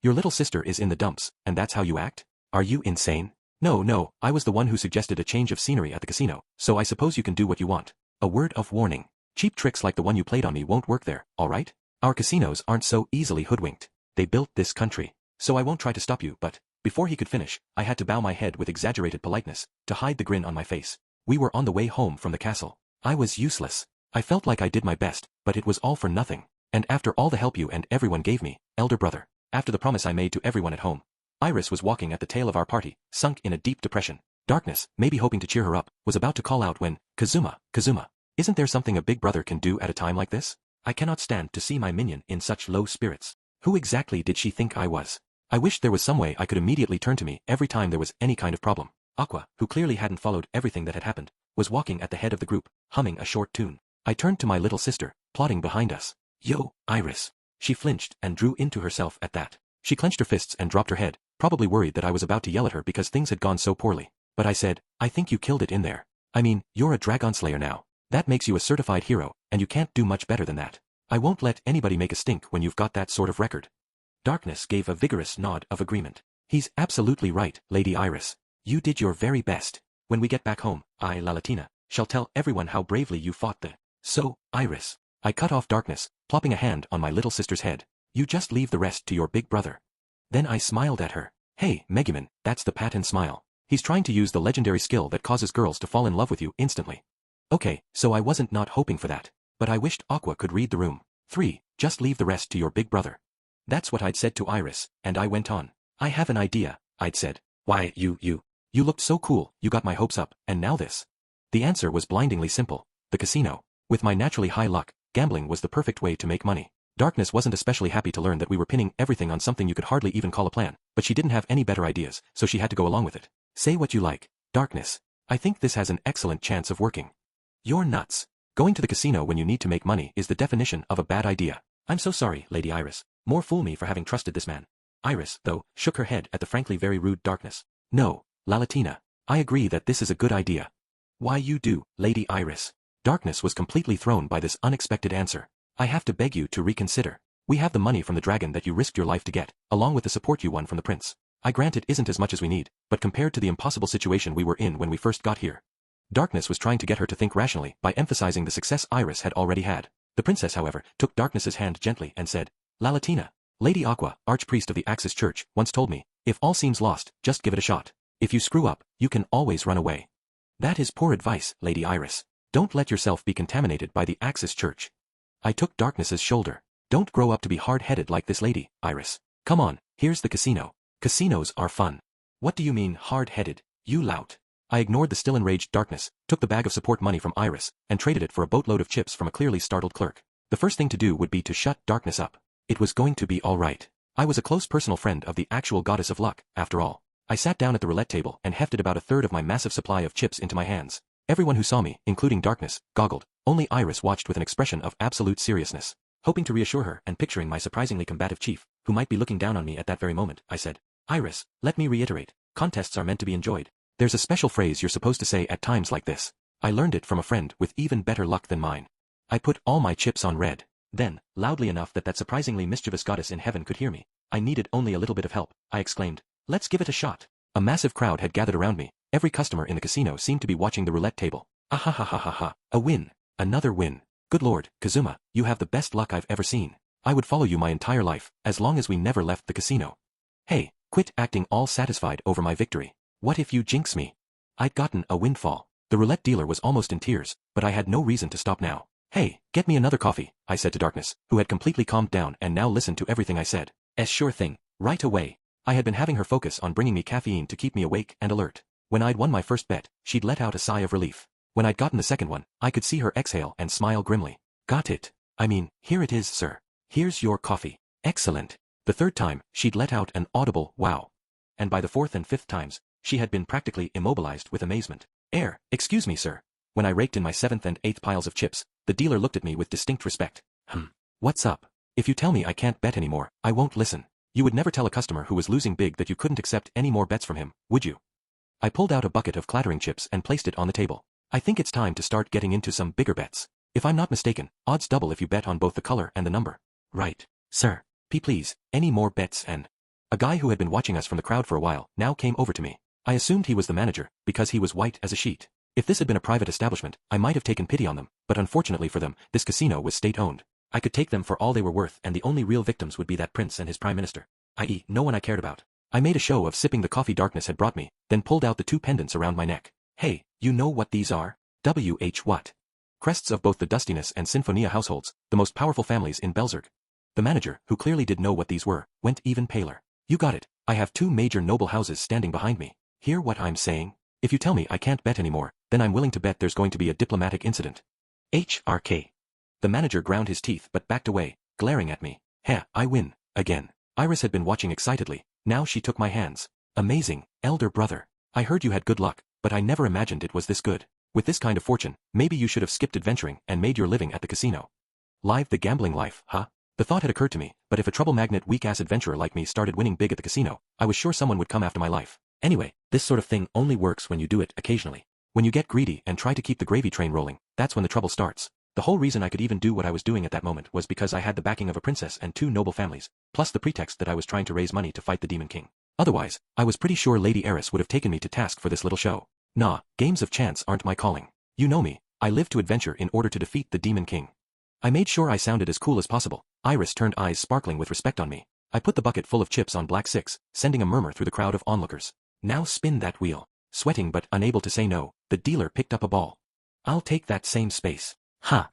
Your little sister is in the dumps, and that's how you act? Are you insane? No, I was the one who suggested a change of scenery at the casino, so I suppose you can do what you want. A word of warning. Cheap tricks like the one you played on me won't work there, alright? Our casinos aren't so easily hoodwinked. They built this country. So I won't try to stop you, but, before he could finish, I had to bow my head with exaggerated politeness, to hide the grin on my face. We were on the way home from the castle. I was useless. I felt like I did my best, but it was all for nothing. And after all the help you and everyone gave me, elder brother, after the promise I made to everyone at home. Iris was walking at the tail of our party, sunk in a deep depression. Darkness, maybe hoping to cheer her up, was about to call out when, Kazuma, isn't there something a big brother can do at a time like this? I cannot stand to see my minion in such low spirits. Who exactly did she think I was? I wished there was some way I could immediately turn to me every time there was any kind of problem. Aqua, who clearly hadn't followed everything that had happened, was walking at the head of the group, humming a short tune. I turned to my little sister, plodding behind us. Yo, Iris. She flinched and drew into herself at that. She clenched her fists and dropped her head, probably worried that I was about to yell at her because things had gone so poorly. But I said, I think you killed it in there. I mean, you're a dragon slayer now. That makes you a certified hero, and you can't do much better than that. I won't let anybody make a stink when you've got that sort of record. Darkness gave a vigorous nod of agreement. He's absolutely right, Lady Iris. You did your very best. When we get back home, I, Lalatina, shall tell everyone how bravely you fought the... So, Iris. I cut off Darkness, plopping a hand on my little sister's head. You just leave the rest to your big brother. Then I smiled at her. Hey, Megumin, that's the pat and smile. He's trying to use the legendary skill that causes girls to fall in love with you instantly. Okay, so I wasn't not hoping for that. But I wished Aqua could read the room. 3. Just leave the rest to your big brother. That's what I'd said to Iris, and I went on. I have an idea, I'd said. Why, you looked so cool, you got my hopes up, and now this. The answer was blindingly simple. The casino. With my naturally high luck, gambling was the perfect way to make money. Darkness wasn't especially happy to learn that we were pinning everything on something you could hardly even call a plan, but she didn't have any better ideas, so she had to go along with it. Say what you like, Darkness. I think this has an excellent chance of working. You're nuts. Going to the casino when you need to make money is the definition of a bad idea. I'm so sorry, Lady Iris. More fool me for having trusted this man. Iris, though, shook her head at the frankly very rude Darkness. No, Lalatina. I agree that this is a good idea. Why you do, Lady Iris? Darkness was completely thrown by this unexpected answer. I have to beg you to reconsider. We have the money from the dragon that you risked your life to get, along with the support you won from the prince. I grant it isn't as much as we need, but compared to the impossible situation we were in when we first got here. Darkness was trying to get her to think rationally by emphasizing the success Iris had already had. The princess, however, took Darkness's hand gently and said, Lalatina, Lady Aqua, archpriest of the Axis Church, once told me, if all seems lost, just give it a shot. If you screw up, you can always run away. That is poor advice, Lady Iris. Don't let yourself be contaminated by the Axis Church. I took Darkness's shoulder. Don't grow up to be hard-headed like this lady, Iris. Come on, here's the casino. Casinos are fun. What do you mean hard-headed, you lout? I ignored the still enraged Darkness, took the bag of support money from Iris, and traded it for a boatload of chips from a clearly startled clerk. The first thing to do would be to shut Darkness up. It was going to be all right. I was a close personal friend of the actual goddess of luck, after all. I sat down at the roulette table and hefted about a third of my massive supply of chips into my hands. Everyone who saw me, including Darkness, goggled. Only Iris watched with an expression of absolute seriousness. Hoping to reassure her and picturing my surprisingly combative chief, who might be looking down on me at that very moment, I said, Iris, let me reiterate, contests are meant to be enjoyed. There's a special phrase you're supposed to say at times like this. I learned it from a friend with even better luck than mine. I put all my chips on red. Then, loudly enough that surprisingly mischievous goddess in heaven could hear me, I needed only a little bit of help, I exclaimed. Let's give it a shot. A massive crowd had gathered around me. Every customer in the casino seemed to be watching the roulette table. Ahahahaha. A win. Another win. Good lord, Kazuma, you have the best luck I've ever seen. I would follow you my entire life, as long as we never left the casino. Hey, quit acting all satisfied over my victory. What if you jinx me? I'd gotten a windfall. The roulette dealer was almost in tears, but I had no reason to stop now. Hey, get me another coffee, I said to Darkness, who had completely calmed down and now listened to everything I said. Sure thing, right away. I had been having her focus on bringing me caffeine to keep me awake and alert. When I'd won my first bet, she'd let out a sigh of relief. When I'd gotten the second one, I could see her exhale and smile grimly. Got it. I mean, here it is, sir. Here's your coffee. Excellent. The third time, she'd let out an audible wow. And by the fourth and fifth times, she had been practically immobilized with amazement. Excuse me, sir. When I raked in my seventh and eighth piles of chips, the dealer looked at me with distinct respect. What's up? If you tell me I can't bet anymore, I won't listen. You would never tell a customer who was losing big that you couldn't accept any more bets from him, would you? I pulled out a bucket of clattering chips and placed it on the table. I think it's time to start getting into some bigger bets. If I'm not mistaken, odds double if you bet on both the color and the number. Right, sir. Please, any more bets and... A guy who had been watching us from the crowd for a while now came over to me. I assumed he was the manager, because he was white as a sheet. If this had been a private establishment, I might have taken pity on them, but unfortunately for them, this casino was state-owned. I could take them for all they were worth and the only real victims would be that prince and his prime minister, i.e. no one I cared about. I made a show of sipping the coffee Darkness had brought me, then pulled out the two pendants around my neck. Hey, you know what these are? What? Crests of both the Dustiness and Sinfonia households, the most powerful families in Belzerg. The manager, who clearly did know what these were, went even paler. You got it. I have two major noble houses standing behind me. Hear what I'm saying? If you tell me I can't bet anymore, then I'm willing to bet there's going to be a diplomatic incident. HRK. The manager ground his teeth but backed away, glaring at me. I win, again. Iris had been watching excitedly. Now she took my hands. Amazing, elder brother. I heard you had good luck, but I never imagined it was this good. With this kind of fortune, maybe you should have skipped adventuring and made your living at the casino. Live the gambling life, huh? The thought had occurred to me, but if a trouble magnet weak-ass adventurer like me started winning big at the casino, I was sure someone would come after my life. Anyway, this sort of thing only works when you do it occasionally. When you get greedy and try to keep the gravy train rolling, that's when the trouble starts. The whole reason I could even do what I was doing at that moment was because I had the backing of a princess and two noble families, plus the pretext that I was trying to raise money to fight the Demon King. Otherwise, I was pretty sure Lady Eris would have taken me to task for this little show. Nah, games of chance aren't my calling. You know me, I live to adventure in order to defeat the Demon King. I made sure I sounded as cool as possible. Iris turned eyes sparkling with respect on me. I put the bucket full of chips on black 6, sending a murmur through the crowd of onlookers. Now spin that wheel. Sweating but unable to say no, the dealer picked up a ball. I'll take that same space. Ha!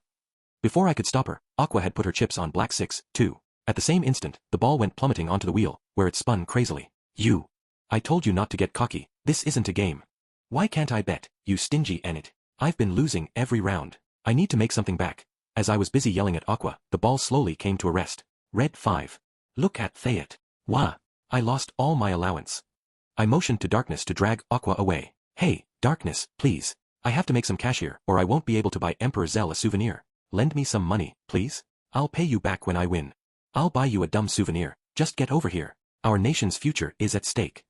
Before I could stop her, Aqua had put her chips on black 6, too. At the same instant, the ball went plummeting onto the wheel, where it spun crazily. You! I told you not to get cocky. This isn't a game. Why can't I bet, you stingy Enid? I've been losing every round. I need to make something back. As I was busy yelling at Aqua, the ball slowly came to a rest. Red 5. Look at Thayet. Wah! I lost all my allowance. I motioned to Darkness to drag Aqua away. Hey, Darkness, please. I have to make some cash here, or I won't be able to buy Emperor Zell a souvenir. Lend me some money, please. I'll pay you back when I win. I'll buy you a dumb souvenir. Just get over here. Our nation's future is at stake.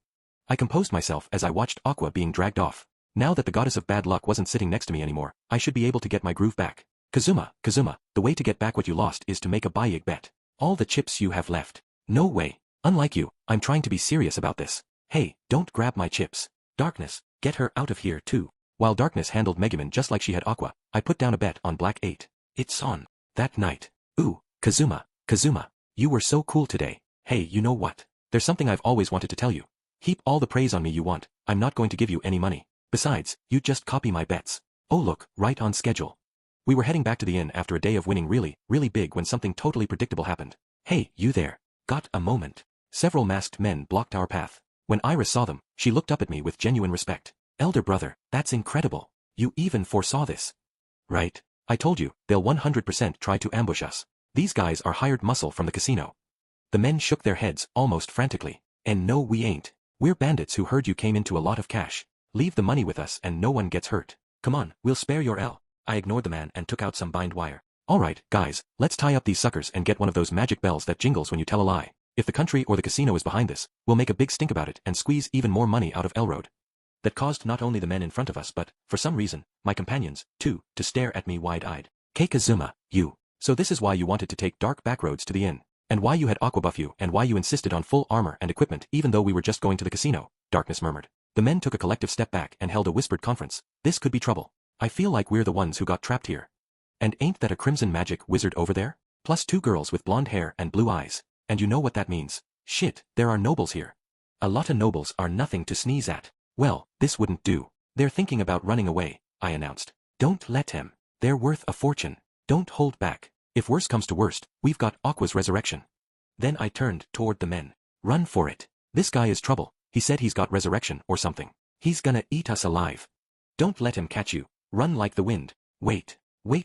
I composed myself as I watched Aqua being dragged off. Now that the goddess of bad luck wasn't sitting next to me anymore, I should be able to get my groove back. Kazuma, the way to get back what you lost is to make a Bayig bet. All the chips you have left. No way. Unlike you, I'm trying to be serious about this. Hey, don't grab my chips. Darkness, get her out of here too. While Darkness handled Megumin just like she had Aqua, I put down a bet on black 8. It's on. That night. Ooh, Kazuma, you were so cool today. Hey, you know what? There's something I've always wanted to tell you. Heap all the praise on me you want, I'm not going to give you any money. Besides, you just copy my bets. Oh look, right on schedule. We were heading back to the inn after a day of winning really, really big when something totally predictable happened. Hey, you there. Got a moment? Several masked men blocked our path. When Iris saw them, she looked up at me with genuine respect. Elder brother, that's incredible. You even foresaw this. Right. I told you, they'll 100% try to ambush us. These guys are hired muscle from the casino. The men shook their heads almost frantically. And no, we ain't. We're bandits who heard you came into a lot of cash. Leave the money with us and no one gets hurt. Come on, we'll spare your L. I ignored the man and took out some bind wire. Alright, guys, let's tie up these suckers and get one of those magic bells that jingles when you tell a lie. If the country or the casino is behind this, we'll make a big stink about it and squeeze even more money out of Elroad. That caused not only the men in front of us but, for some reason, my companions, too, to stare at me wide-eyed. Kazuma, you. So this is why you wanted to take dark backroads to the inn. And why you had aquabuff you and why you insisted on full armor and equipment even though we were just going to the casino, Darkness murmured. The men took a collective step back and held a whispered conference. This could be trouble. I feel like we're the ones who got trapped here. And ain't that a crimson magic wizard over there? Plus 2 girls with blonde hair and blue eyes. And you know what that means. Shit, there are nobles here. A lot of nobles are nothing to sneeze at. Well, this wouldn't do. They're thinking about running away, I announced. Don't let him. They're worth a fortune. Don't hold back. If worse comes to worst, we've got Aqua's resurrection. Then I turned toward the men. Run for it. This guy is trouble. He said he's got resurrection or something. He's gonna eat us alive. Don't let him catch you. Run like the wind. Wait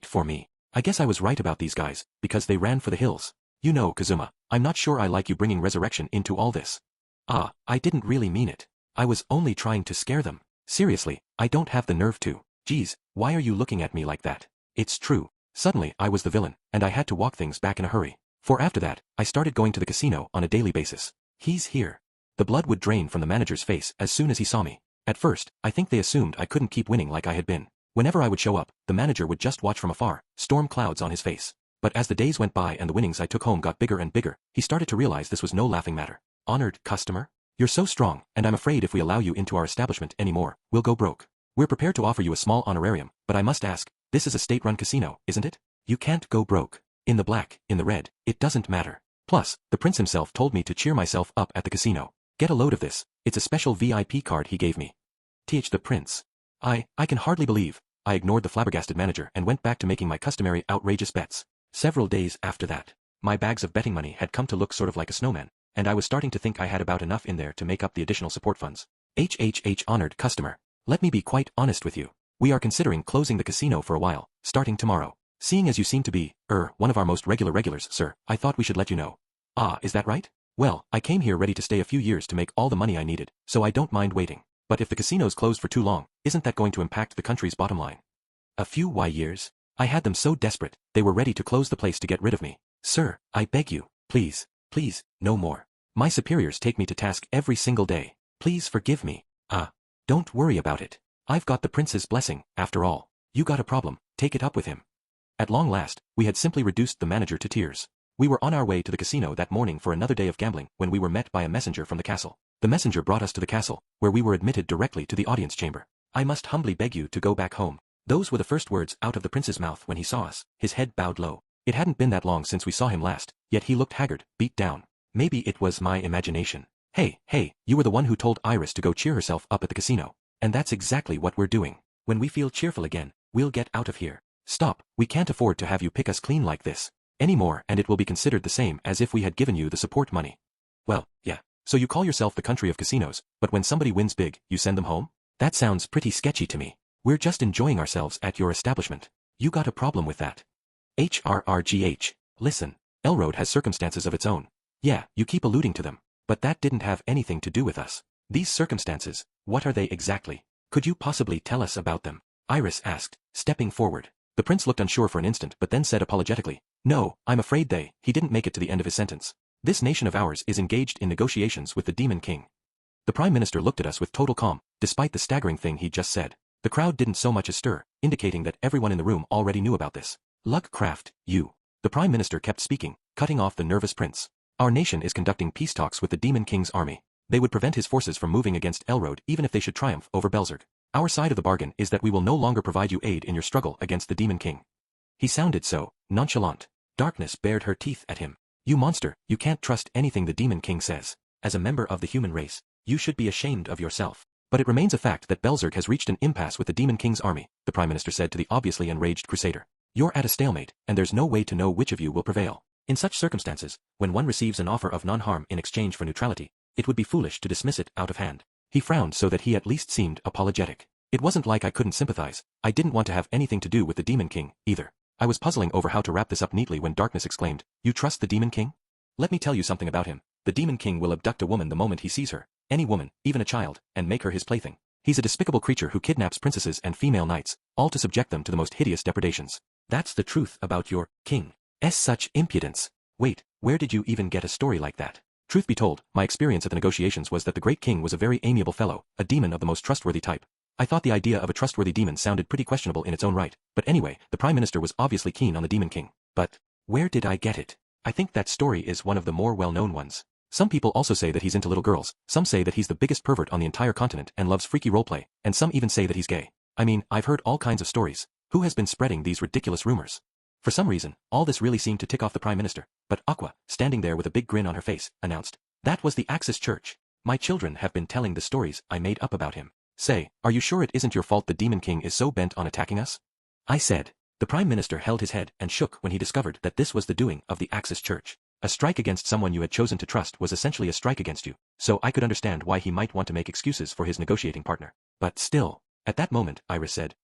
for me. I guess I was right about these guys, because they ran for the hills. You know, Kazuma, I'm not sure I like you bringing resurrection into all this. Ah, I didn't really mean it. I was only trying to scare them. Seriously, I don't have the nerve to. Geez, why are you looking at me like that? It's true. Suddenly I was the villain, and I had to walk things back in a hurry. For after that, I started going to the casino on a daily basis. He's here. The blood would drain from the manager's face as soon as he saw me. At first, I think they assumed I couldn't keep winning like I had been. Whenever I would show up, the manager would just watch from afar, storm clouds on his face. But as the days went by and the winnings I took home got bigger and bigger, he started to realize this was no laughing matter. Honored customer? You're so strong, and I'm afraid if we allow you into our establishment anymore, we'll go broke. We're prepared to offer you a small honorarium, but I must ask, this is a state-run casino, isn't it? You can't go broke. In the black, in the red, it doesn't matter. Plus, the prince himself told me to cheer myself up at the casino. Get a load of this. It's a special VIP card he gave me. The prince. I can hardly believe. I ignored the flabbergasted manager and went back to making my customary outrageous bets. Several days after that, my bags of betting money had come to look sort of like a snowman, and I was starting to think I had about enough in there to make up the additional support funds. Honored customer. Let me be quite honest with you. We are considering closing the casino for a while, starting tomorrow. Seeing as you seem to be, one of our most regulars, sir, I thought we should let you know. Ah, is that right? Well, I came here ready to stay a few years to make all the money I needed, so I don't mind waiting. But if the casino's closed for too long, isn't that going to impact the country's bottom line? A few years? I had them so desperate, they were ready to close the place to get rid of me. Sir, I beg you, please, no more. My superiors take me to task every single day. Please forgive me. Don't worry about it. I've got the prince's blessing, after all. You got a problem, take it up with him. At long last, we had simply reduced the manager to tears. We were on our way to the casino that morning for another day of gambling when we were met by a messenger from the castle. The messenger brought us to the castle, where we were admitted directly to the audience chamber. I must humbly beg you to go back home. Those were the first words out of the prince's mouth when he saw us, his head bowed low. It hadn't been that long since we saw him last, yet he looked haggard, beat down. Maybe it was my imagination. Hey, you were the one who told Iris to go cheer herself up at the casino. And that's exactly what we're doing. When we feel cheerful again, we'll get out of here. Stop, we can't afford to have you pick us clean like this anymore, and it will be considered the same as if we had given you the support money. Well, yeah. So you call yourself the country of casinos, but when somebody wins big, you send them home? That sounds pretty sketchy to me. We're just enjoying ourselves at your establishment. You got a problem with that? Listen, Elroad has circumstances of its own. Yeah, you keep alluding to them, but that didn't have anything to do with us. These circumstances, what are they exactly? Could you possibly tell us about them? Iris asked, stepping forward. The prince looked unsure for an instant but then said apologetically, No, I'm afraid he didn't make it to the end of his sentence. This nation of ours is engaged in negotiations with the Demon King. The Prime Minister looked at us with total calm, despite the staggering thing he'd just said. The crowd didn't so much as stir, indicating that everyone in the room already knew about this. Luckcraft, you. The Prime Minister kept speaking, cutting off the nervous prince. Our nation is conducting peace talks with the Demon King's army. They would prevent his forces from moving against Elroad even if they should triumph over Belzerg. Our side of the bargain is that we will no longer provide you aid in your struggle against the Demon King. He sounded so nonchalant. Darkness bared her teeth at him. You monster, you can't trust anything the Demon King says. As a member of the human race, you should be ashamed of yourself. But it remains a fact that Belzerg has reached an impasse with the Demon King's army, the Prime Minister said to the obviously enraged crusader. You're at a stalemate, and there's no way to know which of you will prevail. In such circumstances, when one receives an offer of non-harm in exchange for neutrality, it would be foolish to dismiss it out of hand. He frowned so that he at least seemed apologetic. It wasn't like I couldn't sympathize. I didn't want to have anything to do with the Demon King, either. I was puzzling over how to wrap this up neatly when Darkness exclaimed, "You trust the Demon King? Let me tell you something about him. The Demon King will abduct a woman the moment he sees her, any woman, even a child, and make her his plaything. He's a despicable creature who kidnaps princesses and female knights, all to subject them to the most hideous depredations. That's the truth about your king. Such impudence. Wait, where did you even get a story like that?" Truth be told, my experience at the negotiations was that the great king was a very amiable fellow, a demon of the most trustworthy type. I thought the idea of a trustworthy demon sounded pretty questionable in its own right, but anyway, the Prime Minister was obviously keen on the Demon King. But where did I get it? I think that story is one of the more well-known ones. Some people also say that he's into little girls, some say that he's the biggest pervert on the entire continent and loves freaky roleplay, and some even say that he's gay. I mean, I've heard all kinds of stories. Who has been spreading these ridiculous rumors? For some reason, all this really seemed to tick off the Prime Minister, but Aqua, standing there with a big grin on her face, announced, "That was the Axis Church. My children have been telling the stories I made up about him. Say, are you sure it isn't your fault the Demon King is so bent on attacking us?" I said. The Prime Minister held his head and shook when he discovered that this was the doing of the Axis Church. A strike against someone you had chosen to trust was essentially a strike against you, so I could understand why he might want to make excuses for his negotiating partner. But still, at that moment, Iris said,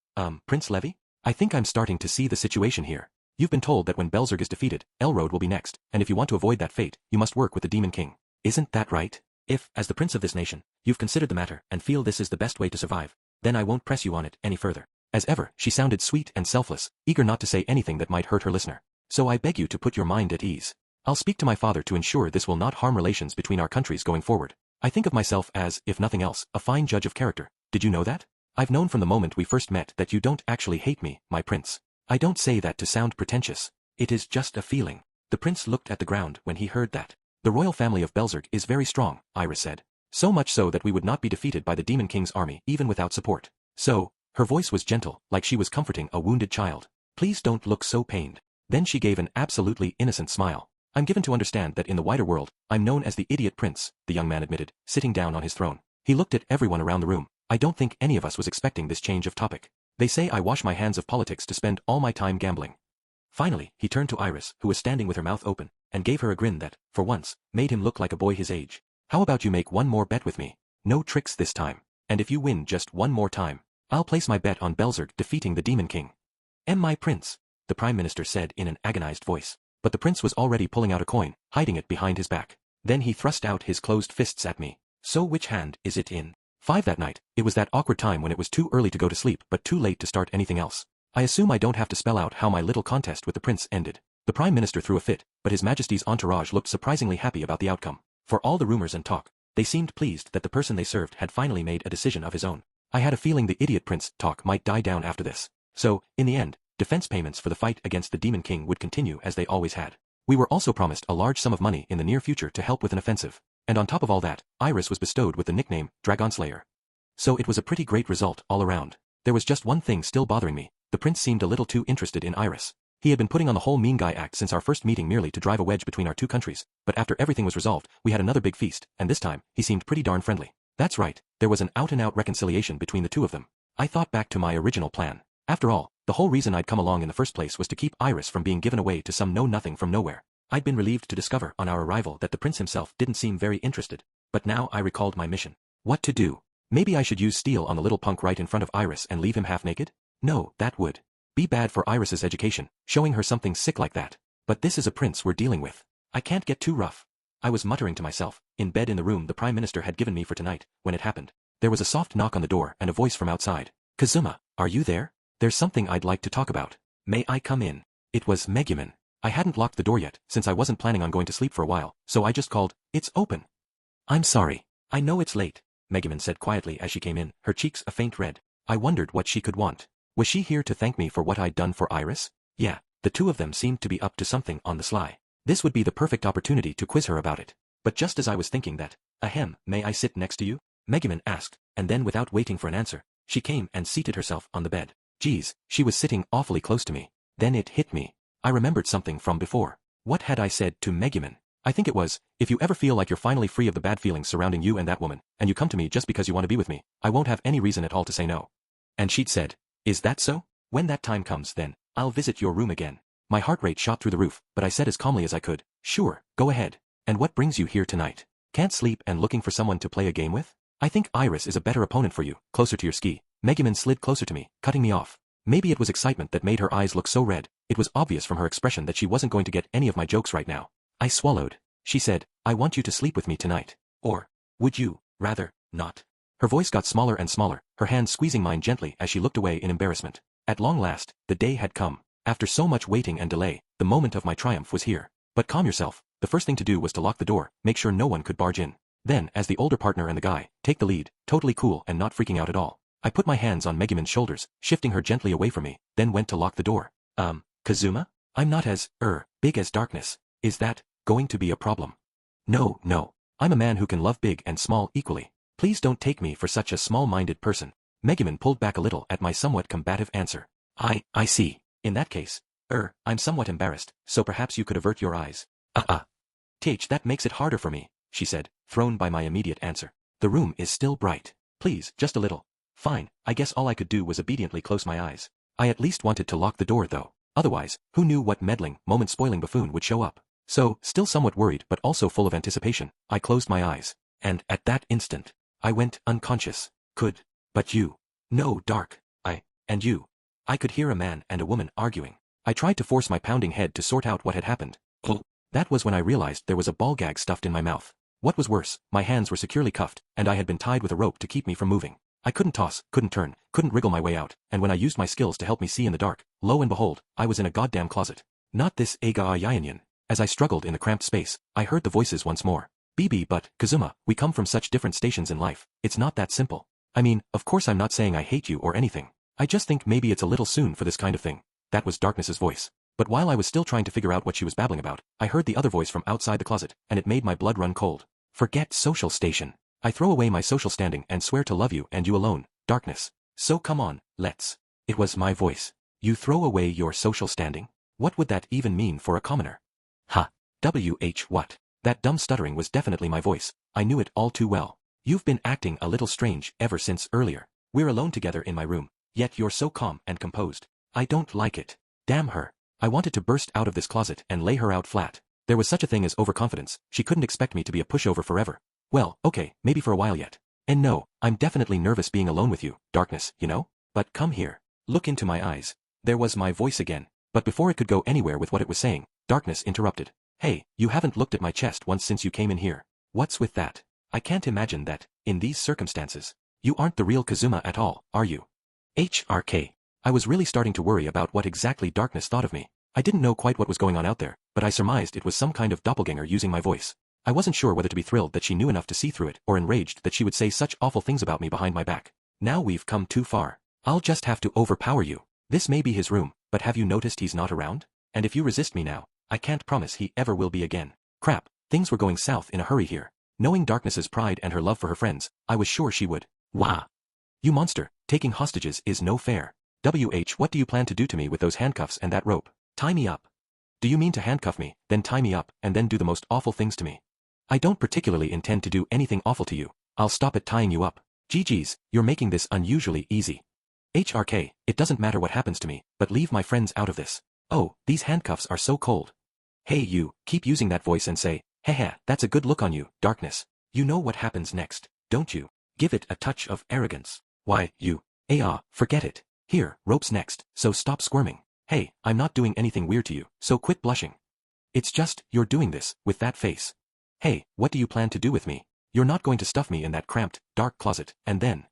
Prince Levy? I think I'm starting to see the situation here. You've been told that when Belzerg is defeated, Elrode will be next, and if you want to avoid that fate, you must work with the Demon King. Isn't that right? If, as the prince of this nation, you've considered the matter and feel this is the best way to survive, then I won't press you on it any further. As ever, she sounded sweet and selfless, eager not to say anything that might hurt her listener. So I beg you to put your mind at ease. I'll speak to my father to ensure this will not harm relations between our countries going forward. I think of myself as, if nothing else, a fine judge of character. Did you know that? I've known from the moment we first met that you don't actually hate me, my prince. I don't say that to sound pretentious. It is just a feeling. The prince looked at the ground when he heard that. The royal family of Belzerg is very strong, Iris said. So much so that we would not be defeated by the Demon King's army even without support. So, her voice was gentle, like she was comforting a wounded child. Please don't look so pained. Then she gave an absolutely innocent smile. I'm given to understand that in the wider world, I'm known as the idiot prince, the young man admitted, sitting down on his throne. He looked at everyone around the room. I don't think any of us was expecting this change of topic. They say I wash my hands of politics to spend all my time gambling. Finally, he turned to Iris, who was standing with her mouth open, and gave her a grin that, for once, made him look like a boy his age. How about you make one more bet with me? No tricks this time. And if you win just one more time, I'll place my bet on Belzerg defeating the Demon King. My prince, the Prime Minister said in an agonized voice. But the prince was already pulling out a coin, hiding it behind his back. Then he thrust out his closed fists at me. So which hand is it in? 5 that night. It was that awkward time when it was too early to go to sleep but too late to start anything else. I assume I don't have to spell out how my little contest with the prince ended. The Prime Minister threw a fit, but His Majesty's entourage looked surprisingly happy about the outcome. For all the rumors and talk, they seemed pleased that the person they served had finally made a decision of his own. I had a feeling the idiot prince talk might die down after this. So, in the end, defense payments for the fight against the Demon King would continue as they always had. We were also promised a large sum of money in the near future to help with an offensive. And on top of all that, Iris was bestowed with the nickname Dragonslayer. So it was a pretty great result all around. There was just one thing still bothering me. The prince seemed a little too interested in Iris. He had been putting on the whole mean guy act since our first meeting merely to drive a wedge between our two countries, but after everything was resolved, we had another big feast, and this time, he seemed pretty darn friendly. That's right, there was an out-and-out reconciliation between the two of them. I thought back to my original plan. After all, the whole reason I'd come along in the first place was to keep Iris from being given away to some know-nothing from nowhere. I'd been relieved to discover on our arrival that the prince himself didn't seem very interested, but now I recalled my mission. What to do? Maybe I should use steel on the little punk right in front of Iris and leave him half-naked? No, that would be bad for Iris's education, showing her something sick like that. But this is a prince we're dealing with. I can't get too rough. I was muttering to myself, in bed in the room the Prime Minister had given me for tonight, when it happened. There was a soft knock on the door and a voice from outside. Kazuma, are you there? There's something I'd like to talk about. May I come in? It was Megumin. I hadn't locked the door yet, since I wasn't planning on going to sleep for a while, so I just called, "It's open." I'm sorry. I know it's late, Megumin said quietly as she came in, her cheeks a faint red. I wondered what she could want. Was she here to thank me for what I'd done for Iris? Yeah, the two of them seemed to be up to something on the sly. This would be the perfect opportunity to quiz her about it. But just as I was thinking that, ahem, may I sit next to you? Megumin asked, and then without waiting for an answer, she came and seated herself on the bed. Geez, she was sitting awfully close to me. Then it hit me. I remembered something from before. What had I said to Megumin? I think it was, if you ever feel like you're finally free of the bad feelings surrounding you and that woman, and you come to me just because you want to be with me, I won't have any reason at all to say no. And she'd said, is that so? When that time comes then, I'll visit your room again. My heart rate shot through the roof, but I said as calmly as I could, sure, go ahead. And what brings you here tonight? Can't sleep and looking for someone to play a game with? I think Iris is a better opponent for you, closer to your ski. Megumin slid closer to me, cutting me off. Maybe it was excitement that made her eyes look so red. It was obvious from her expression that she wasn't going to get any of my jokes right now. I swallowed. She said, I want you to sleep with me tonight. Or, would you, rather, not? Her voice got smaller and smaller, her hand squeezing mine gently as she looked away in embarrassment. At long last, the day had come. After so much waiting and delay, the moment of my triumph was here. But calm yourself. The first thing to do was to lock the door, make sure no one could barge in. Then, as the older partner and the guy, take the lead, totally cool and not freaking out at all. I put my hands on Megumin's shoulders, shifting her gently away from me, then went to lock the door. Kazuma? I'm not as, big as darkness. Is that going to be a problem? No. I'm a man who can love big and small equally. Please don't take me for such a small-minded person. Megumin pulled back a little at my somewhat combative answer. I see. In that case, I'm somewhat embarrassed, so perhaps you could avert your eyes. That makes it harder for me, she said, thrown by my immediate answer. The room is still bright. Please, just a little. Fine, I guess all I could do was obediently close my eyes. I at least wanted to lock the door though. Otherwise, who knew what meddling, moment-spoiling buffoon would show up. So, still somewhat worried but also full of anticipation, I closed my eyes. And, at that instant, I went unconscious. But you. No, Dark. And you. I could hear a man and a woman arguing. I tried to force my pounding head to sort out what had happened. That was when I realized there was a ball gag stuffed in my mouth. What was worse, my hands were securely cuffed, and I had been tied with a rope to keep me from moving. I couldn't toss, couldn't turn, couldn't wriggle my way out, and when I used my skills to help me see in the dark, lo and behold, I was in a goddamn closet. Not this Aga-Yayanyan. As I struggled in the cramped space, I heard the voices once more. BB, but, Kazuma, we come from such different stations in life, it's not that simple. I mean, of course I'm not saying I hate you or anything. I just think maybe it's a little soon for this kind of thing. That was Darkness's voice. But while I was still trying to figure out what she was babbling about, I heard the other voice from outside the closet, and it made my blood run cold. Forget social station. I throw away my social standing and swear to love you and you alone, Darkness. So come on, let's. It was my voice. You throw away your social standing? What would that even mean for a commoner? What? That dumb stuttering was definitely my voice. I knew it all too well. You've been acting a little strange ever since earlier. We're alone together in my room, yet you're so calm and composed. I don't like it. Damn her. I wanted to burst out of this closet and lay her out flat. There was such a thing as overconfidence. She couldn't expect me to be a pushover forever. Well, okay, maybe for a while yet. And no, I'm definitely nervous being alone with you, Darkness, you know? But come here. Look into my eyes. There was my voice again. But before it could go anywhere with what it was saying, Darkness interrupted. Hey, you haven't looked at my chest once since you came in here. What's with that? I can't imagine that, in these circumstances. You aren't the real Kazuma at all, are you? HRK. I was really starting to worry about what exactly Darkness thought of me. I didn't know quite what was going on out there, but I surmised it was some kind of doppelganger using my voice. I wasn't sure whether to be thrilled that she knew enough to see through it or enraged that she would say such awful things about me behind my back. Now we've come too far. I'll just have to overpower you. This may be his room, but have you noticed he's not around? And if you resist me now, I can't promise he ever will be again. Crap, things were going south in a hurry here. Knowing Darkness's pride and her love for her friends, I was sure she would. Wah! You monster, taking hostages is no fair. What do you plan to do to me with those handcuffs and that rope? Tie me up. Do you mean to handcuff me, then tie me up, and then do the most awful things to me? I don't particularly intend to do anything awful to you. I'll stop at tying you up. GG's, you're making this unusually easy. HRK, it doesn't matter what happens to me, but leave my friends out of this. Oh, these handcuffs are so cold. Hey you, keep using that voice and say, haha, that's a good look on you, Darkness. You know what happens next, don't you? Give it a touch of arrogance. Why, you. Forget it. Here, rope's next, so stop squirming. Hey, I'm not doing anything weird to you, so quit blushing. It's just, you're doing this, with that face. Hey, what do you plan to do with me? You're not going to stuff me in that cramped, dark closet, and then...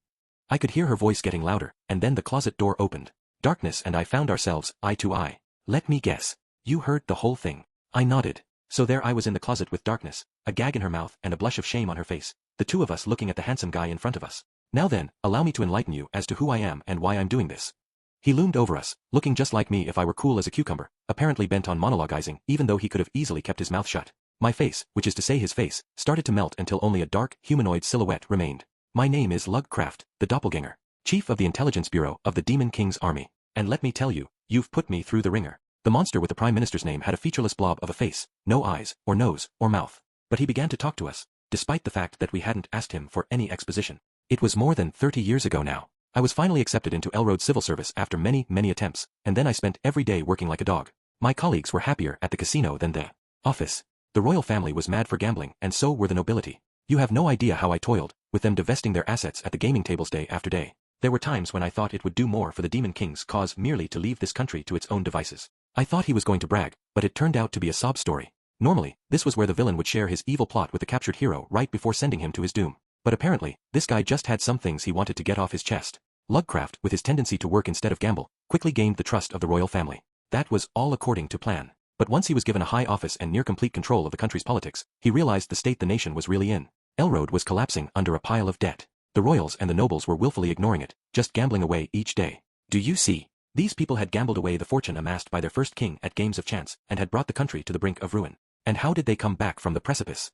I could hear her voice getting louder, and then the closet door opened. Darkness and I found ourselves eye to eye. Let me guess. You heard the whole thing. I nodded. So there I was in the closet with Darkness, a gag in her mouth and a blush of shame on her face, the two of us looking at the handsome guy in front of us. Now then, allow me to enlighten you as to who I am and why I'm doing this. He loomed over us, looking just like me if I were cool as a cucumber, apparently bent on monologuizing even though he could have easily kept his mouth shut. My face, which is to say his face, started to melt until only a dark, humanoid silhouette remained. My name is Lugcraft, the Doppelganger, Chief of the Intelligence Bureau of the Demon King's army. And let me tell you, you've put me through the ringer. The monster with the Prime Minister's name had a featureless blob of a face, no eyes, or nose, or mouth. But he began to talk to us, despite the fact that we hadn't asked him for any exposition. It was more than 30 years ago now. I was finally accepted into Elroad's civil service after many, many attempts, and then I spent every day working like a dog. My colleagues were happier at the casino than the office. The royal family was mad for gambling, and so were the nobility. You have no idea how I toiled, with them divesting their assets at the gaming tables day after day. There were times when I thought it would do more for the Demon King's cause merely to leave this country to its own devices. I thought he was going to brag, but it turned out to be a sob story. Normally, this was where the villain would share his evil plot with the captured hero right before sending him to his doom. But apparently, this guy just had some things he wanted to get off his chest. Lovecraft, with his tendency to work instead of gamble, quickly gained the trust of the royal family. That was all according to plan. But once he was given a high office and near complete control of the country's politics, he realized the state the nation was really in. Elrode was collapsing under a pile of debt. The royals and the nobles were willfully ignoring it, just gambling away each day. Do you see? These people had gambled away the fortune amassed by their first king at games of chance, and had brought the country to the brink of ruin. And how did they come back from the precipice?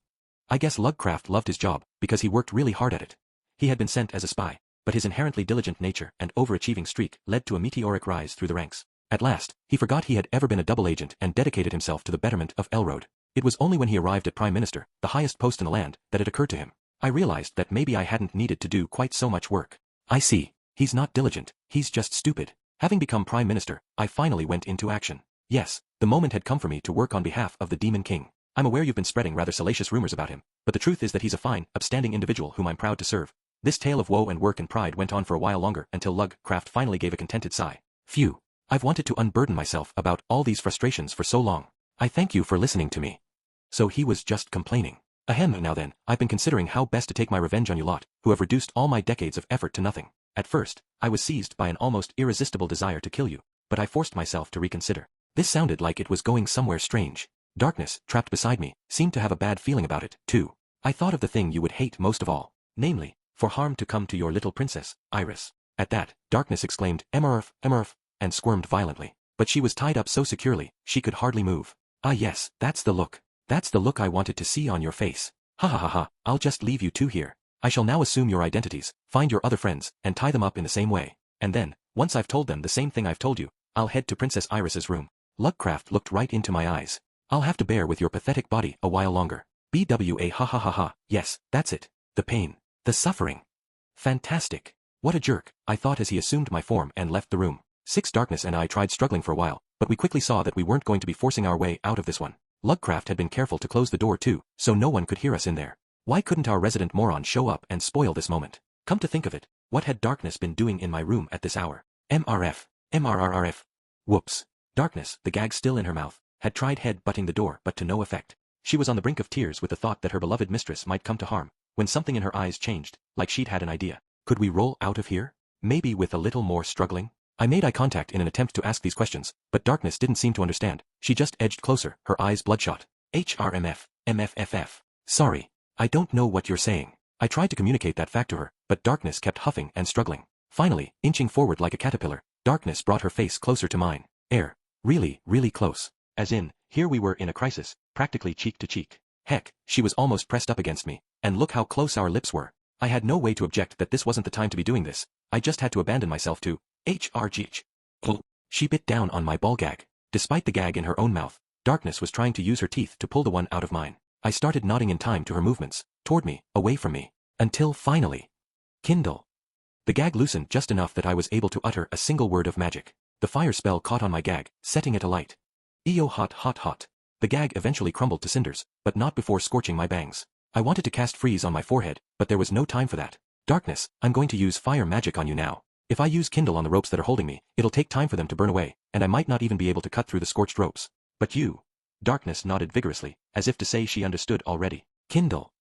I guess Lovecraft loved his job, because he worked really hard at it. He had been sent as a spy, but his inherently diligent nature and overachieving streak led to a meteoric rise through the ranks. At last, he forgot he had ever been a double agent and dedicated himself to the betterment of Elrode. It was only when he arrived at Prime Minister, the highest post in the land, that it occurred to him. I realized that maybe I hadn't needed to do quite so much work. I see. He's not diligent, he's just stupid. Having become Prime Minister, I finally went into action. Yes, the moment had come for me to work on behalf of the Demon King. I'm aware you've been spreading rather salacious rumors about him, but the truth is that he's a fine, upstanding individual whom I'm proud to serve. This tale of woe and work and pride went on for a while longer until Lovecraft finally gave a contented sigh. Phew. I've wanted to unburden myself about all these frustrations for so long. I thank you for listening to me. So he was just complaining. Ahem, now then, I've been considering how best to take my revenge on you lot, who have reduced all my decades of effort to nothing. At first, I was seized by an almost irresistible desire to kill you, but I forced myself to reconsider. This sounded like it was going somewhere strange. Darkness, trapped beside me, seemed to have a bad feeling about it, too. I thought of the thing you would hate most of all. Namely, for harm to come to your little princess, Iris. At that, Darkness exclaimed, Emerf, Emerf, and squirmed violently. But she was tied up so securely, she could hardly move. Ah yes, that's the look. That's the look I wanted to see on your face. Ha ha ha ha, I'll just leave you two here. I shall now assume your identities, find your other friends, and tie them up in the same way. And then, once I've told them the same thing I've told you, I'll head to Princess Iris's room. Lovecraft looked right into my eyes. I'll have to bear with your pathetic body a while longer. BWA ha ha ha ha, yes, that's it. The pain. The suffering. Fantastic. What a jerk, I thought as he assumed my form and left the room. Darkness and I tried struggling for a while, but we quickly saw that we weren't going to be forcing our way out of this one. Lovecraft had been careful to close the door too, so no one could hear us in there. Why couldn't our resident moron show up and spoil this moment? Come to think of it, what had Darkness been doing in my room at this hour? MRF. MRRRF. Whoops. Darkness, the gag still in her mouth, had tried head-butting the door but to no effect. She was on the brink of tears with the thought that her beloved mistress might come to harm, when something in her eyes changed, like she'd had an idea. Could we roll out of here? Maybe with a little more struggling? I made eye contact in an attempt to ask these questions, but Darkness didn't seem to understand. She just edged closer, her eyes bloodshot. HRMF, MFFF. Sorry, I don't know what you're saying. I tried to communicate that fact to her, but Darkness kept huffing and struggling. Finally, inching forward like a caterpillar, Darkness brought her face closer to mine. Really, really close. As in, here we were in a crisis, practically cheek to cheek. Heck, she was almost pressed up against me, and look how close our lips were. I had no way to object that this wasn't the time to be doing this. I just had to abandon myself to HRGH. She bit down on my ball gag. Despite the gag in her own mouth, Darkness was trying to use her teeth to pull the one out of mine. I started nodding in time to her movements, toward me, away from me. Until finally. Kindle. The gag loosened just enough that I was able to utter a single word of magic. The fire spell caught on my gag, setting it alight. Eo hot hot hot. The gag eventually crumbled to cinders, but not before scorching my bangs. I wanted to cast freeze on my forehead, but there was no time for that. Darkness, I'm going to use fire magic on you now. If I use Kindle on the ropes that are holding me, it'll take time for them to burn away, and I might not even be able to cut through the scorched ropes. But you. Darkness nodded vigorously, as if to say she understood already. Kindle.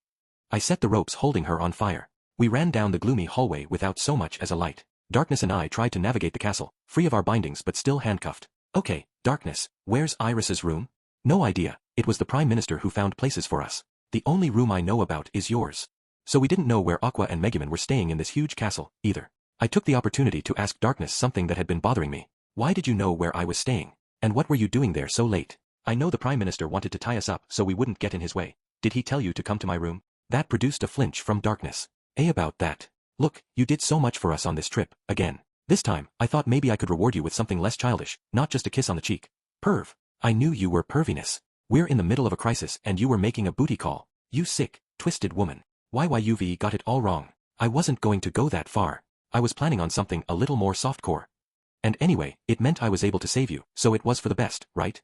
I set the ropes holding her on fire. We ran down the gloomy hallway without so much as a light. Darkness and I tried to navigate the castle, free of our bindings but still handcuffed. Okay, Darkness, where's Iris's room? No idea, it was the Prime Minister who found places for us. The only room I know about is yours. So we didn't know where Aqua and Megumin were staying in this huge castle, either. I took the opportunity to ask Darkness something that had been bothering me. Why did you know where I was staying? And what were you doing there so late? I know the Prime Minister wanted to tie us up so we wouldn't get in his way. Did he tell you to come to my room? That produced a flinch from Darkness. About that. Look, you did so much for us on this trip, again. This time, I thought maybe I could reward you with something less childish, not just a kiss on the cheek. Perv. I knew you were perviness. We're in the middle of a crisis and you were making a booty call. You sick, twisted woman. YYUV got it all wrong. I wasn't going to go that far. I was planning on something a little more softcore. And anyway, it meant I was able to save you, so it was for the best, right?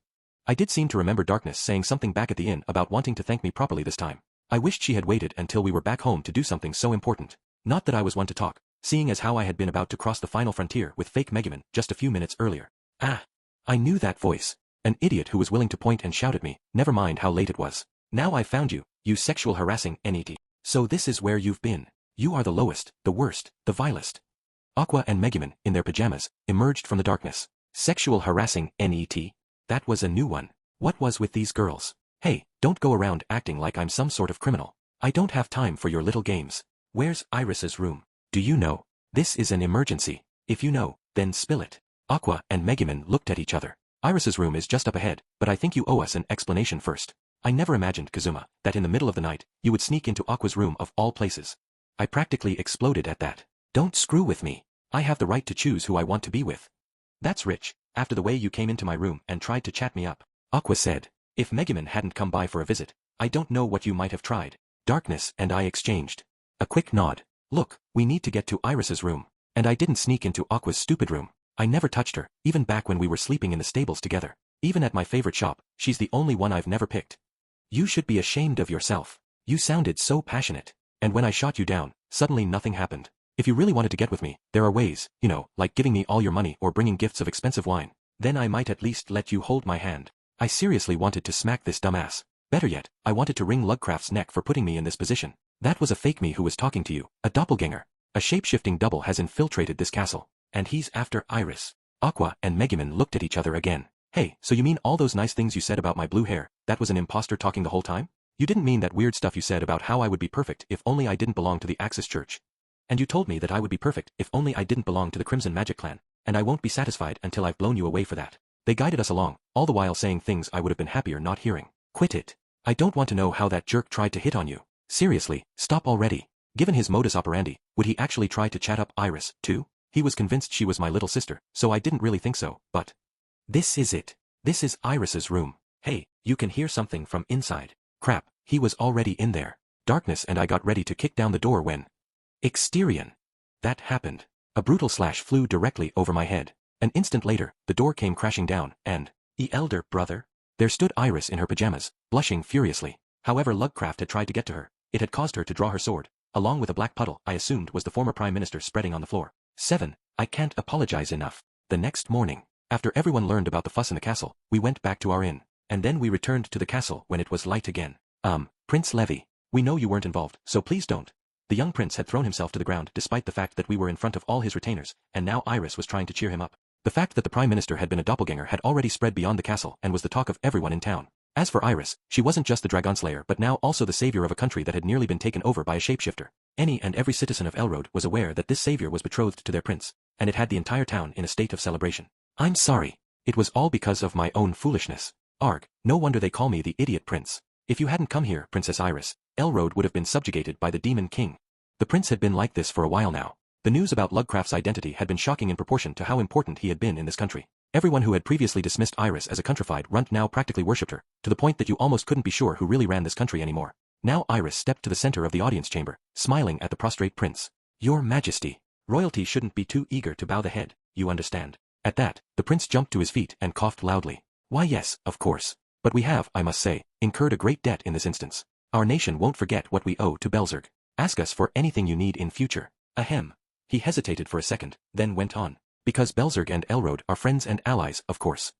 I did seem to remember Darkness saying something back at the inn about wanting to thank me properly this time. I wished she had waited until we were back home to do something so important. Not that I was one to talk, seeing as how I had been about to cross the final frontier with fake Megumin just a few minutes earlier. Ah! I knew that voice. An idiot who was willing to point and shout at me, never mind how late it was. Now I've found you, you sexual harassing NET. So this is where you've been. You are the lowest, the worst, the vilest. Aqua and Megumin, in their pajamas, emerged from the darkness. Sexual harassing NET? That was a new one. What was with these girls? Hey, don't go around acting like I'm some sort of criminal. I don't have time for your little games. Where's Iris's room? Do you know? This is an emergency. If you know, then spill it. Aqua and Megumin looked at each other. Iris's room is just up ahead, but I think you owe us an explanation first. I never imagined, Kazuma, that in the middle of the night, you would sneak into Aqua's room of all places. I practically exploded at that. Don't screw with me. I have the right to choose who I want to be with. That's rich, after the way you came into my room and tried to chat me up. Aqua said. If Megumin hadn't come by for a visit, I don't know what you might have tried. Darkness and I exchanged a quick nod. Look, we need to get to Iris's room. And I didn't sneak into Aqua's stupid room. I never touched her, even back when we were sleeping in the stables together. Even at my favorite shop, she's the only one I've never picked. You should be ashamed of yourself. You sounded so passionate. And when I shot you down, suddenly nothing happened. If you really wanted to get with me, there are ways, you know, like giving me all your money or bringing gifts of expensive wine. Then I might at least let you hold my hand. I seriously wanted to smack this dumbass. Better yet, I wanted to wring Lugcraft's neck for putting me in this position. That was a fake me who was talking to you, a doppelganger. A shape-shifting double has infiltrated this castle, and he's after Iris. Aqua and Megumin looked at each other again. Hey, so you mean all those nice things you said about my blue hair, that was an imposter talking the whole time? You didn't mean that weird stuff you said about how I would be perfect if only I didn't belong to the Axis Church. And you told me that I would be perfect if only I didn't belong to the Crimson Magic Clan, and I won't be satisfied until I've blown you away for that. They guided us along, all the while saying things I would have been happier not hearing. Quit it. I don't want to know how that jerk tried to hit on you. Seriously, stop already. Given his modus operandi, would he actually try to chat up Iris, too? He was convinced she was my little sister, so I didn't really think so, but... This is it. This is Iris's room. Hey, you can hear something from inside. Crap, he was already in there. Darkness and I got ready to kick down the door when... Exterion. That happened. A brutal slash flew directly over my head. An instant later, the door came crashing down, and... The elder brother? There stood Iris in her pajamas, blushing furiously. However Lugcraft had tried to get to her, it had caused her to draw her sword, along with a black puddle I assumed was the former Prime Minister spreading on the floor. 7. I can't apologize enough. The next morning, after everyone learned about the fuss in the castle, we went back to our inn, and then we returned to the castle when it was light again. Prince Levy, we know you weren't involved, so please don't. The young prince had thrown himself to the ground despite the fact that we were in front of all his retainers, and now Iris was trying to cheer him up. The fact that the Prime Minister had been a doppelganger had already spread beyond the castle and was the talk of everyone in town. As for Iris, she wasn't just the Dragon Slayer but now also the savior of a country that had nearly been taken over by a shapeshifter. Any and every citizen of Elrode was aware that this savior was betrothed to their prince, and it had the entire town in a state of celebration. I'm sorry. It was all because of my own foolishness. Arg, no wonder they call me the idiot prince. If you hadn't come here, Princess Iris, Elrode would have been subjugated by the Demon King. The prince had been like this for a while now. The news about Lugcraft's identity had been shocking in proportion to how important he had been in this country. Everyone who had previously dismissed Iris as a countrified runt now practically worshipped her, to the point that you almost couldn't be sure who really ran this country anymore. Now Iris stepped to the center of the audience chamber, smiling at the prostrate prince. Your Majesty, royalty shouldn't be too eager to bow the head, you understand. At that, the prince jumped to his feet and coughed loudly. Why yes, of course. But we have, I must say, incurred a great debt in this instance. Our nation won't forget what we owe to Belzerg. Ask us for anything you need in future. Ahem. He hesitated for a second, then went on. Because Belzerg and Elrode are friends and allies, of course.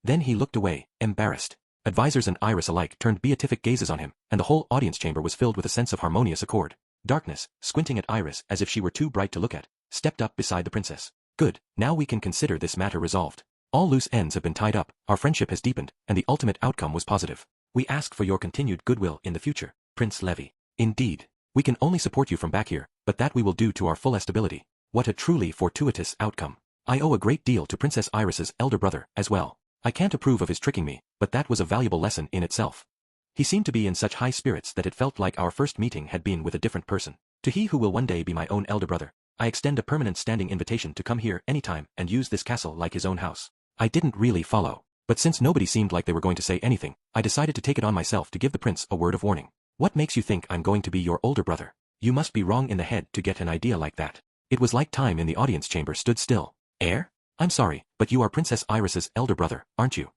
Then he looked away, embarrassed. Advisors and Iris alike turned beatific gazes on him, and the whole audience chamber was filled with a sense of harmonious accord. Darkness, squinting at Iris as if she were too bright to look at, stepped up beside the princess. Good, now we can consider this matter resolved. All loose ends have been tied up, our friendship has deepened, and the ultimate outcome was positive. We ask for your continued goodwill in the future, Prince Levy. Indeed. We can only support you from back here, but that we will do to our fullest ability. What a truly fortuitous outcome. I owe a great deal to Princess Iris's elder brother, as well. I can't approve of his tricking me, but that was a valuable lesson in itself. He seemed to be in such high spirits that it felt like our first meeting had been with a different person. To he who will one day be my own elder brother, I extend a permanent standing invitation to come here anytime and use this castle like his own house. I didn't really follow, but since nobody seemed like they were going to say anything, I decided to take it on myself to give the prince a word of warning. What makes you think I'm going to be your older brother? You must be wrong in the head to get an idea like that. It was like time in the audience chamber stood still. Heir? I'm sorry, but you are Princess Iris's elder brother, aren't you?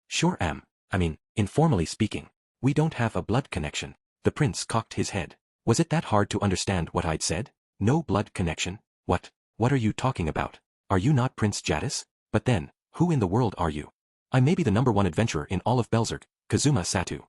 Sure am. I mean, informally speaking. We don't have a blood connection. The prince cocked his head. Was it that hard to understand what I'd said? No blood connection? What? What are you talking about? Are you not Prince Jadis? But then, who in the world are you? I may be the #1 adventurer in all of Belzerk, Kazuma Satu.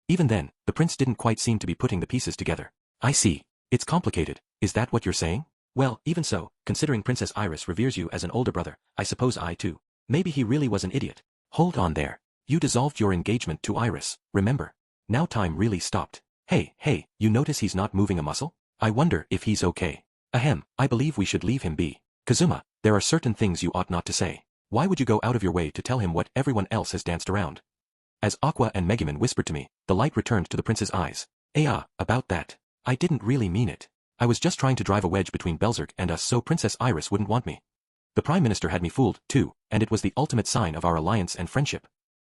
Even then, the prince didn't quite seem to be putting the pieces together. I see. It's complicated, is that what you're saying? Well, even so, considering Princess Iris reveres you as an older brother, I suppose I too. Maybe he really was an idiot. Hold on there. You dissolved your engagement to Iris, remember? Now time really stopped. Hey, you notice he's not moving a muscle? I wonder if he's okay. Ahem, I believe we should leave him be. Kazuma, there are certain things you ought not to say. Why would you go out of your way to tell him what everyone else has danced around? As Aqua and Megumin whispered to me, the light returned to the prince's eyes. About that. I didn't really mean it. I was just trying to drive a wedge between Belzerk and us so Princess Iris wouldn't want me. The Prime Minister had me fooled, too, and it was the ultimate sign of our alliance and friendship.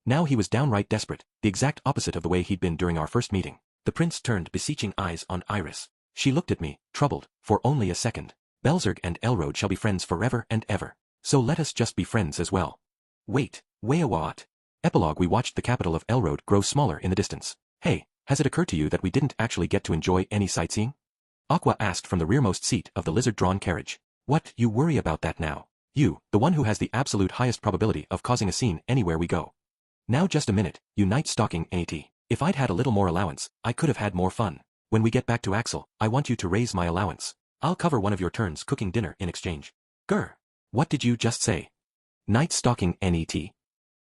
Now he was downright desperate, the exact opposite of the way he'd been during our first meeting. The prince turned beseeching eyes on Iris. She looked at me, troubled, for only a second. Belzerk and Elrode shall be friends forever and ever. So let us just be friends as well. Wait, what? Epilogue. We watched the capital of Elrode grow smaller in the distance. Hey, has it occurred to you that we didn't actually get to enjoy any sightseeing? Aqua asked from the rearmost seat of the lizard-drawn carriage. What, you worry about that now? You, the one who has the absolute highest probability of causing a scene anywhere we go. Now just a minute, you night-stalking AT. If I'd had a little more allowance, I could have had more fun. When we get back to Axel, I want you to raise my allowance. I'll cover one of your turns cooking dinner in exchange. Grr. What did you just say? Night-stalking NET.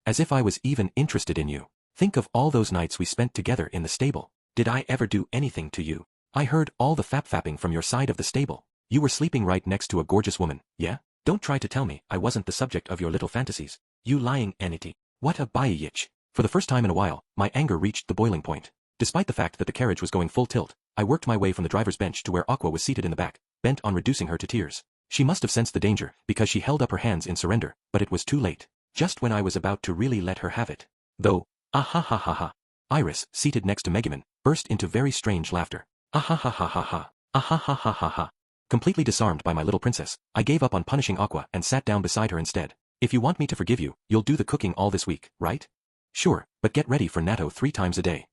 As if I was even interested in you. Think of all those nights we spent together in the stable. Did I ever do anything to you? I heard all the fap-fapping from your side of the stable. You were sleeping right next to a gorgeous woman, yeah? Don't try to tell me I wasn't the subject of your little fantasies. You lying entity. What a bayitch. For the first time in a while, my anger reached the boiling point. Despite the fact that the carriage was going full tilt, I worked my way from the driver's bench to where Aqua was seated in the back, bent on reducing her to tears. She must have sensed the danger, because she held up her hands in surrender, but it was too late. Just when I was about to really let her have it. Though, ah-ha-ha-ha-ha. Iris, seated next to Megumin, burst into very strange laughter. Ah-ha-ha-ha-ha-ha. Ah-ha-ha-ha-ha-ha. Completely disarmed by my little princess, I gave up on punishing Aqua and sat down beside her instead. If you want me to forgive you, you'll do the cooking all this week, right? Sure, but get ready for natto 3 times a day.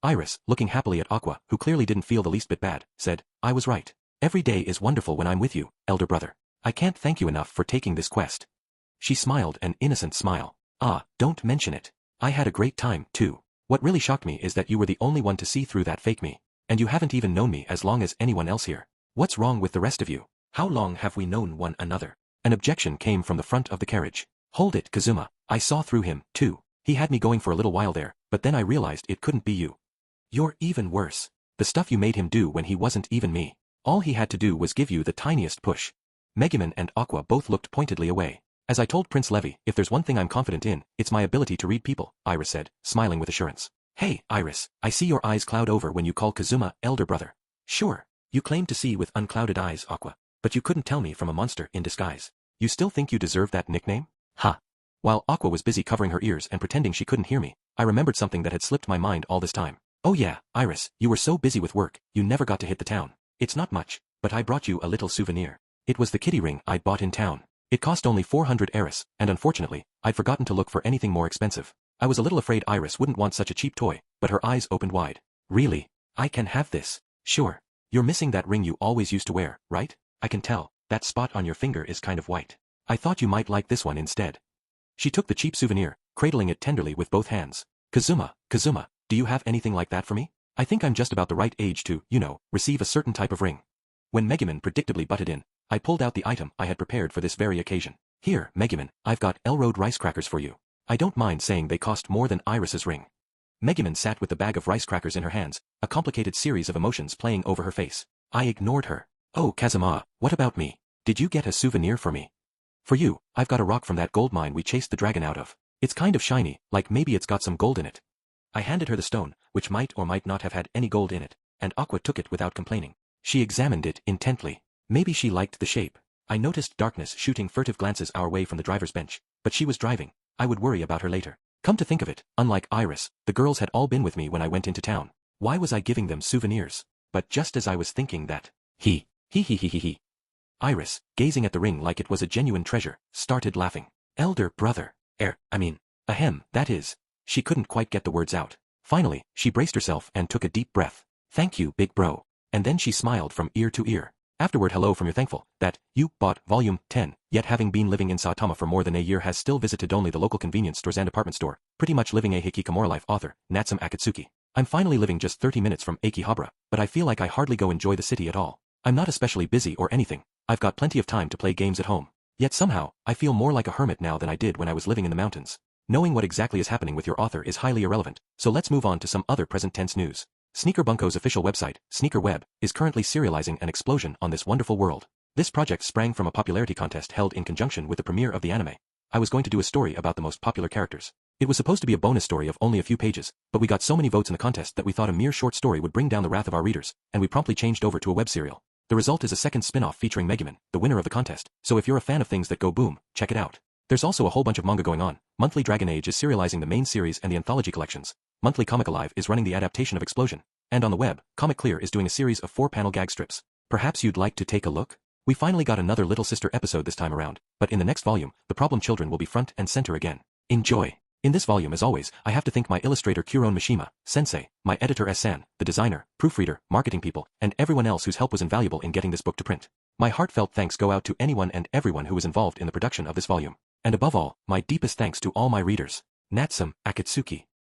Iris, looking happily at Aqua, who clearly didn't feel the least bit bad, said, I was right. Every day is wonderful when I'm with you, elder brother. I can't thank you enough for taking this quest. She smiled an innocent smile. Ah, don't mention it. I had a great time, too. What really shocked me is that you were the only one to see through that fake me. And you haven't even known me as long as anyone else here. What's wrong with the rest of you? How long have we known one another? An objection came from the front of the carriage. Hold it, Kazuma. I saw through him, too. He had me going for a little while there, but then I realized it couldn't be you. You're even worse. The stuff you made him do when he wasn't even me. All he had to do was give you the tiniest push. Megumin and Aqua both looked pointedly away. As I told Prince Levi, if there's one thing I'm confident in, it's my ability to read people, Iris said, smiling with assurance. Hey, Iris, I see your eyes cloud over when you call Kazuma elder brother. Sure. You claim to see with unclouded eyes, Aqua, but you couldn't tell me from a monster in disguise. You still think you deserve that nickname? Ha. While Aqua was busy covering her ears and pretending she couldn't hear me, I remembered something that had slipped my mind all this time. Oh yeah, Iris, you were so busy with work, you never got to hit the town. It's not much, but I brought you a little souvenir. It was the kitty ring I'd bought in town. It cost only 400 Eris, and unfortunately, I'd forgotten to look for anything more expensive. I was a little afraid Iris wouldn't want such a cheap toy, but her eyes opened wide. Really? I can have this? Sure. You're missing that ring you always used to wear, right? I can tell, that spot on your finger is kind of white. I thought you might like this one instead. She took the cheap souvenir, cradling it tenderly with both hands. Kazuma, do you have anything like that for me? I think I'm just about the right age to, receive a certain type of ring. When Megumin predictably butted in, I pulled out the item I had prepared for this very occasion. Here, Megumin, I've got Elrode rice crackers for you. I don't mind saying they cost more than Iris's ring. Megumin sat with the bag of rice crackers in her hands, a complicated series of emotions playing over her face. I ignored her. Oh, Kazuma, what about me? Did you get a souvenir for me? For you, I've got a rock from that gold mine we chased the dragon out of. It's kind of shiny, like maybe it's got some gold in it. I handed her the stone, which might or might not have had any gold in it, and Aqua took it without complaining. She examined it intently. Maybe she liked the shape. I noticed darkness shooting furtive glances our way from the driver's bench, but she was driving. I would worry about her later. Come to think of it, unlike Iris, the girls had all been with me when I went into town. Why was I giving them souvenirs? But just as I was thinking that, he. Iris, gazing at the ring like it was a genuine treasure, started laughing. Elder brother. Ahem, that is. She couldn't quite get the words out. Finally, she braced herself and took a deep breath. Thank you, big bro. And then she smiled from ear to ear. Afterward, hello from your thankful that you bought volume 10, yet having been living in Saitama for more than a year has still visited only the local convenience stores and department store, pretty much living a hikikomori life. Author, Natsume Akatsuki. I'm finally living just 30 minutes from Akihabara, but I feel like I hardly go enjoy the city at all. I'm not especially busy or anything. I've got plenty of time to play games at home. Yet somehow, I feel more like a hermit now than I did when I was living in the mountains. Knowing what exactly is happening with your author is highly irrelevant, so let's move on to some other present tense news. Sneaker Bunko's official website, Sneaker Web, is currently serializing an explosion on this wonderful world. This project sprang from a popularity contest held in conjunction with the premiere of the anime. I was going to do a story about the most popular characters. It was supposed to be a bonus story of only a few pages, but we got so many votes in the contest that we thought a mere short story would bring down the wrath of our readers, and we promptly changed over to a web serial. The result is a second spin-off featuring Megumin, the winner of the contest, so if you're a fan of things that go boom, check it out. There's also a whole bunch of manga going on. Monthly Dragon Age is serializing the main series and the anthology collections. Monthly Comic Alive is running the adaptation of Explosion. And on the web, Comic Clear is doing a series of 4-panel gag strips. Perhaps you'd like to take a look? We finally got another Little Sister episode this time around, but in the next volume, the problem children will be front and center again. Enjoy! In this volume, as always, I have to thank my illustrator Kuron Mishima, Sensei, my editor S-san, the designer, proofreader, marketing people, and everyone else whose help was invaluable in getting this book to print. My heartfelt thanks go out to anyone and everyone who was involved in the production of this volume. And above all, my deepest thanks to all my readers. Natsume Akatsuki.